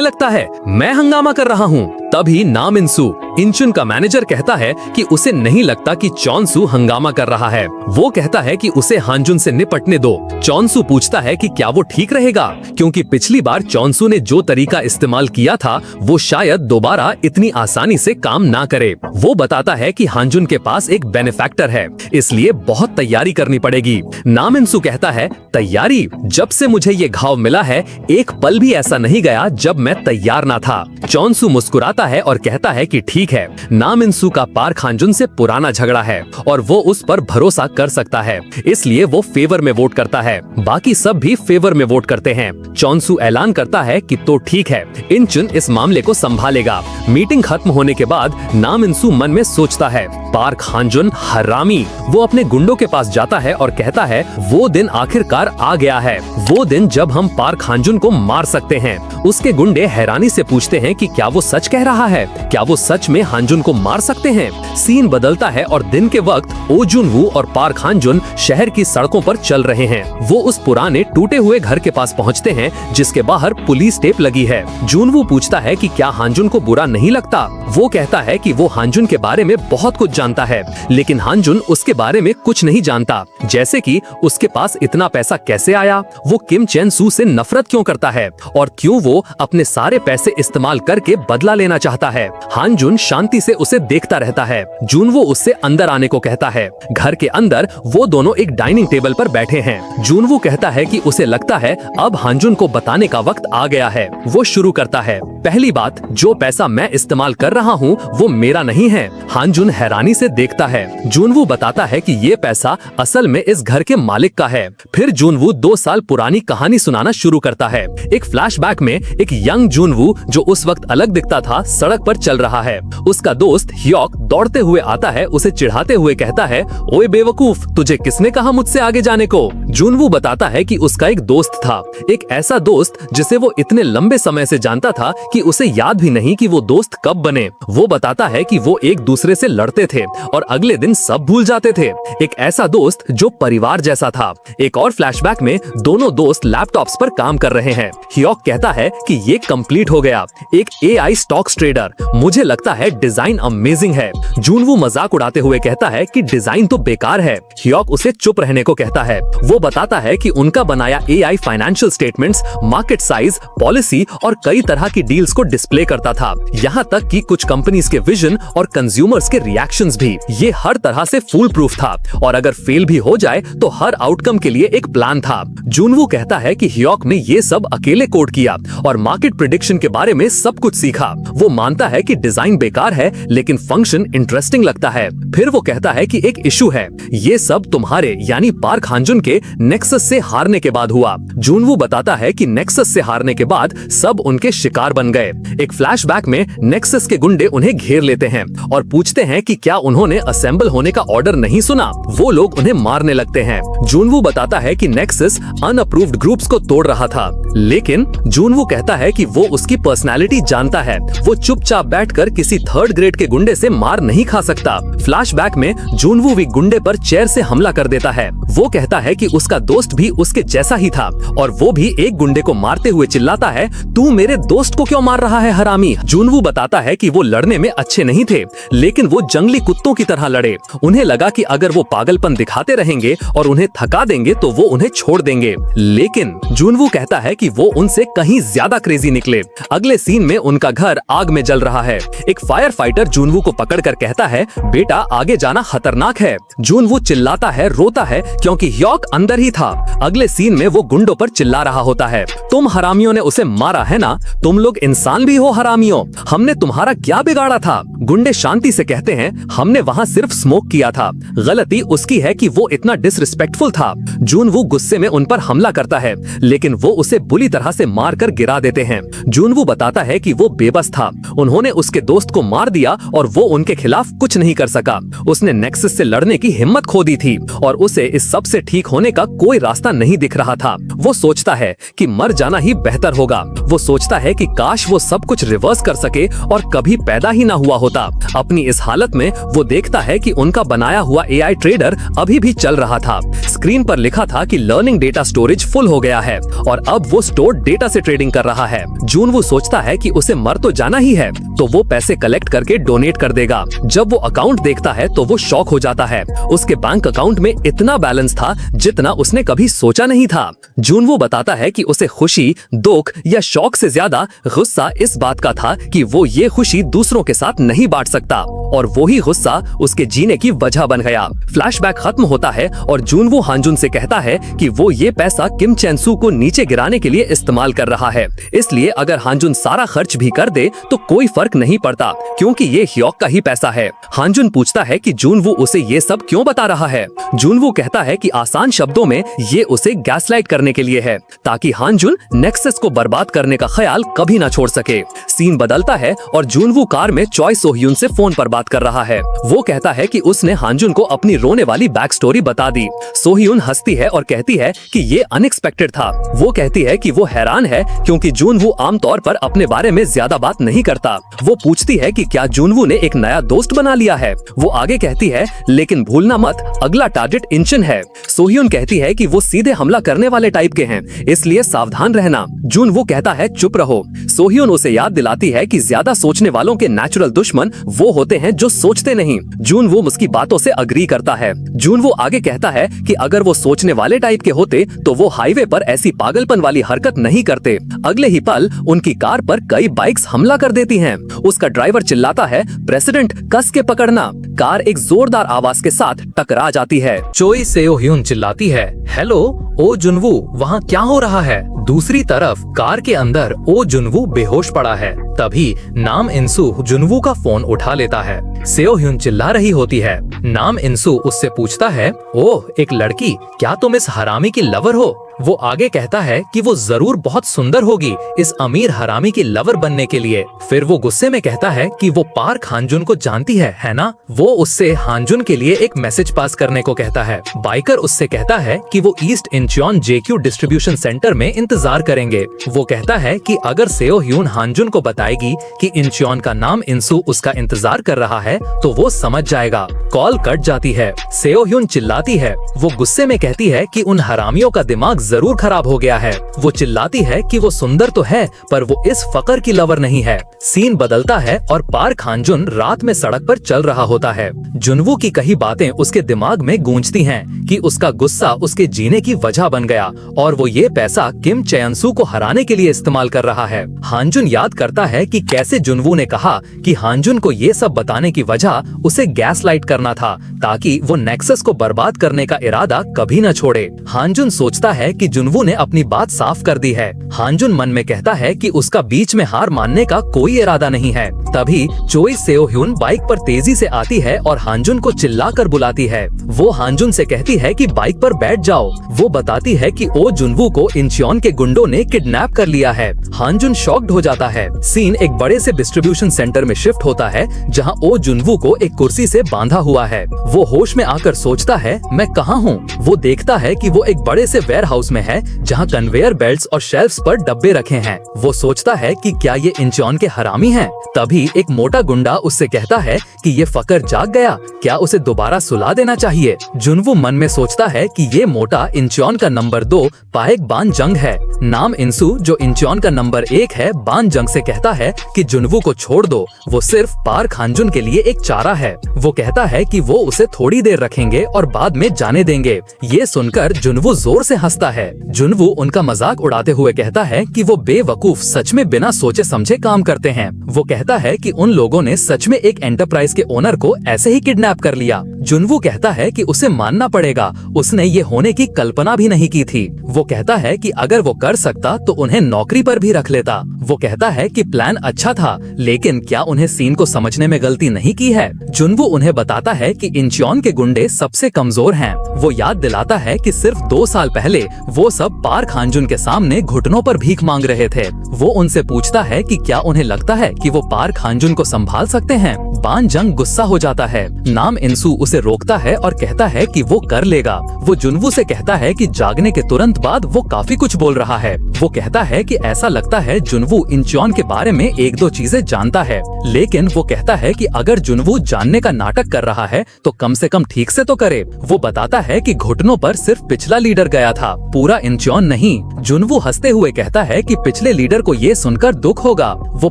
लगता है मैं हंगामा कर रहा हूँ? तभी नाम इंसू, इंचुन का मैनेजर, कहता है कि उसे नहीं लगता कि चॉनसू हंगामा कर रहा है। वो कहता है कि उसे हांजुन से निपटने दो। चॉनसू पूछता है कि क्या वो ठीक रहेगा, क्योंकि पिछली बार चॉनसू ने जो तरीका इस्तेमाल किया था वो शायद दोबारा इतनी आसानी से काम ना करे। वो बताता है कि हांजुन के पास एक बेनिफैक्टर है, इसलिए बहुत तैयारी करनी पड़ेगी। नाम इंसू कहता है, तैयारी? जब से मुझे ये घाव मिला है एक पल भी ऐसा नहीं गया जब मैं तैयार ना था। चॉनसू मुस्कुराता है और कहता है कि ठीक है, नाम इंसू का पार्क हांजुन से पुराना झगड़ा है और वो उस पर भरोसा कर सकता है, इसलिए वो फेवर में वोट करता है। बाकी सब भी फेवर में वोट करते हैं। चॉनसू ऐलान करता है कि तो ठीक है, इंचुन इस मामले को संभालेगा। मीटिंग खत्म होने के बाद नाम इंसू मन में सोचता है, पार्क हांजुन हरामी। वो अपने गुंडों के पास जाता है और कहता है, वो दिन आखिरकार आ गया है, वो दिन जब हम पार्क हांजुन को मार सकते हैं। उसके गुंडे हैरानी से पूछते हैं कि क्या वो सच कह रहा है, क्या वो सच में हांजुन को मार सकते हैं। सीन बदलता है और दिन के वक्त ओ जुनवू और पार्क हांजुन शहर की सड़कों पर चल रहे हैं। वो उस पुराने टूटे हुए घर के पास पहुंचते हैं जिसके बाहर पुलिस टेप लगी है। जुनवू पूछता है कि क्या हांजुन को बुरा नहीं लगता। वो कहता है कि वो हांजुन के बारे में बहुत कुछ जानता है, लेकिन हांजुन उसके बारे में कुछ नहीं जानता, जैसे कि उसके पास इतना पैसा कैसे आया, वो किम चेन सू से नफरत क्यों करता है और क्यों वो अपने सारे पैसे इस्तेमाल करके बदला लेना चाहता है। हांजुन शांति से उसे देखता रहता है। जुनवू उससे अंदर आने को कहता है। घर के अंदर वो वो दोनों एक डाइनिंग टेबल पर बैठे हैं। जूनवू कहता है कि उसे लगता है अब हांजुन को बताने का वक्त आ गया है। वो शुरू करता है, पहली बात, जो पैसा मैं इस्तेमाल कर रहा हूँ वो मेरा नहीं है। हांजुन हैरानी से देखता है। जूनवू बताता है कि ये पैसा असल में इस घर के मालिक का है। फिर जूनवू 2 साल पुरानी कहानी सुनाना शुरू करता है। एक फ्लैशबैक में एक यंग जूनवू जो उस वक्त अलग दिखता था सड़क पर चल रहा है। उसका दोस्त ह्योक दौड़ते हुए आता है, उसे चिढ़ाते हुए कहता है, ओए बेवकूफ, तुझे किसने कहा मुझसे आगे जाने को? जूनवू बताता है कि उसका एक दोस्त था, एक ऐसा दोस्त जिसे वो इतने लंबे समय से जानता था कि उसे याद भी नहीं कि वो दोस्त कब बने। वो बताता है कि वो एक दूसरे से लड़ते थे और अगले दिन सब भूल जाते थे। एक ऐसा दोस्त जो परिवार जैसा था। एक और फ्लैशबैक में दोनों दोस्त लैपटॉप्स पर काम कर रहे हैं। ह्योक कहता है कि ये कंप्लीट हो गया, एक AI स्टॉक्स ट्रेडर। मुझे लगता है डिजाइन अमेजिंग है। जूनवू मजाक उड़ाते हुए कहता है कि डिजाइन तो बेकार है। ह्योक उसे चुप रहने को कहता है। वो बताता है कि उनका बनाया AI financial statements, market size, policy और कई तरह की डील्स को डिस्प्ले करता था, यहाँ तक कि कुछ कंपनीज के विजन और कंज्यूमर्स के रिएक्शंस भी। ये हर तरह से फूल प्रूफ था और अगर फेल भी हो जाए तो हर आउटकम के लिए एक प्लान था। जूनवू कहता है कि ह्योक ने ये सब अकेले कोड किया और मार्केट प्रेडिक्शन के बारे में सब कुछ सीखा। वो मानता है कि डिजाइन बेकार है लेकिन फंक्शन इंटरेस्टिंग लगता है। फिर वो कहता है कि एक इशू है, ये सब तुम्हारे यानी पार्क हांजुन के नेक्सस से हारने के बाद हुआ। जूनवू बताता है कि नेक्सस से हारने के बाद सब उनके शिकार बन गए। एक फ्लैशबैक में नेक्सस के गुंडे उन्हें घेर लेते हैं और पूछते हैं कि क्या उन्होंने असेंबल होने का ऑर्डर नहीं सुना। वो लोग उन्हें मारने लगते हैं। जूनवू बताता है कि नेक्सस अनअप्रूव्ड ग्रुप्स को तोड़ रहा था, लेकिन जूनवू कहता है कि वो उसकी पर्सनालिटी जानता है। वो चुपचाप बैठकर किसी 3rd ग्रेड के गुंडे से मार नहीं खा सकता। फ्लैशबैक में जूनवू भी गुंडे पर चेयर से हमला कर देता है। वो कहता है कि उसका दोस्त भी उसके जैसा ही था और वो भी एक गुंडे को मारते हुए चिल्लाता है, तू मेरे दोस्त को क्यों मार रहा है हरामी? जूनवू बताता है कि वो लड़ने में अच्छे नहीं थे, लेकिन वो जंगली कुत्तों की तरह लड़े। उन्हें लगा कि अगर वो पागलपन दिखाते रहेंगे और उन्हें थका देंगे तो वो उन्हें छोड़ देंगे, लेकिन जूनवू कहता है कि वो उनसे कहीं ज्यादा क्रेजी निकले। अगले सीन में उनका घर आग में जल रहा है। एक फायर फाइटर जूनवू को पकड़कर कहता है, बेटा आगे जाना खतरनाक है। जूनवू चिल्लाता है, रोता है क्योंकि ह्योक अंदर ही था। अगले सीन में वो गुंडों पर चिल्ला रहा होता है, तुम हरामियों ने उसे मारा है ना? तुम लोग इंसान भी हो हरामियों, हमने तुम्हारा क्या बिगाड़ा था? गुंडे शांति से कहते हैं, हमने वहाँ सिर्फ स्मोक किया था, गलती उसकी है कि वो इतना डिसरिस्पेक्टफुल था। जूनवू गुस्से में उन पर हमला करता है, लेकिन वो उसे बुरी तरह से मारकर गिरा देते हैं। जूनवू बताता है कि वो बेबस था, उन्होंने उसके दोस्त को मार दिया और वो उनके खिलाफ कुछ नहीं कर सका। उसने नेक्सस से लड़ने की हिम्मत खो दी थी और उसे इस सब से ठीक होने का कोई रास्ता नहीं दिख रहा था। वो सोचता है कि मर जाना ही बेहतर होगा। वो सोचता है कि काश वो सब कुछ रिवर्स कर सके और कभी पैदा ही ना हुआ होता। अपनी इस हालत में वो देखता है कि उनका बनाया हुआ AI ट्रेडर अभी भी चल रहा था। स्क्रीन पर लिखा था कि लर्निंग डेटा स्टोरेज फुल हो गया है और अब वो स्टोर्ड डेटा से ट्रेडिंग कर रहा है। जूनवू सोचता है कि उसे मर तो जाना ही है, तो वो पैसे कलेक्ट करके डोनेट कर देगा। जब वो अकाउंट देखता है तो वो शॉक हो जाता है। उसके बैंक अकाउंट में इतना बैलेंस था जितना उसने कभी सोचा नहीं था। जूनवू बताता है कि उसे खुशी, दुख या शौक से ज्यादा गुस्सा इस बात का था कि वो ये खुशी दूसरों के साथ नहीं बांट सकता और वही गुस्सा उसके जीने की वजह बन गया। फ्लैशबैक खत्म होता है और जूनवू हांजुन से कहता है कि वो ये पैसा किम चेंसू को नीचे गिराने के लिए इस्तेमाल कर रहा है, इसलिए अगर हांजुन सारा खर्च भी कर दे तो कोई फर्क नहीं पड़ता क्योंकि ये ह्योक का ही पैसा है। हांजुन पूछता है कि जूनवू उसे ये सब क्यों बता रहा है। जूनवू कहता है कि आसान शब्दों में ये उसे गैसलाइट करने के लिए है ताकि हांजुन नेक्सस को बर्बाद करने का ख्याल कभी ना छोड़ सके। सीन बदलता है और जूनवू कार में चॉय सोह्यून से फोन पर बात कर रहा है। वो कहता है कि उसने हांजुन को अपनी रोने वाली बैक स्टोरी बता दी। सोह्यून हंसती है और कहती है कि ये अनएक्सपेक्टेड था। वो कहती है कि वो हैरान है क्योंकि जूनवू आमतौर पर अपने बारे में ज्यादा बात नहीं करता। वो पूछती है कि क्या जूनवू ने एक नया दोस्त बना लिया है। वो आगे कहती है, लेकिन भूलना मत अगला टारगेट इंचन है। सोह्यून कहती है कि वो सीधे हमला करने वाले टाइप के हैं, इसलिए सावधान रहना। जूनवू कहता है चुप रहो। सोह्यून उसे याद दिलाती है कि ज्यादा सोचने वालों के नेचुरल दुश्मन वो होते हैं जो सोचते नहीं। जूनवू उसकी बातों से अग्री करता है। जूनवू आगे कहता है कि अगर वो सोचने वाले टाइप के होते तो वो हाईवे पर ऐसी पागलपन वाली हरकत नहीं करते। अगले ही पल उनकी कार पर कई बाइक्स हमला कर देती हैं। उसका ड्राइवर चिल्लाता है, प्रेसिडेंट कस के पकड़ना। कार एक जोरदार आवाज के साथ टकरा जाती है। चोई सेओ ह्यून चिल्लाती है, हेलो ओ जुनवू, वहाँ क्या हो रहा है? दूसरी तरफ कार के अंदर ओ जुनवू बेहोश पड़ा है। तभी नाम इंसू जुनवू का फोन उठा लेता है। सेओ ह्यून चिल्ला रही होती है। नाम इंसू उससे पूछता है, ओह एक लड़की, क्या तुम इस हरामी की लवर हो? वो आगे कहता है कि वो जरूर बहुत सुंदर होगी इस अमीर हरामी की लवर बनने के लिए। फिर वो गुस्से में कहता है कि वो पार्क हांजुन को जानती है ना? वो उससे हांजुन के लिए एक मैसेज पास करने को कहता है। बाइकर उससे कहता है कि वो east Incheon JQ distribution centre में इंतजार करेंगे। वो कहता है कि अगर सेओ ह्यून हांजुन को बताएगी कि इंचियोन का नाम इंसू उसका इंतजार कर रहा है तो वो समझ जाएगा। कॉल कट जाती है। सेओ ह्यून चिल्लाती है। वो गुस्से में कहती है कि उन हरामियों का दिमाग जरूर खराब हो गया है। वो चिल्लाती है कि वो सुंदर तो है पर वो इस फकर की लवर नहीं है। सीन बदलता है और पार्क हांजुन रात में सड़क पर चल रहा होता है। जुनवू की कई बातें उसके दिमाग में गूंजती हैं कि उसका गुस्सा उसके जीने की वजह बन गया और वो ये पैसा किम चेयनसू को हराने के लिए इस्तेमाल कर रहा है। हांजुन याद करता है कि कैसे जुनवू ने कहा कि हांजुन को ये सब बताने की वजह उसे गैस लाइट करना था ताकि वो नेक्सस को बर्बाद करने का इरादा कभी न छोड़े। हांजुन सोचता है कि जुनवू ने अपनी बात साफ कर दी है। हांजुन मन में कहता है कि उसका बीच में हार मानने का कोई इरादा नहीं है। तभी चोई सेओ ह्यून बाइक पर तेजी से आती है और हांजुन को चिल्लाकर बुलाती है। वो हांजुन से कहती है कि बाइक पर बैठ जाओ। वो बताती है कि ओ जुनवू को इंचियोन के गुंडों ने किडनैप कर लिया है। हांजुन शॉक्ड हो जाता है। सीन एक बड़े से डिस्ट्रीब्यूशन सेंटर में शिफ्ट होता है जहाँ ओ जुनवू को एक कुर्सी से बांधा हुआ है। वो होश में आकर सोचता है, मैं कहाँ हूँ? वो देखता है कि वो एक बड़े से वेयर हाउस में है जहाँ कन्वेयर बेल्ट्स और शेल्फ्स पर डब्बे रखे हैं। वो सोचता है कि क्या ये इंचियोन के हरामी हैं? तभी एक मोटा गुंडा उससे कहता है कि ये फकर जाग गया, क्या उसे दोबारा सुला देना चाहिए? जुनवू मन में सोचता है कि ये मोटा इंचियोन का नंबर 2 पाएक बान जंग है। नाम इंसू जो इंचियोन का नंबर 1 है बान जंग से कहता है कि जुनवू को छोड़ दो, वो सिर्फ पार्क हांजुन के लिए एक चारा है। वो कहता है कि वो उसे थोड़ी देर रखेंगे और बाद में जाने देंगे। ये सुनकर जुनवू जोर से हंसता है। जुनवू उनका मजाक उड़ाते हुए कहता है कि वो बेवकूफ सच में बिना सोचे समझे काम करते हैं। वो कहता है कि उन लोगों ने सच में एक एंटरप्राइज के ओनर को ऐसे ही किडनैप कर लिया। जुनवू कहता है कि उसे मानना पड़ेगा, उसने ये होने की कल्पना भी नहीं की थी। वो कहता है कि अगर वो कर सकता तो उन्हें नौकरी पर भी रख लेता। वो कहता है कि प्लान अच्छा था लेकिन क्या उन्हें सीन को समझने में गलती नहीं की है? जुनवू उन्हें बताता है कि इंचियोन के गुंडे सबसे कमजोर हैं। वो याद दिलाता है कि सिर्फ 2 साल पहले वो सब पार्क हांजुन के सामने घुटनों पर भीख मांग रहे थे। वो उनसे पूछता है कि क्या उन्हें लगता है कि वो पार्क हांजुन को संभाल सकते हैं? बान जंग गुस्सा हो जाता है। नाम इंसू उसे रोकता है और कहता है कि वो कर लेगा। वो जुनवू से कहता है कि जागने के तुरंत बाद वो काफी कुछ बोल रहा है। वो कहता है कि ऐसा लगता है जुनवू इंचियोन के बारे में 1-2 चीजें जानता है, लेकिन वो कहता है कि अगर जुनवू जानने का नाटक कर रहा है तो कम से कम ठीक से तो करे। वो बताता है कि घुटनों पर सिर्फ पिछला लीडर गया था, पूरा इंचियोन नहीं। जुनवू हंसते हुए कहता है कि पिछले लीडर को ये सुनकर दुख होगा। वो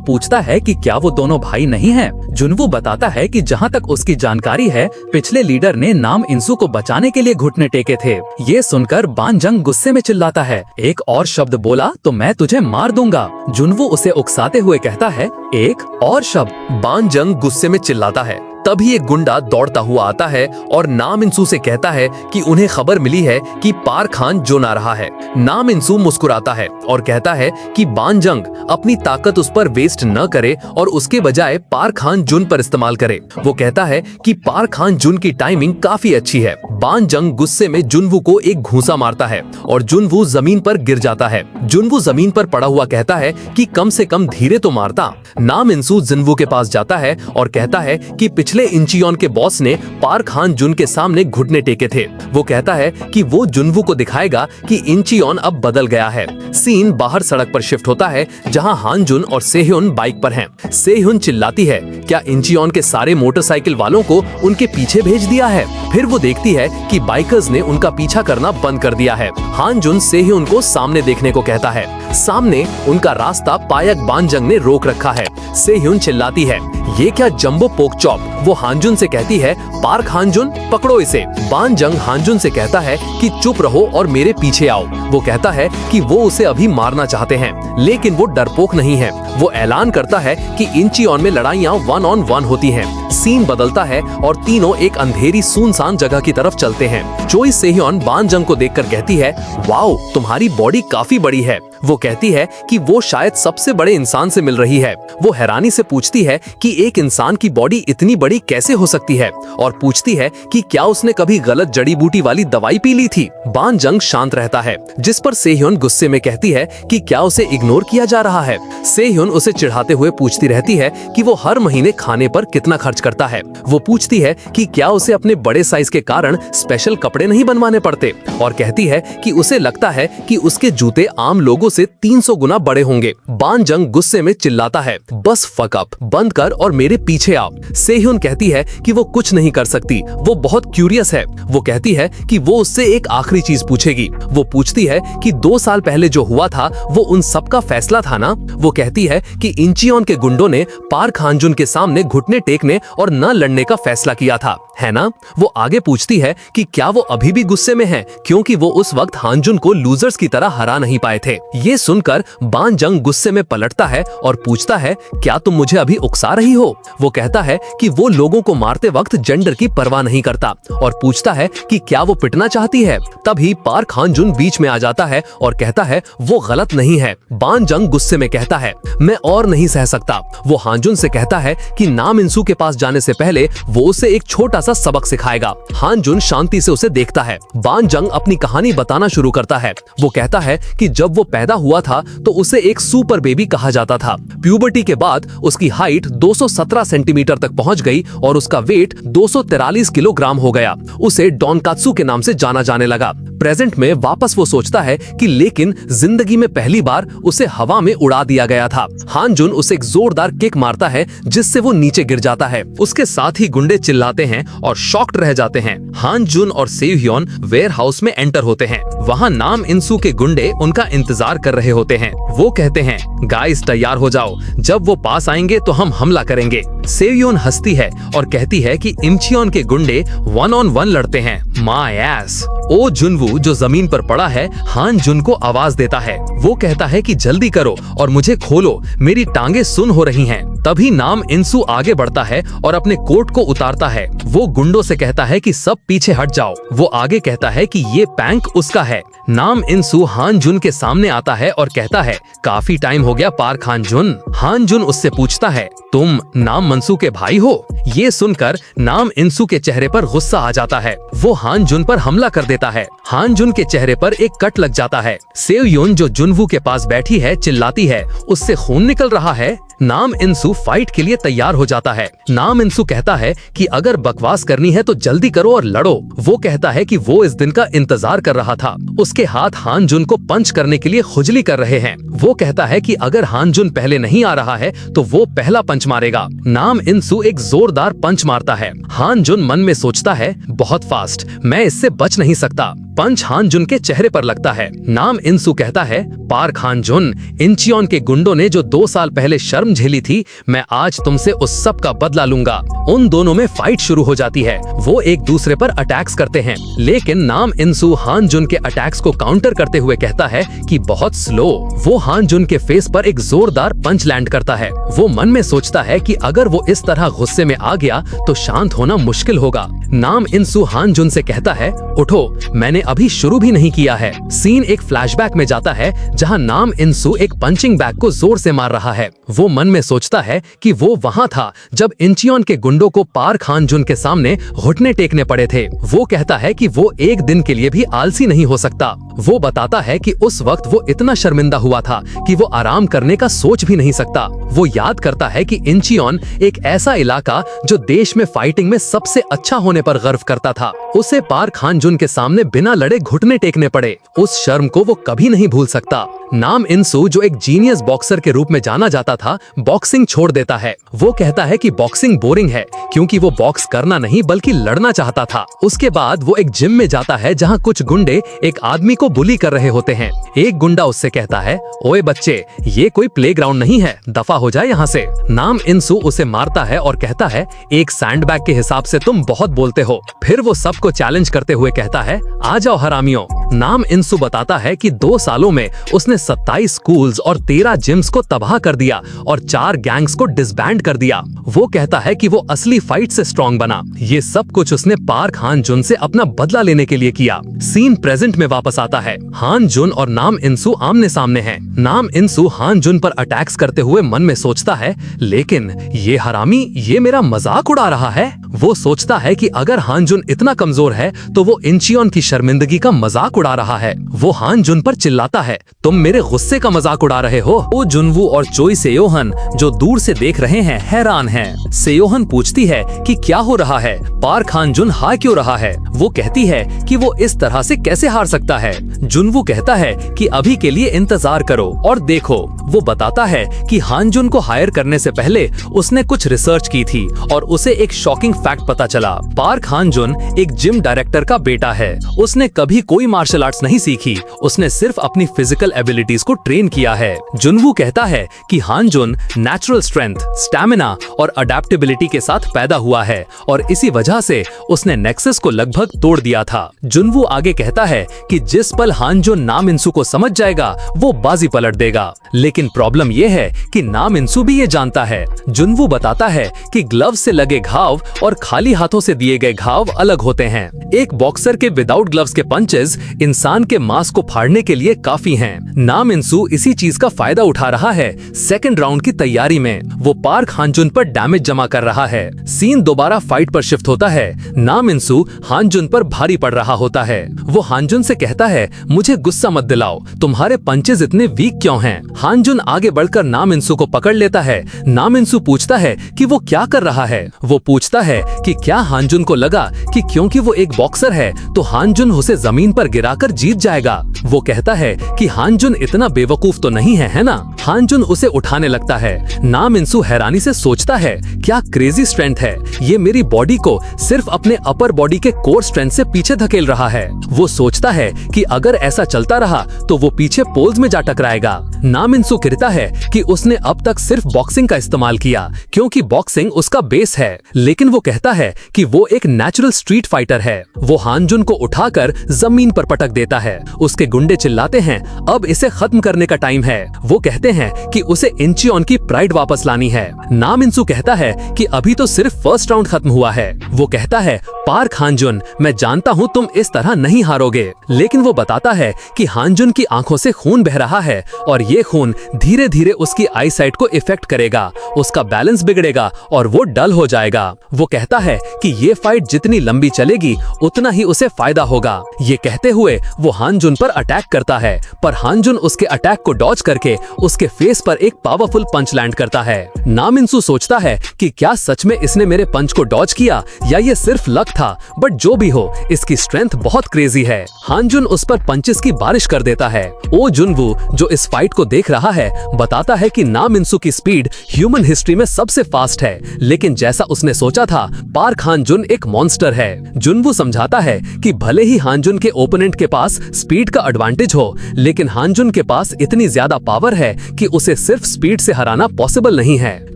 पूछता है कि क्या वो दोनों भाई नहीं हैं? जुनवू बताता है कि जहाँ तक उसकी जानकारी है पिछले लीडर ने नाम इंसू को बचाने के लिए घुटने टेके थे। ये सुनकर बान जंग गुस्से में चिल्लाता है, एक और शब्द बोला तो मैं तुझे मार दूंगा। जुनवू उसे उकसाते हुए कहता है, एक और शब्द? बान जंग गुस्से में चिल्लाता है। तभी एक गुंडा दौड़ता हुआ आता है और नाम इंसू से कहता है कि उन्हें खबर मिली है कि पार्क खान जुन आ रहा है। नाम इंसू मुस्कुराता है और कहता है कि बान जंग अपनी ताकत उस पर वेस्ट न करे और उसके बजाय पार्क खान जुन पर इस्तेमाल करे। वो कहता है कि पार्क खान जुन की टाइमिंग काफी अच्छी है। बान जंग गुस्से में जुनवू को एक घूंसा मारता है और जुनवू जमीन पर गिर जाता है। जुनवू जमीन पर पड़ा हुआ कहता है कि कम से कम धीरे तो मारता। नाम इंसू जुनवू के पास जाता है और कहता है कि पिछले इंचियोन के बॉस ने पार्क हान जुन के सामने घुटने टेके थे। वो कहता है कि वो जुनवू को दिखाएगा कि इंचियोन अब बदल गया है। सीन बाहर सड़क पर शिफ्ट होता है जहां हान जुन और सेह्युन बाइक पर हैं। सेह्युन चिल्लाती है, क्या इंचियोन के सारे मोटरसाइकिल वालों को उनके पीछे भेज दिया है? फिर वो देखती है कि बाइकर्स ने उनका पीछा करना बंद कर दिया है। हान जुन सेह्युन को सामने देखने को कहता है। सामने उनका रास्ता पायक बानजंग ने रोक रखा है। सेह्युन चिल्लाती है, ये क्या जंबो पोक चॉप? वो हानजुन से कहती है, पार्क हानजुन पकड़ो इसे। बानजंग हानजुन से कहता है कि चुप रहो और मेरे पीछे आओ। वो कहता है कि वो उसे अभी मारना चाहते हैं, लेकिन वो डरपोक नहीं है। वो ऐलान करता है कि इंचियोन में लड़ाइयाँ 1-on-1 होती हैं। सीन बदलता है और तीनों एक अंधेरी सुनसान जगह की तरफ चलते हैं। चोई सेह्योन बानजंग को देखकर कहती है, वाओ, तुम्हारी बॉडी काफी बड़ी है। वो कहती है कि वो शायद सबसे बड़े इंसान से मिल रही है। वो हैरानी से पूछती है कि एक इंसान की बॉडी इतनी बड़ी कैसे हो सकती है, और पूछती है कि क्या उसने कभी गलत जड़ी बूटी वाली दवाई पी ली थी। बानजंग शांत रहता है, जिस पर सेह्योन गुस्से में कहती है कि क्या उसे इग्नोर किया जा रहा है। सेह्योन उसे चिढ़ाते हुए पूछती रहती है कि वो हर महीने खाने पर कितना खर्च करता है। वो पूछती है कि क्या उसे अपने बड़े साइज के कारण स्पेशल कपड़े नहीं बनवाने पड़ते, और कहती है कि उसे लगता है कि उसके जूते आम लोगों से 300 गुना बड़े होंगे। बानजंग गुस्से में चिल्लाता है, बस फक अप, बंद कर और मेरे पीछे आ। सेह्योन कहती है कि वो कुछ नहीं कर सकती, वो बहुत क्यूरियस है। वो कहती है कि वो उससे एक आखिरी चीज पूछेगी। वो पूछती है कि 2 साल पहले जो हुआ था वो उन सब का फैसला था ना। वो कहती है कि इंचियोन के गुंडों ने पार्क हांजुन के सामने घुटने टेकने और न लड़ने का फैसला किया था, है ना। वो आगे पूछती है कि क्या वो अभी भी गुस्से में है, क्योंकि वो उस वक्त हांजुन को लूजर्स की तरह हरा नहीं पाए थे। ये सुनकर बानजंग गुस्से में पलटता है और पूछता है, क्या तुम मुझे अभी उकसा रही हो। वो कहता है कि वो लोगों को मारते वक्त जेंडर की परवाह नहीं करता, और पूछता है कि क्या वो पिटना चाहती है। तभी पार्क हांजुन बीच में आ जाता है और कहता है वो गलत नहीं है। बानजंग गुस्से में कहता है, मैं और नहीं सह सकता। वो हांजुन से कहता है कि नाम इंसू के पास जाने से पहले वो उसे एक छोटा सा सबक सिखाएगा। हांजुन शांति से उसे देखता है। बानजंग अपनी कहानी बताना शुरू करता है। वो कहता है कि जब वो पैदा हुआ था तो उसे एक सुपर बेबी कहा जाता था। प्यूबर्टी के बाद उसकी हाइट 217 सेंटीमीटर तक पहुंच गई और उसका वेट 243 किलोग्राम हो गया। उसे डॉनकात्सु के नाम से जाना जाने लगा। प्रेजेंट में वापस वो सोचता है कि लेकिन जिंदगी में पहली बार उसे हवा में उड़ा दिया गया था। हांजुन उसे एक जोरदार किक मारता है जिससे वो नीचे गिर जाता है। उसके साथ ही गुंडे चिल्लाते हैं और शॉक्ड रह जाते हैं। हांजुन और सेह्योन वेयर हाउस में एंटर होते हैं। वहाँ नाम इंसू के गुंडे उनका इंतजार कर रहे होते हैं। वो कहते हैं, गाइस तैयार हो जाओ, जब वो पास आएंगे तो हम हमला करेंगे। सेह्योन हंसती है और कहती है कि इंचियोन के गुंडे 1-on-1 लड़ते हैं। My S. ओ जुनवू जो जमीन पर पड़ा है हांजुन को आवाज देता है। वो कहता है कि जल्दी करो और मुझे खोलो, मेरी टांगे सुन हो रही हैं। तभी नाम इंसू आगे बढ़ता है और अपने कोट को उतारता है। वो गुंडों से कहता है कि सब पीछे हट जाओ। वो आगे कहता है कि ये पैंक उसका है। नाम इंसू हांजुन के सामने आता है और कहता है, काफी टाइम हो गया पार्क हांजुन। हांजुन उससे पूछता है, तुम नाम मंसू के भाई हो। ये सुनकर नाम इंसू के चेहरे पर गुस्सा आ जाता है। वो हांजुन पर हमला कर देता है। हांजुन के चेहरे पर एक कट लग जाता है। सेह्योन जो जुनवू के पास बैठी है चिल्लाती है, उससे खून निकल रहा है। नाम इंसू फाइट के लिए तैयार हो जाता है। नाम इंसू कहता है कि अगर बकवास करनी है तो जल्दी करो और लड़ो। वो कहता है कि वो इस दिन का इंतजार कर रहा था। उसके हाथ हांजुन को पंच करने के लिए खुजली कर रहे हैं। वो कहता है कि अगर हांजुन पहले नहीं आ रहा है तो वो पहला पंच मारेगा। नाम इंसू एक जोरदार पंच मारता है। हांजुन मन में सोचता है, बहुत फास्ट, मैं इससे बच नहीं सकता। पंच हांजुन के चेहरे पर लगता है। नाम इंसू कहता है, पार्क हांजुन, इंचियोन के गुंडों ने जो 2 साल पहले शर्म झेली थी, मैं आज तुमसे उस सब का बदला लूंगा। उन दोनों में फाइट शुरू हो जाती है। वो एक दूसरे पर अटैक्स करते हैं, लेकिन नाम इंसू हांजुन के अटैक्स को काउंटर करते हुए कहता है कि बहुत स्लो। वो हांजुन के फेस पर एक जोरदार पंच लैंड करता है। वो मन में सोचता है कि अगर वो इस तरह गुस्से में आ गया तो शांत होना मुश्किल होगा। नाम इंसू हांजुन से कहता है, उठो, मैंने अभी शुरू भी नहीं किया है। सीन एक फ्लैशबैक में जाता है जहां नाम इंसू एक पंचिंग बैग को जोर से मार रहा है। वो मन में सोचता है कि वो वहां था जब इंचियोन के गुंडों को पार्क हांजुन के सामने घुटने टेकने पड़े थे। वो कहता है कि वो एक दिन के लिए भी आलसी नहीं हो सकता। वो बताता है कि उस वक्त वो इतना शर्मिंदा हुआ था कि वो आराम करने का सोच भी नहीं सकता। वो याद करता है कि इंचियोन एक ऐसा इलाका जो देश में फाइटिंग में सबसे अच्छा होने पर गर्व करता था, उसे पार्क हांजुन के सामने बिना लड़े घुटने टेकने पड़े। उस शर्म को वो कभी नहीं भूल सकता। नाम इंसू जो एक जीनियस बॉक्सर के रूप में जाना जाता था, बॉक्सिंग छोड़ देता है। वो कहता है कि बॉक्सिंग बोरिंग है क्योंकि वो बॉक्स करना नहीं बल्कि लड़ना चाहता था। उसके बाद वो एक जिम में जाता है जहां कुछ गुंडे एक आदमी को बुली कर रहे होते हैं। एक गुंडा उससे कहता है, ओए बच्चे, ये कोई प्लेग्राउंड नहीं है, दफा हो जाए यहाँ से। नाम इंसू उसे मारता है और कहता है, एक सैंडबैग के हिसाब से तुम बहुत बोलते हो। फिर वो सबको चैलेंज करते हुए कहता है, आ जाओ हरामियों। नाम इंसु बताता है कि 2 सालों में उसने 27 स्कूल्स और 13 जिम्स को तबाह कर दिया और 4 गैंग्स को डिसबैंड कर दिया। वो कहता है कि वो असली फाइट से स्ट्रॉन्ग बना। ये सब कुछ उसने पार्क हान जुन से अपना बदला लेने के लिए किया। सीन प्रेजेंट में वापस आता है। हान जुन और नाम इंसु आमने सामने हैं। नाम इंसु हान जुन पर अटैक्स करते हुए मन में सोचता है, लेकिन ये हरामी ये मेरा मजाक उड़ा रहा है। वो सोचता है कि अगर हान जुन इतना कमजोर है तो वो इंचियोन की शर्मिंदगी का मजाक उड़ा रहा है। वो हान जुन पर चिल्लाता है, तुम मेरे गुस्से का मजाक उड़ा रहे हो। वो जुनवू और चोई सेयोहन जो दूर से देख रहे हैं हैरान हैं। सेयोहन पूछती है कि क्या हो रहा है, पार्क हान जुन हार क्यों रहा है। वो कहती है कि वो इस तरह से कैसे हार सकता है। जुनवू कहता है कि अभी के लिए इंतजार करो और देखो। वो बताता है कि हान जुन को हायर करने से पहले उसने कुछ रिसर्च की थी और उसे एक शॉकिंग फैक्ट पता चला। पार्क हान जुन एक जिम डायरेक्टर का बेटा है। उसने कभी कोई मार्शल आर्ट्स नहीं सीखी, उसने सिर्फ अपनी फिजिकल एबिलिटीज को ट्रेन किया है। जुनवू कहता है कि हान जुन नेचुरल स्ट्रेंथ, स्टैमिना और अडेप्टेबिलिटी के साथ पैदा हुआ है और इसी वजह से उसने नेक्सस को लगभग तोड़ दिया था। जुनवू आगे कहता है कि जिस पल हान जुन नाम इंसु को समझ जाएगा वो बाजी पलट देगा। लेकिन प्रॉब्लम ये है कि नाम इंसु भी ये जानता है। जुनवू बताता है कि ग्लव से लगे घाव और खाली हाथों से दिए गए घाव अलग होते हैं। एक बॉक्सर के विदाउट ग्लव्स के पंचेस इंसान के मांस को फाड़ने के लिए काफी हैं। नाम इंसु इसी चीज का फायदा उठा रहा है। सेकंड राउंड की तैयारी में वो पार्क हान जुन पर डैमेज जमा कर रहा है। सीन दोबारा फाइट पर शिफ्ट होता है। नाम इंसु हान जुन पर भारी पड़ रहा होता है। वो हान जुन से कहता है, मुझे गुस्सा मत दिलाओ, तुम्हारे पंचेस इतने वीक क्यों हैं? हान जुन आगे बढ़कर नाम इंसु को पकड़ लेता है। नाम इंसु पूछता है कि वो क्या कर रहा है। वो पूछता है कि क्या हान जुन को लगा कि क्योंकि वो एक बॉक्सर है तो हान जुन उसे जमीन पर गिराकर जीत जाएगा। वो कहता है कि हान जुन इतना बेवकूफ तो नहीं है ना? हान जुन उसे उठाने लगता है। नाम इंसु हैरानी से सोचता है, क्या क्रेजी स्ट्रेंथ है, ये मेरी बॉडी को सिर्फ अपने अपर बॉडी के कोर स्ट्रेंथ से पीछे धकेल रहा है। वो सोचता है कि अगर ऐसा चलता रहा तो वो पीछे पोल्स में जा टकराएगा। नाम इंसु कहता है कि उसने अब तक सिर्फ बॉक्सिंग का इस्तेमाल किया क्योंकि बॉक्सिंग उसका बेस है, लेकिन वो कहता है कि वो एक नेचुरल स्ट्रीट फाइटर है। वो हान जुन को उठाकर जमीन पर पटक देता है। उसके गुंडे चिल्लाते हैं, अब इसे खत्म करने का टाइम है। वो कहते हैं कि उसे इंचियोन की प्राइड वापस लानी है। नाम इंसु कहता है कि अभी तो सिर्फ फर्स्ट राउंड खत्म हुआ है। वो कहता है, पार्क हान जुन, मैं जानता हूँ तुम इस तरह नहीं हारोगे। लेकिन वो बताता है कि हान जुन की आंखों से खून बह रहा है और ये खून धीरे धीरे उसकी आई साइट को इफेक्ट करेगा, उसका बैलेंस बिगड़ेगा और वो डल हो जाएगा। वो कहता है कि ये फाइट जितनी लंबी चलेगी उतना ही उसे फायदा होगा। ये कहते हुए वो हान जुन पर अटैक करता है, पर हान जुन उसके अटैक को डॉज करके उसके फेस पर एक पावरफुल पंच लैंड करता है। नाम इंसु सोचता है कि क्या सच में इसने मेरे पंच को डॉज किया या ये सिर्फ लक था, बट जो भी हो इसकी स्ट्रेंथ बहुत क्रेजी है। हान जुन उस पर पंचेस की बारिश कर देता है। ओ जुनवू जो इस फाइट को देख रहा है बताता है कि नाम इंसु की स्पीड ह्यूमन हिस्ट्री में सबसे फास्ट है, लेकिन जैसा उसने सोचा था पार्क हान जुन एक मॉन्स्टर है। जुनवू समझाता है कि भले ही हान जुन के ओपोनेंट के पास स्पीड का एडवांटेज हो, लेकिन हान जुन के पास इतनी ज्यादा पावर है कि उसे सिर्फ स्पीड से हराना पॉसिबल नहीं है।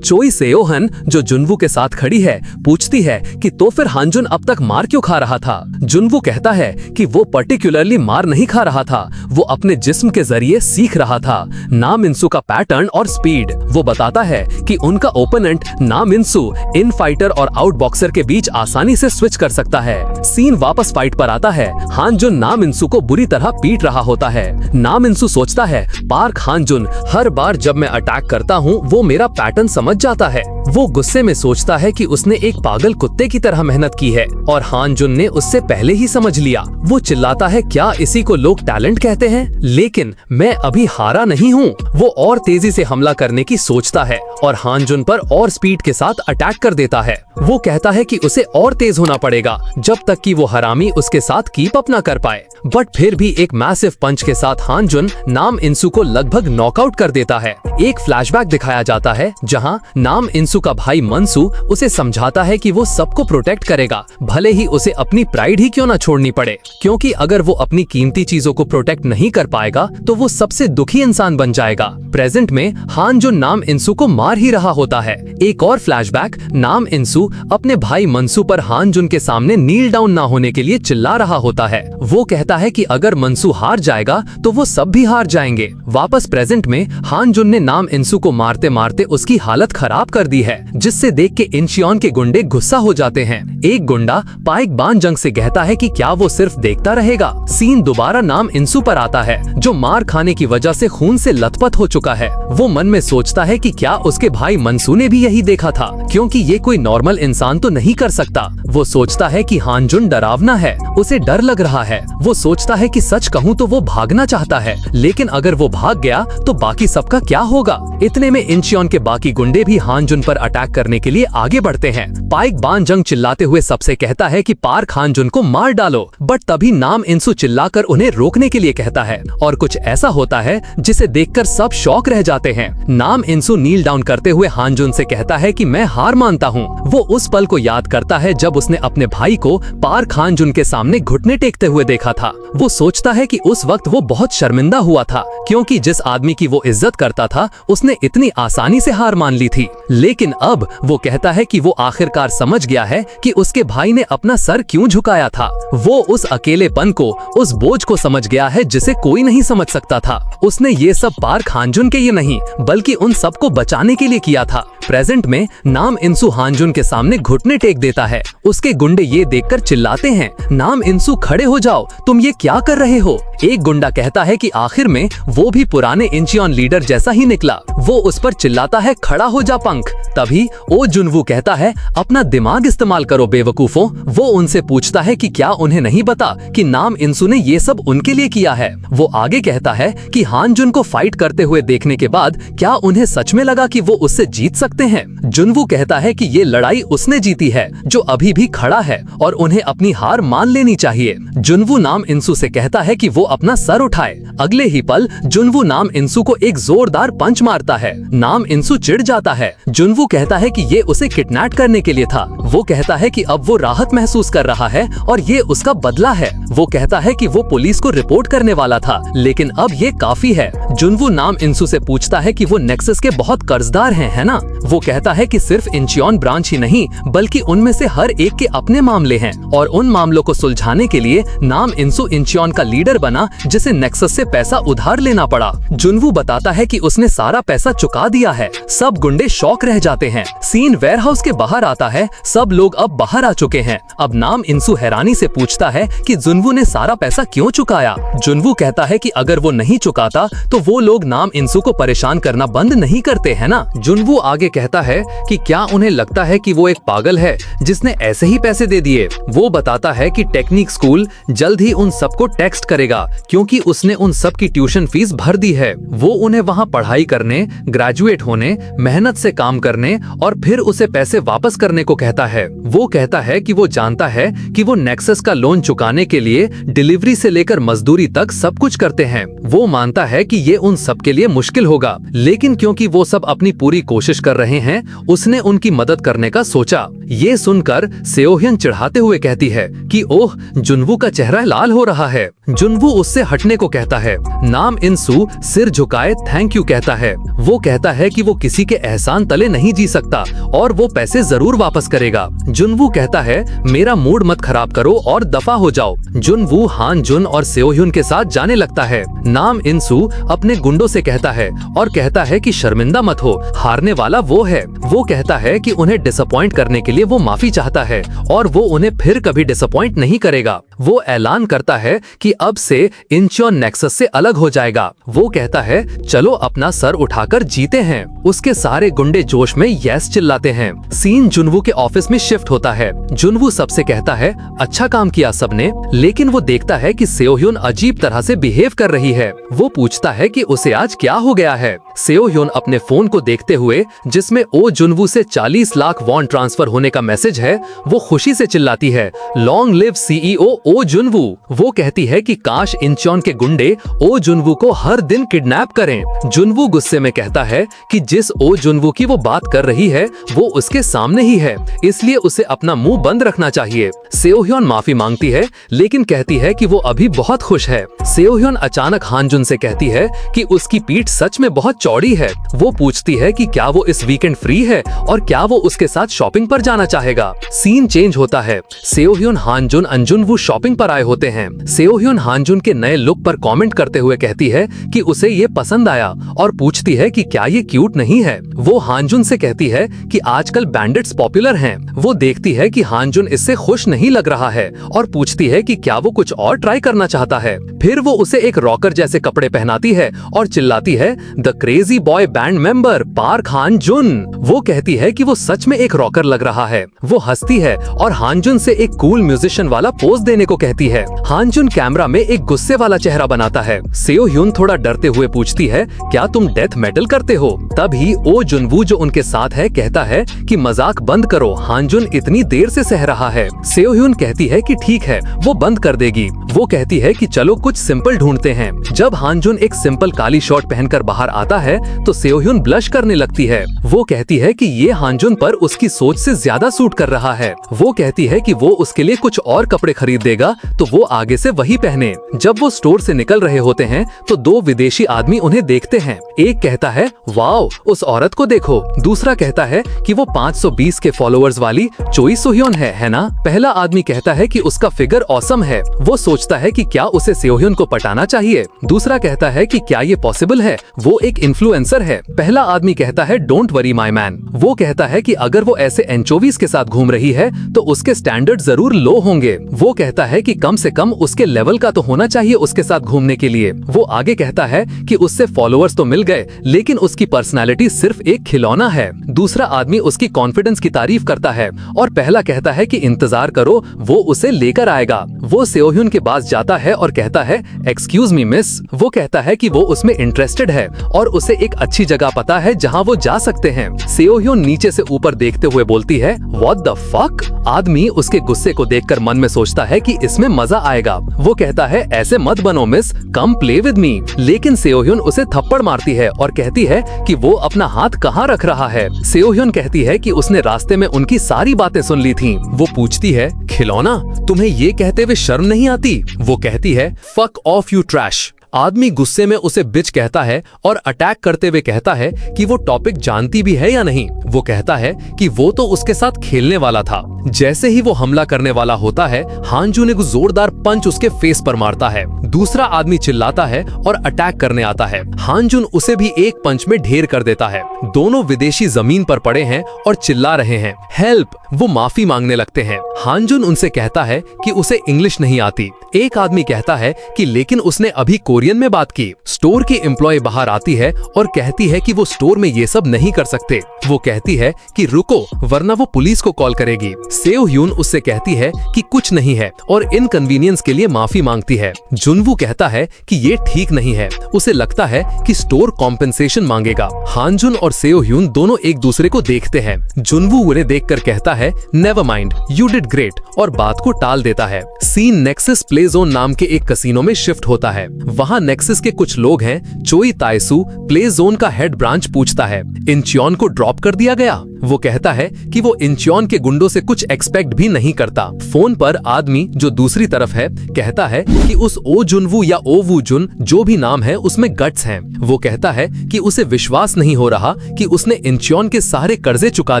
चोई सेयोहन जो जुनवू के साथ खड़ी है पूछती है कि तो फिर हान जुन अब तक मार क्यों खा रहा था? जुनवू कहता है कि वो पर्टिकुलरली मार नहीं खा रहा था, वो अपने जिस्म के जरिए सीख रहा था नाम इंसु का पैटर्न और स्पीड। वो बताता है कि उनका ओपोनेंट नाम इंसु इन फाइटर और आउट बॉक्सर के बीच आसानी से स्विच कर सकता है। सीन वापस फाइट पर आता है। हान जुन नाम इंसु को बुरी तरह पीट रहा होता है। नाम इंसु सोचता है, पार्क हान जुन हर बार जब मैं अटैक करता हूँ वो मेरा पैटर्न समझ जाता है। वो गुस्से में सोचता है कि उसने एक पागल कुत्ते की तरह मेहनत की है और हान जुन ने उससे पहले ही समझ लिया। वो चिल्लाता है, क्या इसी को लोग टैलेंट कहते हैं? लेकिन मैं अभी हारा नहीं हूँ। वो और तेजी से हमला करने की सोचता है और हान जुन पर और स्पीड के साथ अटैक कर देता है। वो कहता है कि उसे और तेज होना पड़ेगा जब तक कि वो हरामी उसके साथ कीप अप ना कर पाए, बट फिर भी एक मैसिव पंच के साथ हान जुन नाम इंसु को लगभग नॉकआउट कर देता है। एक फ्लैशबैक दिखाया जाता है जहाँ नाम इंसु इंसू का भाई मनसू उसे समझाता है कि वो सबको प्रोटेक्ट करेगा, भले ही उसे अपनी प्राइड ही क्यों ना छोड़नी पड़े, क्योंकि अगर वो अपनी कीमती चीजों को प्रोटेक्ट नहीं कर पाएगा तो वो सबसे दुखी इंसान बन जाएगा। प्रेजेंट में हान जुन नाम इंसू को मार ही रहा होता है। एक और फ्लैशबैक, नाम इंसू अपने भाई मनसू पर हान जुन के सामने नील डाउन ना होने के लिए चिल्ला रहा होता है। वो कहता है कि अगर मनसू हार जाएगा तो वो सब भी हार जाएंगे। वापस प्रेजेंट में हान जुन ने नाम इंसू को मारते मारते उसकी हालत खराब कर दी है, जिससे देख के इंचियोन के गुंडे गुस्सा हो जाते हैं। एक गुंडा पाइक बानजंग से कहता है कि क्या वो सिर्फ देखता रहेगा। सीन दोबारा नाम इंसू पर आता है, जो मार खाने की वजह से खून से लथपथ हो चुका है। वो मन में सोचता है कि क्या उसके भाई मनसू ने भी यही देखा था, क्योंकि ये कोई नॉर्मल इंसान तो नहीं कर सकता। वो सोचता है कि हान जुन डरावना है, उसे डर लग रहा है। वो सोचता है कि सच कहूँ तो वो भागना चाहता है, लेकिन अगर वो भाग गया तो बाकी सबका क्या होगा। इतने में इंचियोन के बाकी गुंडे भी हान जुन पर अटैक करने के लिए आगे बढ़ते हैं। पाइक बानजंग चिल्लाते हुए सबसे कहता है कि पार्क हान जुन को मार डालो, बट तभी नाम इंसू चिल्लाकर उन्हें रोकने के लिए कहता है, और कुछ ऐसा होता है जिसे देखकर सब शॉक रह जाते हैं। नाम इंसू नील डाउन करते हुए हान जुन से कहता है कि मैं हार मानता हूँ। वो उस पल को याद करता है जब उसने अपने भाई को पार्क हान जुन के सामने घुटने टेकते हुए देखा था। वो सोचता है कि उस वक्त वो बहुत शर्मिंदा हुआ था, क्योंकि जिस आदमी की वो इज्जत करता था उसने इतनी आसानी से हार मान ली थी। लेकिन अब वो कहता है कि वो आखिरकार समझ गया है कि उसके भाई ने अपना सर क्यों झुकाया था। वो उस अकेलेपन को, उस बोझ को समझ गया है जिसे कोई नहीं समझ सकता था। उसने ये सब पार्क हान जुन के लिए नहीं, बल्कि उन सबको बचाने के लिए किया था। प्रेजेंट में नाम इंसू हान जुन के सामने घुटने टेक देता है। उसके गुंडे ये देखकर चिल्लाते हैं, नाम इंसू खड़े हो जाओ, तुम ये क्या कर रहे हो। एक गुंडा कहता है कि आखिर में वो भी पुराने इंचियोन लीडर जैसा ही निकला। वो उस पर चिल्लाता है, खड़ा हो जा पंख। तभी ओ जुनवू कहता है, अपना दिमाग इस्तेमाल करो बेवकूफों। वो उनसे पूछता है कि क्या उन्हें नहीं पता कि नाम इंसू ने ये सब उनके लिए किया है। वो आगे कहता है कि हान जुन को फाइट करते हुए देखने के बाद क्या उन्हें सच में लगा कि वो उससे जीत सकते हैं। जुनवू कहता है कि ये लड़ाई उसने जीती है जो अभी भी खड़ा है, और उन्हें अपनी हार मान लेनी चाहिए। जुनवू नाम इंसू से कहता है कि वो अपना सर उठाए। अगले ही पल जुनवू नाम इंसू को एक जोरदार पंच मारता है। नाम इंसू चिढ़ जाता है। जुनवू कहता है कि ये उसे किडनैप करने के लिए था। वो कहता है कि अब वो राहत महसूस कर रहा है और ये उसका बदला है। वो कहता है कि वो पुलिस को रिपोर्ट करने वाला था, लेकिन अब ये काफी है। जुनवू नाम इंसू से पूछता है कि वो नेक्सस के बहुत कर्जदार हैं, है ना? वो कहता है कि सिर्फ इंचियोन ब्रांच ही नहीं, बल्कि उनमें से हर एक के अपने मामले हैं, और उन मामलों को सुलझाने के लिए नाम इंसू इंचियोन का लीडर बना, जिसे नेक्सस से पैसा उधार लेना पड़ा। जुनवू बताता है कि उसने सारा पैसा चुका दिया है। सब गुंडे शॉक रह जाते हैं। सीन वेयरहाउस के बाहर आता है। सब लोग अब बाहर आ चुके हैं। अब नाम इंसू हैरानी से पूछता है कि जुनवू ने सारा पैसा क्यों चुकाया। जुनवू कहता है कि अगर वो नहीं चुकाता तो वो लोग नाम इंसू को परेशान करना बंद नहीं करते, है ना? जुनवू आगे कहता है कि क्या उन्हें लगता है कि वो एक पागल है जिसने ऐसे ही पैसे दे दिए। वो बताता है कि टेक्निक स्कूल जल्द ही उन सबको टेक्स्ट करेगा, क्योंकि उसने उन सब की ट्यूशन फीस भर दी है। वो उन्हें वहाँ पढ़ाई करने, ग्रेजुएट होने, मेहनत से काम करने और फिर उसे पैसे वापस करने को कहता है। वो कहता है कि वो जानता है कि वो नेक्सस का लोन चुकाने के लिए डिलीवरी से लेकर मजदूरी तक सब कुछ करते हैं। वो मानता है कि ये उन सब के लिए मुश्किल होगा, लेकिन क्योंकि वो सब अपनी पूरी कोशिश कर रहे हैं, उसने उनकी मदद करने का सोचा। ये सुनकर सेओhyun चिढ़ाते हुए कहती है कि ओह, जुनवू का चेहरा लाल हो रहा है। जुनवू उससे हटने को कहता है। नाम इंसू सिर झुकाए थैंक यू कहता है। वो कहता है कि वो किसी के एहसान तले नहीं जी सकता और वो पैसे जरूर वापस करेगा। जुनवू कहता है, मेरा मूड मत खराब करो और दफा हो जाओ। जुनवू हान जुन और सेओhyun के साथ जाने लगता है। नाम इंसू अपने गुंडों से कहता है और कहता है कि शर्मिंदा मत हो, हारने वाला वो है। वो कहता है कि उन्हें डिसअपॉइंट करने के लिए वो माफी चाहता है और वो उन्हें फिर कभी डिसअपॉइंट नहीं करेगा। वो ऐलान करता है कि अब से इंचियोन नेक्सस से अलग हो जाएगा। वो कहता है, चलो अपना सर उठाकर जीते हैं। उसके सारे गुंडे जोश में यस चिल्लाते हैं। सीन जुनवू के ऑफिस में शिफ्ट होता है। जुनवू सबसे कहता है, अच्छा काम किया सबने, लेकिन वो देखता है कि सेओhyun अजीब तरह से बिहेव कर रही है। वो पूछता है कि उसे आज क्या हो गया है। सेओhyun अपने फोन को देखते हुए, जिसमें ओ जुनवू से 40 लाख वॉन ट्रांसफर होने का मैसेज है, वो खुशी से चिल्लाती है, लॉन्ग लिव CEO ओ जुनवू। वो कहती है कि काश इंचियोन के गुंडे ओ जुनवू को हर दिन किडनैप करें। जुनवू गुस्से में कहता है कि जिस ओ जुनवू की वो बात कर रही है वो उसके सामने ही है, इसलिए उसे अपना मुंह बंद रखना चाहिए। सेओह्योन माफी मांगती है लेकिन कहती है कि वो अभी बहुत खुश है। सेओह्योन अचानक हानजुन से कहती है कि उसकी पीठ सच में बहुत चौड़ी है। वो पूछती है कि क्या वो इस वीकेंड फ्री है और क्या वो उसके साथ शॉपिंग पर जाना चाहेगा। सीन चेंज होता है। सेओह्योन, हानजुन, अंजुनवू शॉपिंग पर आए होते हैं। सेओह्योन हानजुन के नए लुक पर कमेंट करते हुए कहती है कि उसे ये पसंद आया और पूछती है कि क्या ये क्यूट नहीं है। वो हानजुन से कहती है कि आजकल बैंडिट्स पॉपुलर हैं। वो देखती है कि हानजुन इससे खुश नहीं लग रहा है और पूछती है कि क्या वो कुछ और ट्राई करना चाहता है। फिर वो उसे एक रॉकर जैसे कपड़े पहनाती है और चिल्लाती है, the crazy boy band member Park Hanjun. वो कहती है कि वो सच में एक रॉकर लग रहा है। वो हंसती है और हानजुन से एक कूल म्यूजिशियन वाला पोज देने को कहती है। हानजुन कैमरा में एक गुस्से वाला चेहरा बनाता है। सेओह्योन थोड़ा डरते हुए पूछती है, क्या तुम डेथ मेटल करते हो? तभी ओ जुनवू जो उनके साथ है कहता है कि मजाक बंद करो, हानजुन इतनी देर से सह रहा है। सेओह्योन कहती है कि ठीक है, वो बंद कर देगी। वो कहती है कि चलो कुछ सिंपल ढूंढते हैं। जब हानजुन एक सिंपल काली शर्ट पहनकर बाहर आता है तो सेओह्योन ब्लश करने लगती है। वो कहती है कि ये हानजुन पर उसकी सोच से ज्यादा सूट कर रहा है। वो कहती है कि वो उसके लिए कुछ और कपड़े खरीद देगा तो वो आगे से वही पहने। जब वो स्टोर से निकल रहे होते हैं तो दो विदेशी आदमी उन्हें देखते हैं। एक कहता है, वाओ, उस औरत को देखो। दूसरा कहता है कि वो 520 के फॉलोअर्स वाली चोई सोह्योन है ना? पहला आदमी कहता है कि उसका फिगर ऑसम है। वो सोचता है कि क्या उसे सेओह्योन को पटाना चाहिए। दूसरा कहता है कि क्या ये पॉसिबल है, वो एक इन्फ्लुएंसर है। पहला आदमी कहता है, डोंट वरी माय मैन। वो कहता है कि अगर वो ऐसे एंचोवीज के साथ घूम रही है तो उसके स्टैंडर्ड जरूर लो होंगे। वो कहता है कि कम से कम उसके लेवल का तो होना चाहिए उसके साथ घूमने के लिए। वो आगे कहता है कि उससे फॉलोअर्स तो मिल गए लेकिन उसकी पर्सनालिटी सिर्फ एक खिलौना है। दूसरा आदमी उसकी कॉन्फिडेंस की तारीफ करता है और पहला कहता है कि इंतजार करो, वो उसे लेकर आएगा। वो सेओह्योन के पास जाता है और कहता है, एक्सक्यूज मी मिस। वो कहता है कि वो उसमें इंटरेस्टेड है और उसे एक अच्छी जगह पता है जहां वो जा सकते हैं। सेओह्योन नीचे से ऊपर देखते हुए बोलती है, व्हाट द फक? आदमी उसके गुस्से को देखकर मन में सोचता है कि इसमें मजा आएगा। वो कहता है, ऐसे मत बनो miss, come play with me. लेकिन सेओह्योन उसे थप्पड़ मारती है और कहती है कि वो अपना हाथ कहाँ रख रहा है। सेओह्योन कहती है कि उसने रास्ते में उनकी सारी बातें सुन ली थीं। वो पूछती है, खिलौना, तुम्हें ये कहते हुए शर्म नहीं आती? वो कहती है, फक ऑफ यू ट्रैश। आदमी गुस्से में उसे बिच कहता है और अटैक करते हुए कहता है कि वो टॉपिक जानती भी है या नहीं। वो कहता है कि वो तो उसके साथ खेलने वाला था। जैसे ही वो हमला करने वाला होता है, हानजुन एक जोरदार पंच उसके फेस पर मारता है। दूसरा आदमी चिल्लाता है और अटैक करने आता है। हानजुन उसे भी एक पंच में ढेर कर देता है। दोनों विदेशी जमीन पर पड़े हैं और चिल्ला रहे हैं, हेल्प। वो माफी मांगने लगते हैं। हानजुन उनसे कहता है कि उसे इंग्लिश नहीं आती। एक आदमी कहता है कि लेकिन उसने अभी कोरियन में बात की। स्टोर की एम्प्लॉय बाहर आती है और कहती है कि वो स्टोर में ये सब नहीं कर सकते। वो कहती है कि रुको, वरना वो पुलिस को कॉल करेगी। सेओह्योन उससे कहती है कि कुछ नहीं है और इनकन्वीनियंस के लिए माफी मांगती है। जुनवू कहता है कि ये ठीक नहीं है। उसे लगता है कि स्टोर कॉम्पेंसेशन मांगेगा। हानजुन और सेओह्योन दोनों एक दूसरे को देखते हैं। जुनवू उन्हें देखकर कहता है, never mind, you did great, और बात को टाल देता है। सीन नेक्सस प्ले जोन नाम के एक कसिनो में शिफ्ट होता है। वहाँ नेक्सस के कुछ लोग हैं। चोई ताइसू, प्ले जोन का हेड ब्रांच, पूछता है, इंचियोन को ड्रॉप कर दिया गया? वो कहता है कि वो इंचियोन के गुंडों से कुछ एक्सपेक्ट भी नहीं करता। फोन पर आदमी जो दूसरी तरफ है कहता है कि उस ओ जुनवू या ओ वू जुन, जो भी नाम है, उसमें गट्स हैं। वो कहता है कि उसे विश्वास नहीं हो रहा कि उसने इंचियोन के सारे कर्जे चुका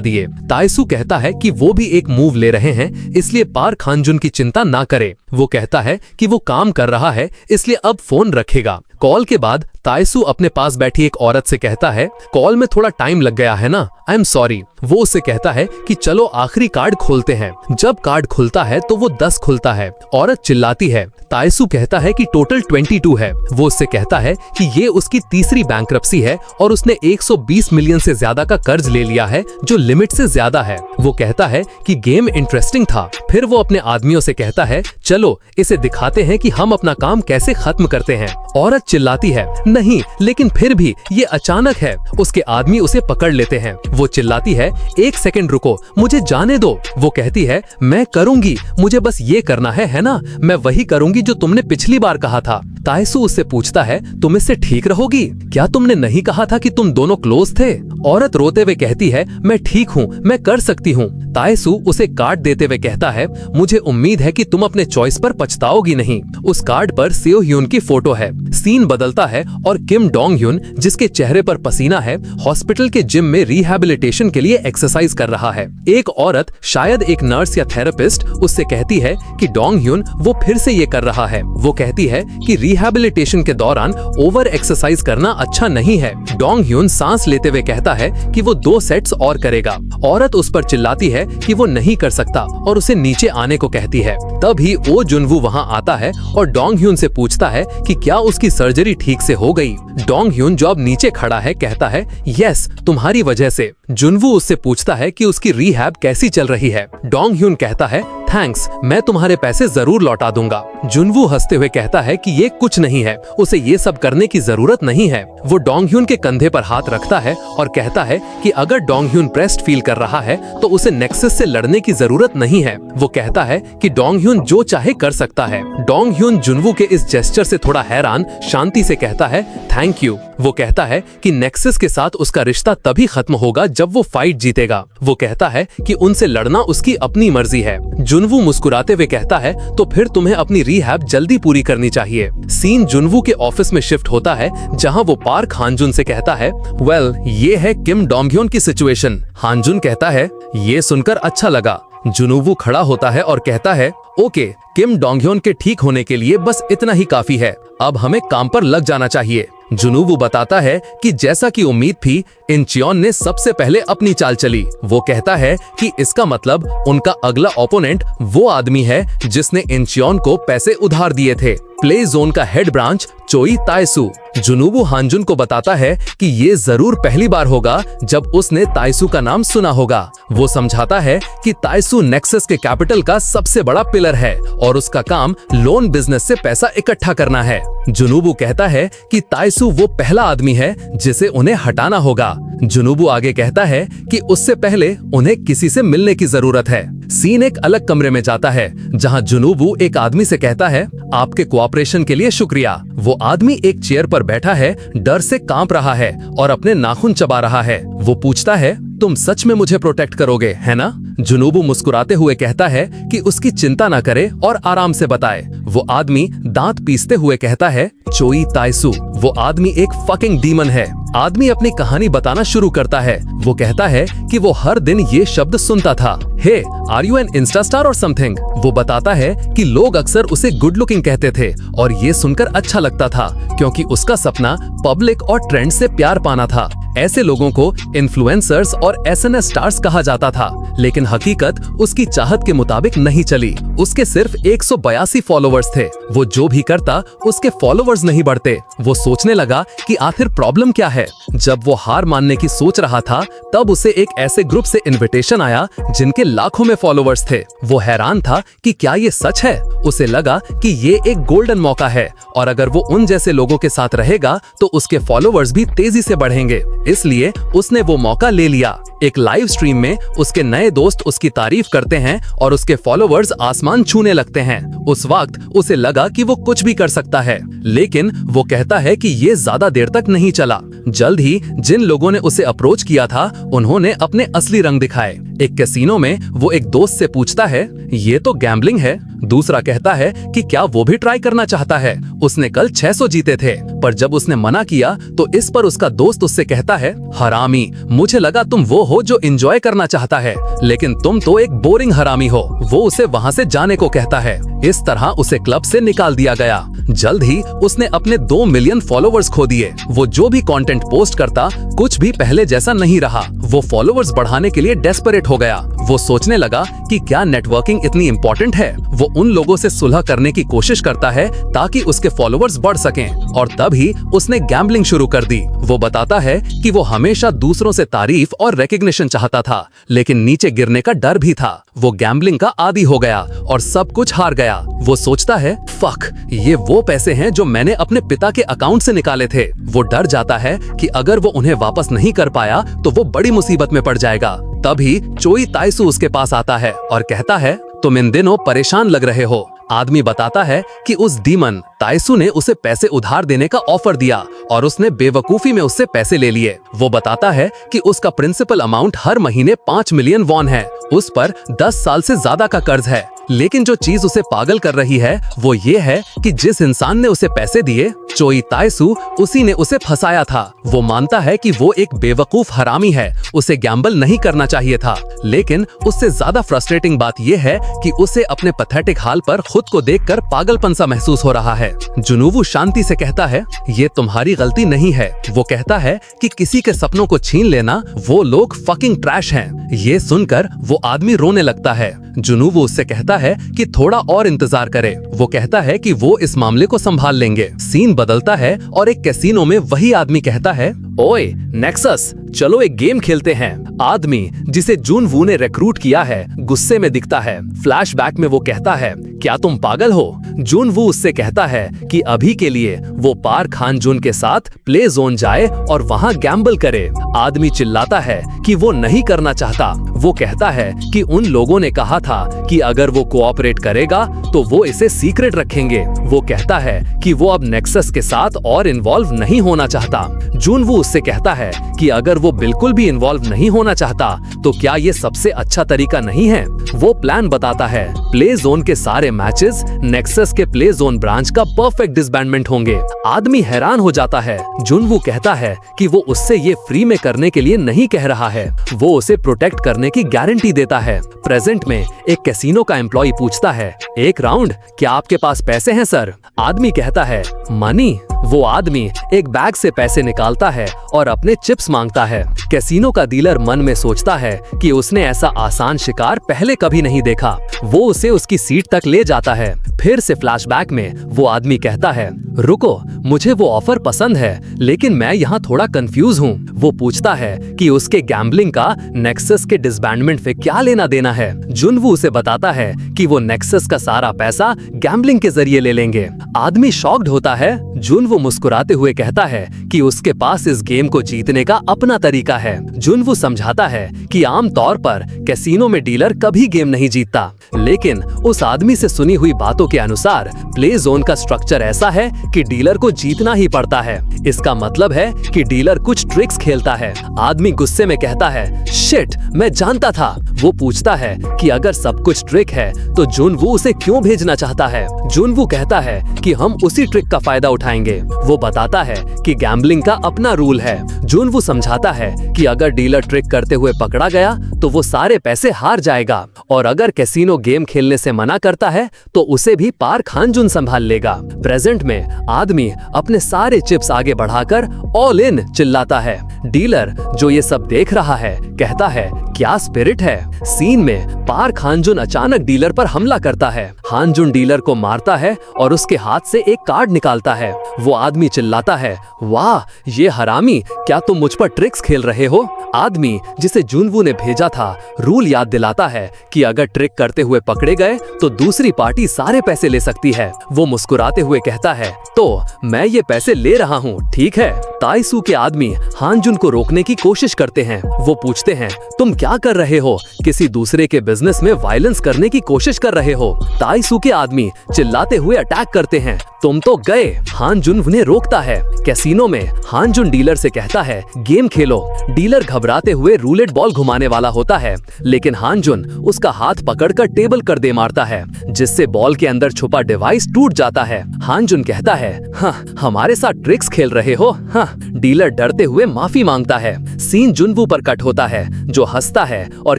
दिए। ताइसू कहता है कि वो भी एक मूव ले रहे हैं, इसलिए पार्क हानजुन की चिंता ना करे। वो कहता है कि वो काम कर रहा है, इसलिए अब फोन रखेगा। कॉल के बाद ताइसू अपने पास बैठी एक औरत से कहता है, कॉल में थोड़ा टाइम लग गया है ना, आई एम सॉरी। वो उससे कहता है कि चलो आखिरी कार्ड खोलते हैं। जब कार्ड खुलता है तो वो 10 खुलता है। औरत चिल्लाती है। ताइसू कहता है कि टोटल 22 है। वो उससे कहता है कि ये उसकी तीसरी बैंक्रप्सी है और उसने 120 मिलियन से ज्यादा का कर्ज ले लिया है, जो लिमिट से ज्यादा है। वो कहता है कि गेम इंटरेस्टिंग था। फिर वो अपने आदमियों से कहता है, चलो इसे दिखाते हैं कि हम अपना काम कैसे खत्म करते हैं। औरत चिल्लाती है, नहीं, लेकिन फिर भी ये अचानक है। उसके आदमी उसे पकड़ लेते हैं। वो चिल्लाती है एक सेकंड रुको, मुझे जाने दो। वो कहती है मैं करूंगी, मुझे बस ये करना है ना? मैं वही करूंगी जो तुमने पिछली बार कहा था। ताइसू उससे पूछता है तुम इससे ठीक रहोगी? क्या तुमने नहीं कहा था कि तुम दोनों क्लोज थे? औरत रोते हुए कहती है मैं ठीक हूँ, मैं कर सकती हूँ। ताइसू उसे कार्ड देते हुए कहता है मुझे उम्मीद है कि तुम अपने चॉइस पर पछताओगी नहीं। उस कार्ड पर सेओ ह्यून की फोटो है। सीन बदलता है और किम डोंग ह्यून, जिसके चेहरे पर पसीना है, हॉस्पिटल के जिम में रिहैबिलिटेशन के लिए एक्सरसाइज कर रहा है। एक औरत, शायद एक नर्स या थेरेपिस्ट, उससे कहती है कि डोंग ह्यून वो फिर से ये कर रहा है। वो कहती है कि रिहैबिलिटेशन के दौरान ओवर एक्सरसाइज करना अच्छा नहीं है। डोंग ह्यून सांस लेते हुए कहता है कि वो 2 सेट्स और करेगा। औरत उस पर चिल्लाती है कि वो नहीं कर सकता और उसे नीचे आने को कहती है। तभी ओ जुनवू वहाँ आता है और डोंग ह्यून से पूछता है कि क्या उसकी सर्जरी ठीक से हो गई। डोंग ह्यून जो अब नीचे खड़ा है कहता है यस, तुम्हारी वजह से। जुनवू उससे पूछता है कि उसकी रिहैब कैसी चल रही है। डोंग ह्यून कहता है थैंक्स, मैं तुम्हारे पैसे जरूर लौटा दूंगा। जुनवू हंसते हुए कहता है कि ये कुछ नहीं है, उसे ये सब करने की जरूरत नहीं है। वो डोंग ह्यून के कंधे पर हाथ रखता है और कहता है कि अगर डोंग ह्यून प्रेस्ड फील कर रहा है तो उसे नेक्सस से लड़ने की जरूरत नहीं है। वो कहता है कि डोंग ह्यून जो चाहे कर सकता है। डोंग ह्यून जुनवू के इस जेस्चर से थोड़ा हैरान शांति से कहता है थैंक यू। वो कहता है कि नेक्सस के साथ उसका रिश्ता तभी खत्म होगा जब वो फाइट जीतेगा। वो कहता है कि उनसे लड़ना उसकी अपनी मर्जी है। जुनवू मुस्कुराते हुए कहता है तो फिर तुम्हें अपनी रिहैब जल्दी पूरी करनी चाहिए। सीन जुनवू के ऑफिस में शिफ्ट होता है जहां वो पार्क हानजुन से कहता है वेल, ये है किम डोंग ह्यून की सिचुएशन। हानजुन कहता है ये सुनकर अच्छा लगा। जुनवू खड़ा होता है और कहता है ओके, किम डोंग ह्यून के ठीक होने के लिए बस इतना ही काफी है, अब हमें काम पर लग जाना चाहिए। जुनवू बताता है कि जैसा कि उम्मीद थी, इंचियोन ने सबसे पहले अपनी चाल चली। वो कहता है कि इसका मतलब उनका अगला ओपोनेंट वो आदमी है जिसने इंचियोन को पैसे उधार दिए थे, प्ले जोन का हेड ब्रांच चोई ताइसू। जुनवू हानजुन को बताता है कि ये जरूर पहली बार होगा जब उसने ताइसू का नाम सुना होगा। वो समझाता है कि ताइसू नेक्सस के कैपिटल का सबसे बड़ा पिलर है और उसका काम लोन बिजनेस से पैसा इकट्ठा करना है। जुनवू कहता है कि ताइसू वो पहला आदमी है जिसे उन्हें हटाना होगा। जुनवू आगे कहता है कि उससे पहले उन्हें किसी से मिलने की जरूरत है। सीन एक अलग कमरे में जाता है जहां जुनवू एक आदमी से कहता है आपके कोऑपरेशन के लिए शुक्रिया। वो आदमी एक चेयर पर बैठा है, डर से कांप रहा है और अपने नाखून चबा रहा है। वो पूछता है तुम सच में मुझे प्रोटेक्ट करोगे, है ना? जुनवू मुस्कुराते हुए कहता है कि उसकी चिंता न करे और आराम से बताए। वो आदमी दांत पीसते हुए कहता है चोई ताइसू। वो आदमी एक फकिंग डीमन है। आदमी अपनी कहानी बताना शुरू करता है। वो कहता है कि वो हर दिन ये शब्द सुनता था, hey are you an insta star और समथिंग। वो बताता है कि लोग अक्सर उसे गुड लुकिंग कहते थे और ये सुनकर अच्छा लगता था क्योंकि उसका सपना पब्लिक और ट्रेंड से प्यार पाना था। ऐसे लोगों को इन्फ्लुएंसर्स और एसएनएस स्टार्स कहा जाता था, लेकिन हकीकत उसकी चाहत के मुताबिक नहीं चली। उसके सिर्फ 182 फॉलोवर्स थे। वो जो भी करता उसके फॉलोवर्स नहीं बढ़ते। वो सोचने लगा कि आखिर प्रॉब्लम क्या है। जब वो हार मानने की सोच रहा था तब उसे एक ऐसे ग्रुप से इनविटेशन आया जिनके लाखों में फॉलोवर्स थे। वो हैरान था कि क्या ये सच है। उसे लगा कि ये एक गोल्डन मौका है और अगर वो उन जैसे लोगों के साथ रहेगा तो उसके फॉलोवर्स भी तेजी से बढ़ेंगे। इसलिए उसने वो मौका ले लिया। एक लाइव स्ट्रीम में उसके नए दोस्त उसकी तारीफ करते हैं और उसके फॉलोवर्स आसमान छूने लगते हैं। उस वक्त उसे लगा कि वो कुछ भी कर सकता है, लेकिन वो कहता है कि ये ज्यादा देर तक नहीं चला। जल्द ही जिन लोगों ने उसे अप्रोच किया था उन्होंने अपने असली रंग दिखाए। एक कैसीनो में वो एक दोस्त से पूछता है ये तो गैम्बलिंग है। दूसरा कहता है कि क्या वो भी ट्राई करना चाहता है, उसने कल 600 जीते थे। पर जब उसने मना किया तो इस पर उसका दोस्त उससे कहता है हरामी, मुझे लगा तुम वो हो जो एंजॉय करना चाहता है, लेकिन तुम तो एक बोरिंग हरामी हो। वो उसे वहाँ से जाने को कहता है। इस तरह उसे क्लब से निकाल दिया गया। जल्द ही उसने अपने 2 मिलियन फॉलोवर्स खो दिए। वो जो भी कंटेंट पोस्ट करता कुछ भी पहले जैसा नहीं रहा। वो फॉलोवर्स बढ़ाने के लिए डेस्परेट हो गया। वो सोचने लगा कि क्या नेटवर्किंग इतनी इम्पोर्टेंट है। वो उन लोगों से सुलह करने की कोशिश करता है ताकि उसके फॉलोवर्स बढ़ सकें और तभी उसने गैम्बलिंग शुरू कर दी। वो बताता है कि वो हमेशा दूसरों से तारीफ और रिकॉग्निशन चाहता था, लेकिन नीचे गिरने का डर भी था। वो गैम्बलिंग का आदी हो गया और सब कुछ हार गया। वो सोचता है फक, ये वो पैसे हैं जो मैंने अपने पिता के अकाउंट से निकाले थे। वो डर जाता है कि अगर वो उन्हें वापस नहीं कर पाया तो वो बड़ी मुसीबत में पड़ जाएगा। तभी चोई ताइसू उसके पास आता है और कहता है, तुम इन दिनों परेशान लग रहे हो। आदमी बताता है कि उस डीमन ताइसू ने उसे पैसे उधार देने का ऑफर दिया और उसने बेवकूफी में उससे पैसे ले लिए। वो बताता है कि उसका प्रिंसिपल अमाउंट हर महीने 5 मिलियन वॉन है, उस पर 10 साल से ज्यादा का कर्ज है। लेकिन जो चीज उसे पागल कर रही है वो ये है कि जिस इंसान ने उसे पैसे दिए, चोई ताइसू, उसी ने उसे फंसाया था। वो मानता है कि वो एक बेवकूफ हरामी है, उसे गैम्बल नहीं करना चाहिए था। लेकिन उससे ज्यादा फ्रस्ट्रेटिंग बात ये है कि उसे अपने पैथेटिक हाल पर खुद को देखकर पागलपन सा महसूस हो रहा है। जुनूवू शांति से कहता है, ये तुम्हारी गलती नहीं है। वो कहता है कि किसी के सपनों को छीन लेना, वो लोग फकिंग ट्रैश हैं। ये सुनकर वो आदमी रोने लगता है। जुनूवू उससे कहता है कि थोड़ा और इंतजार करे। वो कहता है कि वो इस मामले को संभाल लेंगे। सीन बदलता है और एक कैसीनो में वही आदमी कहता है, ओए नेक्सस, चलो एक गेम खेलते हैं। आदमी जिसे जुनवू ने रिक्रूट किया है गुस्से में दिखता है। फ्लैशबैक में वो कहता है, क्या तुम पागल हो? जुनवू उससे कहता है कि अभी के लिए वो पार्क हानजुन के साथ प्ले जोन जाए और वहां गैम्बल करे। आदमी चिल्लाता है कि वो नहीं करना चाहता। वो कहता है कि उन लोगों ने कहा था कि अगर वो कोऑपरेट करेगा तो वो इसे सीक्रेट रखेंगे। वो कहता है कि वो अब नेक्सस के साथ और इन्वॉल्व नहीं होना चाहता। जुनवू उससे कहता है कि अगर वो बिल्कुल भी इन्वॉल्व नहीं होना चाहता तो क्या ये सबसे अच्छा तरीका नहीं है? वो प्लान बताता है। प्ले जोन के सारे मैचेस नेक्सस के प्ले जोन ब्रांच का परफेक्ट डिसबैंडमेंट होंगे। आदमी हैरान हो जाता है। जुनवू कहता है कि वो उससे ये फ्री में करने के लिए नहीं कह रहा है, वो उसे प्रोटेक्ट करने की गारंटी देता है। प्रेजेंट में एक कैसीनो का एम्प्लॉय पूछता है, एक राउंड, क्या आपके पास पैसे हैं सर? आदमी कहता है, मनी। वो आदमी एक बैग से पैसे निकालता है और अपने चिप्स मांगता है। कैसीनो का डीलर मन में सोचता है कि उसने ऐसा आसान शिकार पहले कभी नहीं देखा। वो उसे उसकी सीट तक ले जाता है। फिर से फ्लैशबैक में वो आदमी कहता है, रुको, मुझे वो ऑफर पसंद है लेकिन मैं यहाँ थोड़ा कंफ्यूज हूँ। वो पूछता है कि उसके गैम्बलिंग का नेक्सस के डिसबैंडमेंट से क्या लेना देना है। जुनवू उसे बताता है कि वो नेक्सस का सारा पैसा गैम्बलिंग के जरिए ले लेंगे। आदमी शॉक्ड होता है। जुनवू मुस्कुराते हुए कहता है कि उसके पास इस गेम को जीतने का अपना तरीका है। जुनवू समझाता है कि आम तौर पर कैसीनो में डीलर कभी गेम नहीं जीतता, लेकिन उस आदमी से सुनी हुई बातों के अनुसार प्ले जोन का स्ट्रक्चर ऐसा है कि डीलर को जीतना ही पड़ता है। इसका मतलब है कि डीलर कुछ ट्रिक्स खेलता है। आदमी गुस्से में कहता है, शिट, मैं जानता था। वो पूछता है कि अगर सब कुछ ट्रिक है तो जुनवू उसे क्यों भेजना चाहता है? जुनवू कहता है कि हम उसी ट्रिक का फायदा उठाएंगे। वो बताता है कि गैम्बलिंग का अपना रूल है। जुनवू समझाता है कि अगर डीलर ट्रिक करते हुए पकड़ा गया तो वो सारे पैसे हार जाएगा और अगर कैसीनो गेम खेलने से मना करता है तो उसे भी पार्क हानजुन संभाल लेगा। प्रेजेंट में आदमी अपने सारे चिप्स आगे बढ़ाकर ऑल इन चिल्लाता है। डीलर जो ये सब देख रहा है कहता है, क्या स्पिरिट है? सीन में पार्क हानजुन अचानक डीलर पर हमला करता है। हानजुन डीलर को मारता है और उसके हाथ से एक कार्ड निकालता है। वो आदमी चिल्लाता है, वाह, ये हरामी, क्या तुम मुझ पर ट्रिक्स खेल रहे हो? आदमी जिसे जुनवू ने भेजा था रूल याद दिलाता है कि अगर ट्रिक करते हुए पकड़े गए तो दूसरी पार्टी सारे पैसे ले सकती है। वो मुस्कुराते हुए कहता है, तो मैं ये पैसे ले रहा हूँ, ठीक है? ताइसू के आदमी हानजुन को रोकने की कोशिश करते हैं। वो पूछते हैं, तुम क्या कर रहे हो? किसी दूसरे के बिजनेस में वायलेंस करने की कोशिश कर रहे हो? ताइसू के आदमी चिल्लाते हुए अटैक करते हैं, तुम तो गए। हानजुन उन्हें रोकता है। कैसीनो में हानजुन डीलर से कहता है, गेम खेलो। डीलर घबराते हुए रूलेट बॉल घुमाने वाला होता है, लेकिन हानजुन उसका हाथ पकड़कर टेबल कर दे मारता है, जिससे बॉल के अंदर छुपा डिवाइस टूट जाता है। हानजुन कहता है, हाँ, हमारे साथ ट्रिक्स खेल रहे हो? हाँ। डीलर डरते हुए माफी मांगता है। सीन जुनवू पर कट होता है, जो हंसता है और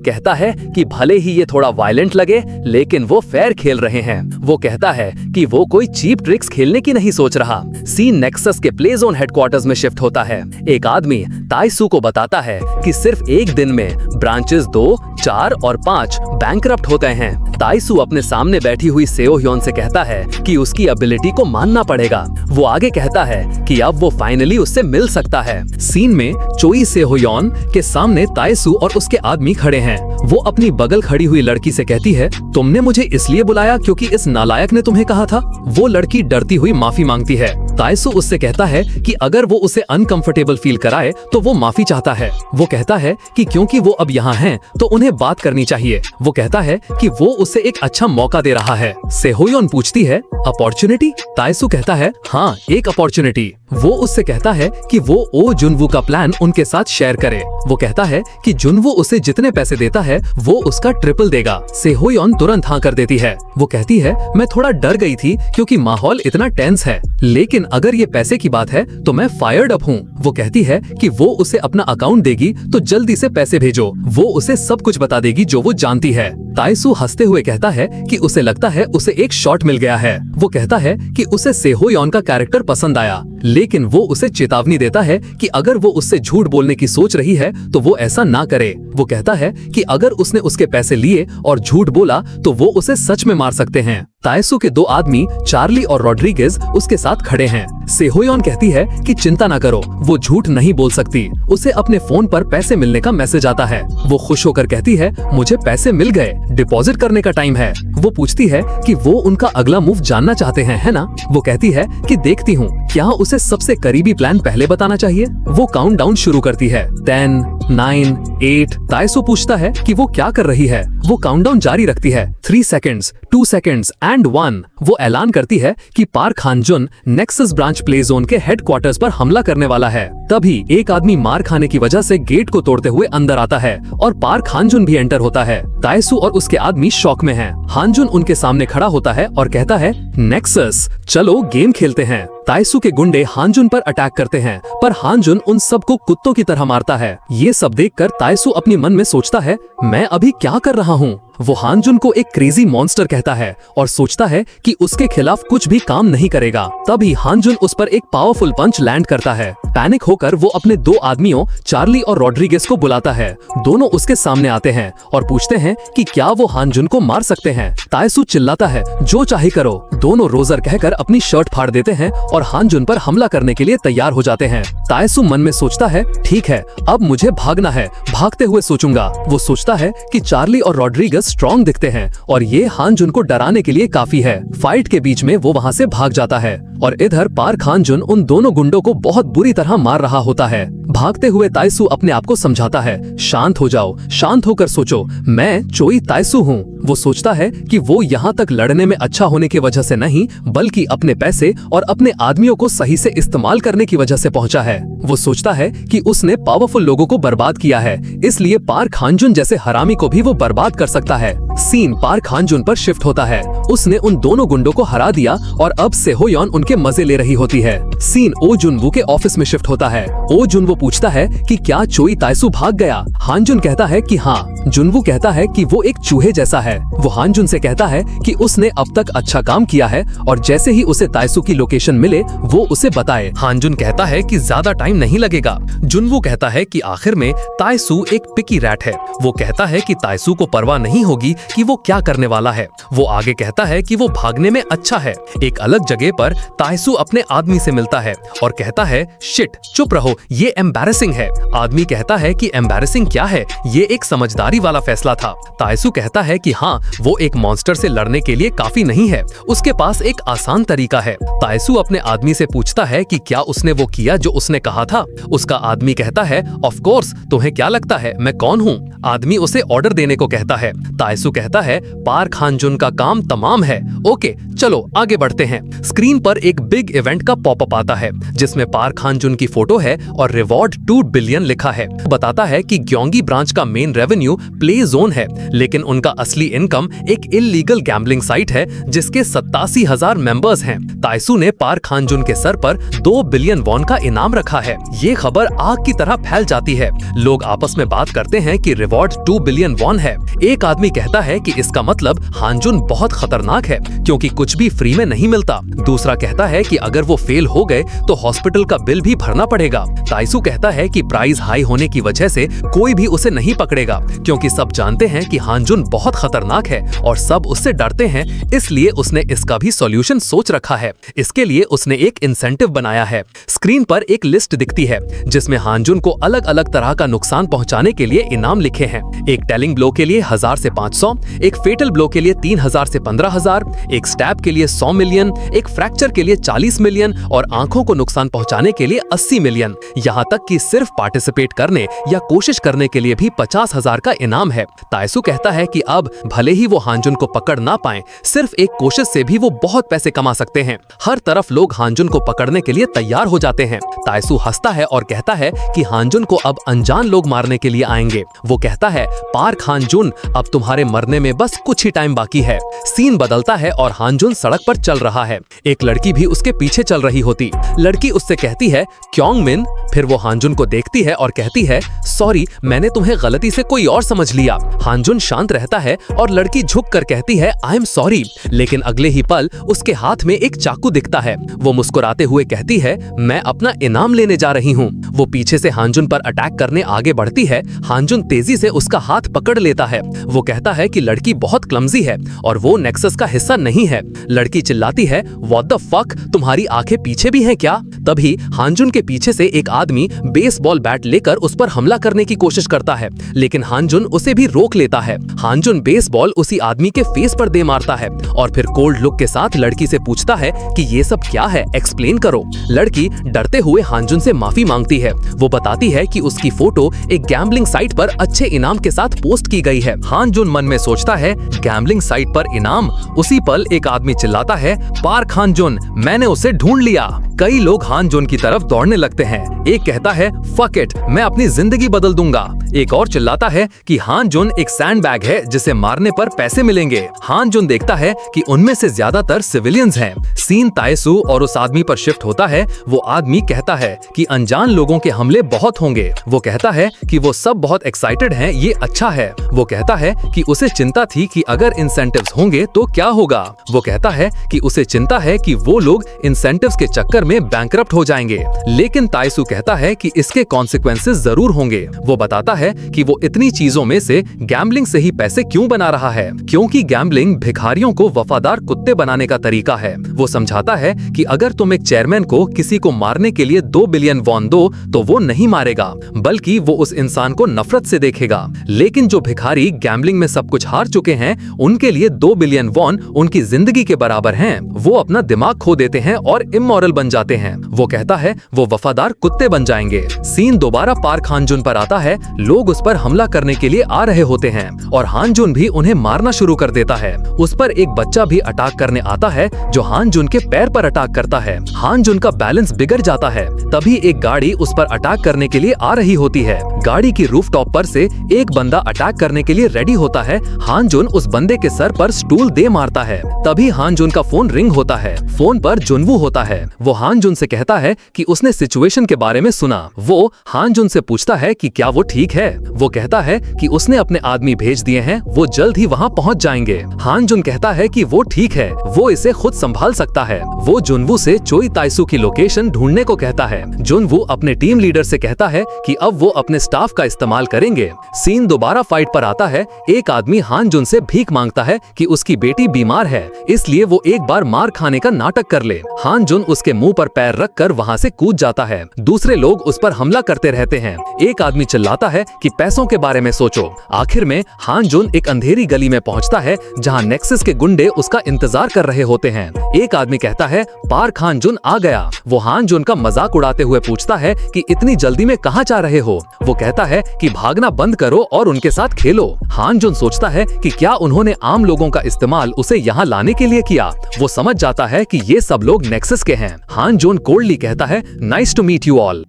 कहता है कि भले ही ये थोड़ा वायलेंट लगे, लेकिन वो फेयर खेल रहे हैं। वो कहता है कि वो कोई चीप ट्रिक्स खेलने की नहीं सोच रहा। सीन नेक्सस के प्ले जोन हेडक्वार्टर्स में शिफ्ट होता है। एक आदमी ताइसू को बताता है कि सिर्फ एक दिन में ब्रांचेस 2, 4 और 5 बैंकरप्ट हो गए हैं। ताइसू अपने सामने बैठी हुई सेओ ह्योन से कहता है कि उसकी एबिलिटी को मानना पड़ेगा। वो आगे कहता है कि अब वो फाइनली उससे मिल सकता है। सीन में चोई सेओ ह्योन के सामने ताइसू और उसके आदमी खड़े हैं। वो अपनी बगल खड़ी हुई लड़की से कहती है, तुमने मुझे इसलिए बुलाया क्योंकि इस नालायक ने तुम्हें कहा था? वो लड़की डरती हुई माफी मांगती है। ताइसू उससे कहता है कि अगर वो उसे अनकंफर्टेबल फील कराए तो वो माफी चाहता है। वो कहता है कि क्योंकि वो अब यहाँ हैं तो उन्हें बात करनी चाहिए। वो कहता है कि वो उसे एक अच्छा मौका दे रहा है। सेहोयॉन पूछती है, अपॉर्चुनिटी? ताइसू कहता है, हाँ, एक अपॉर्चुनिटी। वो उससे कहता है कि वो ओ जुनवू का प्लान उनके साथ शेयर करे। वो कहता है कि जुनवू उसे जितने पैसे देता है वो उसका ट्रिपल देगा। सेहोयॉन तुरंत हाँ कर देती है। वो कहती है, मैं थोड़ा डर गई थी क्योंकि माहौल इतना टेंस है, लेकिन अगर ये पैसे की बात है तो मैं फायर्ड अप हूँ। वो कहती है कि वो उसे अपना अकाउंट देगी तो जल्दी से पैसे भेजो। वो उसे सब कुछ बता देगी जो वो जानती है। ताइसू हंसते हुए कहता है कि उसे लगता है उसे एक शॉट मिल गया है। वो कहता है कि उसे सेहोयॉन का कैरेक्टर पसंद आया, लेकिन वो उसे चेतावनी देता है कि अगर वो उससे झूठ बोलने की सोच रही है तो वो ऐसा ना करे। वो कहता है कि अगर उसने उसके पैसे लिए और झूठ बोला तो वो उसे सच में मार सकते हैं। ताइसू के दो आदमी चार्ली और रॉड्रिगेज उसके साथ खड़े हैं। सेहोयॉन कहती है कि चिंता ना करो, वो झूठ नहीं बोल सकती। उसे अपने फोन पर पैसे मिलने का मैसेज आता है। वो खुश होकर कहती है, मुझे पैसे मिल गए, डिपॉजिट करने का टाइम है। वो पूछती है कि वो उनका अगला मूव जानना चाहते हैं, है ना? वो कहती है कि देखती हूँ, क्या उसे सबसे करीबी प्लान पहले बताना चाहिए? वो काउंटडाउन शुरू करती है। 10, 9, 8। ताइसू पूछता है कि वो क्या कर रही है। वो काउंटडाउन जारी रखती है। 3 सेकंड्स, 2 सेकंड्स एंड 1। वो ऐलान करती है कि Park Hanjun Nexus branch play zone के हेडक्वार्टर्स पर हमला करने वाला है। तभी एक आदमी मार खाने की वजह से गेट को तोड़ते हुए अंदर आता है और पार्क हानजुन भी एंटर होता है। ताइसू और उसके आदमी शॉक में हैं। हानजुन उनके सामने खड़ा होता है और कहता है, नेक्सस, चलो गेम खेलते हैं। ताइसू के गुंडे हानजुन पर अटैक करते हैं, पर हानजुन उन सबको कुत्तों की तरह मारता है। ये सब देखकर ताइसू अपनी मन में सोचता है, मैं अभी क्या कर रहा हूँ? वो हानजुन को एक क्रेजी मॉन्स्टर कहता है और सोचता है कि उसके खिलाफ कुछ भी काम नहीं करेगा। तभी हानजुन उस पर एक पावरफुल पंच लैंड करता है। पैनिक होकर वो अपने दो आदमियों चार्ली और रॉड्रिगेज को बुलाता है। दोनों उसके सामने आते हैं और पूछते हैं कि क्या वो हानजुन को मार सकते हैं। ताइसू चिल्लाता है, जो चाहे करो। दोनों रोजर कहकर अपनी शर्ट फाड़ देते हैं और हानजुन पर हमला करने के लिए तैयार हो जाते हैं। ताइसू मन में सोचता है, ठीक है, अब मुझे भागना है, भागते हुए सोचूंगा। वो सोचता है कि चार्ली और रॉड्रिगेज स्ट्रॉन्ग दिखते हैं और ये हानजुन को डराने के लिए काफी है। फाइट के बीच में वो वहाँ से भाग जाता है और इधर पार्क हानजुन उन दोनों गुंडों को बहुत बुरी तरह मार रहा होता है। भागते हुए ताइसू अपने आप को समझाता है, शांत हो जाओ, शांत होकर सोचो, मैं चोई ताइसू हूँ। वो सोचता है कि वो यहाँ तक लड़ने में अच्छा होने की वजह से नहीं, बल्कि अपने पैसे और अपने आदमियों को सही से इस्तेमाल करने की वजह से पहुँचा है। वो सोचता है कि उसने पावरफुल लोगों को बर्बाद किया है, इसलिए पार्क हानजुन जैसे हरामी को भी वो बर्बाद कर सकता है। सीन पार्क हानजुन पर शिफ्ट होता है। उसने उन दोनों गुंडों को हरा दिया और अब सेहोयॉन उनके मजे ले रही होती है। सीन ओ जुनवू के ऑफिस में शिफ्ट होता है। ओ जुनवू पूछता है कि क्या चोई ताइसू भाग गया? हानजुन कहता है कि हाँ। जुनवू कहता है कि वो एक चूहे जैसा है। वो हानजुन से कहता है कि उसने अब तक अच्छा काम किया है और जैसे ही उसे ताइसू की लोकेशन मिले वो उसे बताए। हानजुन कहता है कि ज्यादा टाइम नहीं लगेगा। जुनवू कहता है कि आखिर में ताइसू एक पिकी रैट है। वो कहता है कि ताइसू को परवाह नहीं होगी कि वो क्या करने वाला है। वो आगे कहता है कि वो भागने में अच्छा है। एक अलग जगह पर ताइसू अपने आदमी से मिलता है और कहता है, शिट, चुप रहो, ये एम्बैरेसिंग है। आदमी कहता है कि एम्बैरेसिंग क्या है, ये एक समझदारी वाला फैसला था। ताइसू कहता है कि हाँ, वो एक मॉन्स्टर से लड़ने के लिए काफी नहीं है, उसके पास एक आसान तरीका है। ताइसू अपने आदमी से पूछता है कि क्या उसने वो किया जो उसने कहा था। उसका आदमी कहता है, ऑफ कोर्स, तुम्हें क्या लगता है मैं कौन हूँ? आदमी उसे ऑर्डर देने को कहता है। ताइसू कहता है, पार्क हानजुन का काम तमाम है। ओके, चलो आगे बढ़ते हैं। स्क्रीन पर एक बिग इवेंट का पॉपअप आता है जिसमें पार्क हानजुन की फोटो है और रिवॉर्ड 2 बिलियन लिखा है। बताता है कि ग्योंगी ब्रांच का मेन रेवेन्यू प्ले जोन है, लेकिन उनका असली इनकम एक इल्लीगल गैम्बलिंग साइट है जिसके 87,000 मेंबर्स हैं। ताइसू ने पार्क हानजुन के सर पर 2 बिलियन वॉन का इनाम रखा है। ये खबर आग की तरह फैल जाती है। लोग आपस में बात करते हैं कि रिवॉर्ड 2 बिलियन वॉन है। एक आदमी कहता है कि इसका मतलब हानजुन बहुत खतरनाक है क्योंकि कुछ भी फ्री में नहीं मिलता। दूसरा कहता है कि अगर वो फेल हो गए तो हॉस्पिटल का बिल भी भरना पड़ेगा। ताइसू कहता है कि प्राइस हाई होने की वजह से कोई भी उसे नहीं पकड़ेगा क्योंकि सब जानते हैं कि हानजुन बहुत खतरनाक है और सब उससे डरते हैं, इसलिए उसने इसका भी सॉल्यूशन सोच रखा है। इसके लिए उसने एक इंसेंटिव बनाया है। स्क्रीन पर एक लिस्ट दिखती है जिसमें हानजुन को अलग अलग तरह का नुकसान पहुंचाने के लिए इनाम लिखे हैं। एक टेलिंग ब्लो के लिए 1000 से 500, 100, एक फेटल ब्लो के लिए 3000 से 15000, एक स्टैब के लिए 100 मिलियन, एक फ्रैक्चर के लिए 40 मिलियन और आंखों को नुकसान पहुंचाने के लिए 80 मिलियन। यहाँ तक कि सिर्फ पार्टिसिपेट करने या कोशिश करने के लिए भी 50,000 का इनाम है। ताइसू कहता है कि अब भले ही वो हांजुन को पकड़ ना पाए, सिर्फ एक कोशिश से भी वो बहुत पैसे कमा सकते हैं। हर तरफ लोग हांजुन को पकड़ने के लिए तैयार हो जाते हैं। ताइसू हंसता है और कहता है कि हांजुन को अब अनजान लोग मारने के लिए आएंगे। वो कहता है, पार्क हांजुन, अब तुम्हारे मरने में बस कुछ ही टाइम बाकी है। सीन बदलता है और हांजुन सड़क पर चल रहा है। एक लड़की भी उसके पीछे चल रही होती। लड़की उससे कहती है, क्योंग मिन। फिर वो हांजुन को देखती है और कहती है, सॉरी, मैंने तुम्हें गलती से कोई और समझ लिया। हांजुन शांत रहता है और लड़की झुक कर कहती है, आई एम सॉरी। लेकिन अगले ही पल उसके हाथ में एक चाकू दिखता है। वो मुस्कुराते हुए कहती है, मैं अपना इनाम लेने जा रही हूँ। वो पीछे से हांजुन पर अटैक करने आगे बढ़ती है। हांजुन तेजी से उसका हाथ पकड़ लेता है। वो कहता है कि लड़की बहुत क्लमजी है और वो नेक्सस का हिस्सा नहीं है। लड़की चिल्लाती है, व्हाट द फक, तुम्हारी आंखें पीछे भी हैं क्या? तभी हांजुन के पीछे से एक आदमी बेसबॉल बैट लेकर उस पर हमला करने की कोशिश करता है, लेकिन हांजुन उसे भी रोक लेता है। हांजुन बेसबॉल उसी आदमी के फेस पर दे मारता है और फिर कोल्ड लुक के साथ लड़की से पूछता है कि ये सब क्या है, एक्सप्लेन करो। लड़की डरते हुए हांजुन से माफी मांगती है। वो बताती है कि उसकी फोटो एक गैम्बलिंग साइट पर अच्छे इनाम के साथ पोस्ट की गई है। हांजुन मन में सोचता है, गैम्बलिंग साइट पर इनाम। उसी पल एक आदमी चिल्लाता है, पार्क हांजुन, मैंने उसे ढूंढ लिया। कई लोग हांजुन की तरफ दौड़ने लगते हैं। एक कहता है, फक इट, मैं अपनी जिंदगी बदल दूंगा। एक और चिल्लाता है कि हांजुन एक सैंडबैग है जिसे मारने पर पैसे मिलेंगे। हांजुन देखता है कि उनमें से ज्यादातर सिविलियंस हैं। सीन ताइसू और उस आदमी पर शिफ्ट होता है। वो आदमी कहता है कि अनजान लोगों के हमले बहुत होंगे। वो कहता है कि वो सब बहुत एक्साइटेड हैं, ये अच्छा है। वो कहता है कि उसे चिंता थी कि अगर इंसेंटिव्स होंगे तो क्या होगा। वो कहता है कि उसे चिंता है कि वो लोग इंसेंटिव्स के चक्कर में बैंकरप्ट हो जाएंगे। लेकिन ताइसू कहता है कि इसके कॉन्सिक्वेंसेस जरूर होंगे। वो बताता है कि वो इतनी चीजों में से गैम्बलिंग से ही पैसे क्यों बना रहा है, क्योंकि गैम्बलिंग भिखारियों को वफादार कुत्ते बनाने का तरीका है। वो समझाता है कि अगर तुम एक चेयरमैन को किसी को मारने के लिए 2 बिलियन वॉन दो तो वो नहीं मारेगा, बल्कि वो उस इंसान को नफरत से देखेगा। लेकिन जो भिखारी गैम्बलिंग में सब कुछ हार चुके हैं, उनके लिए 2 बिलियन वॉन उनकी जिंदगी के बराबर हैं। वो अपना दिमाग खो देते हैं और इमोरल बन जाते हैं। वो कहता है वो वफादार कुत्ते बन जाएंगे। सीन दोबारा पार्क हांजुन पर आता है। लोग उस पर हमला करने के लिए आ रहे होते हैं और हांजुन भी उन्हें मारना शुरू कर देता है। उस पर एक बच्चा भी अटैक करने आता है जो हांजुन के पैर पर अटैक करता है। हांजुन का बैलेंस बिगड़ जाता है। तभी एक गाड़ी उस पर अटैक करने के लिए आ रही होती है। गाड़ी की रूफटॉप पर से एक बंदा अटैक करने के लिए रेडी होता है। हांजुन उस बंदे के सर पर स्टूल दे मारता है। तभी हांजुन का फोन रिंग होता है। फोन पर जुनवू होता है। वो हांजुन से कहता है कि उसने सिचुएशन के बारे में सुना। वो हांजुन से पूछता है कि क्या वो ठीक है। वो कहता है कि उसने अपने आदमी भेज दिए हैं, वो जल्द ही वहाँ पहुँच जाएंगे। हांजुन कहता है कि वो ठीक है, वो इसे खुद संभाल सकता है। वो जुनवू से चोई ताइसू की लोकेशन ढूंढने को कहता है। जुनवू अपने टीम लीडर से कहता है कि अब वो अपने स्टाफ का इस्तेमाल करेंगे। सीन दोबारा फाइट पर आता है। एक आदमी हांजुन से भीख मांगता है कि उसकी बेटी बीमार है, इसलिए वो एक बार मार खाने का नाटक कर ले। हांजुन उसके मुंह पर पैर रखकर वहाँ से कूद जाता है। दूसरे लोग उस पर हमला करते रहते हैं। एक आदमी चिल्लाता है कि पैसों के बारे में सोचो। आखिर में हांजुन एक अंधेरी गली में पहुंचता है जहां नेक्सस के गुंडे उसका इंतजार कर रहे होते हैं। एक आदमी कहता है, पार्क हांजुन आ गया। वो हांजुन का मजाक उड़ाते हुए पूछता है कि इतनी जल्दी में कहां जा रहे हो। वो कहता है कि भागना बंद करो और उनके साथ खेलो। हांजुन सोचता है कि क्या उन्होंने आम लोगों का इस्तेमाल उसे यहाँ लाने के लिए किया। वो समझ जाता है कि ये सब लोग नेक्सस के हैं। हांजुन कोल्डली कहता है, nice to meet you all.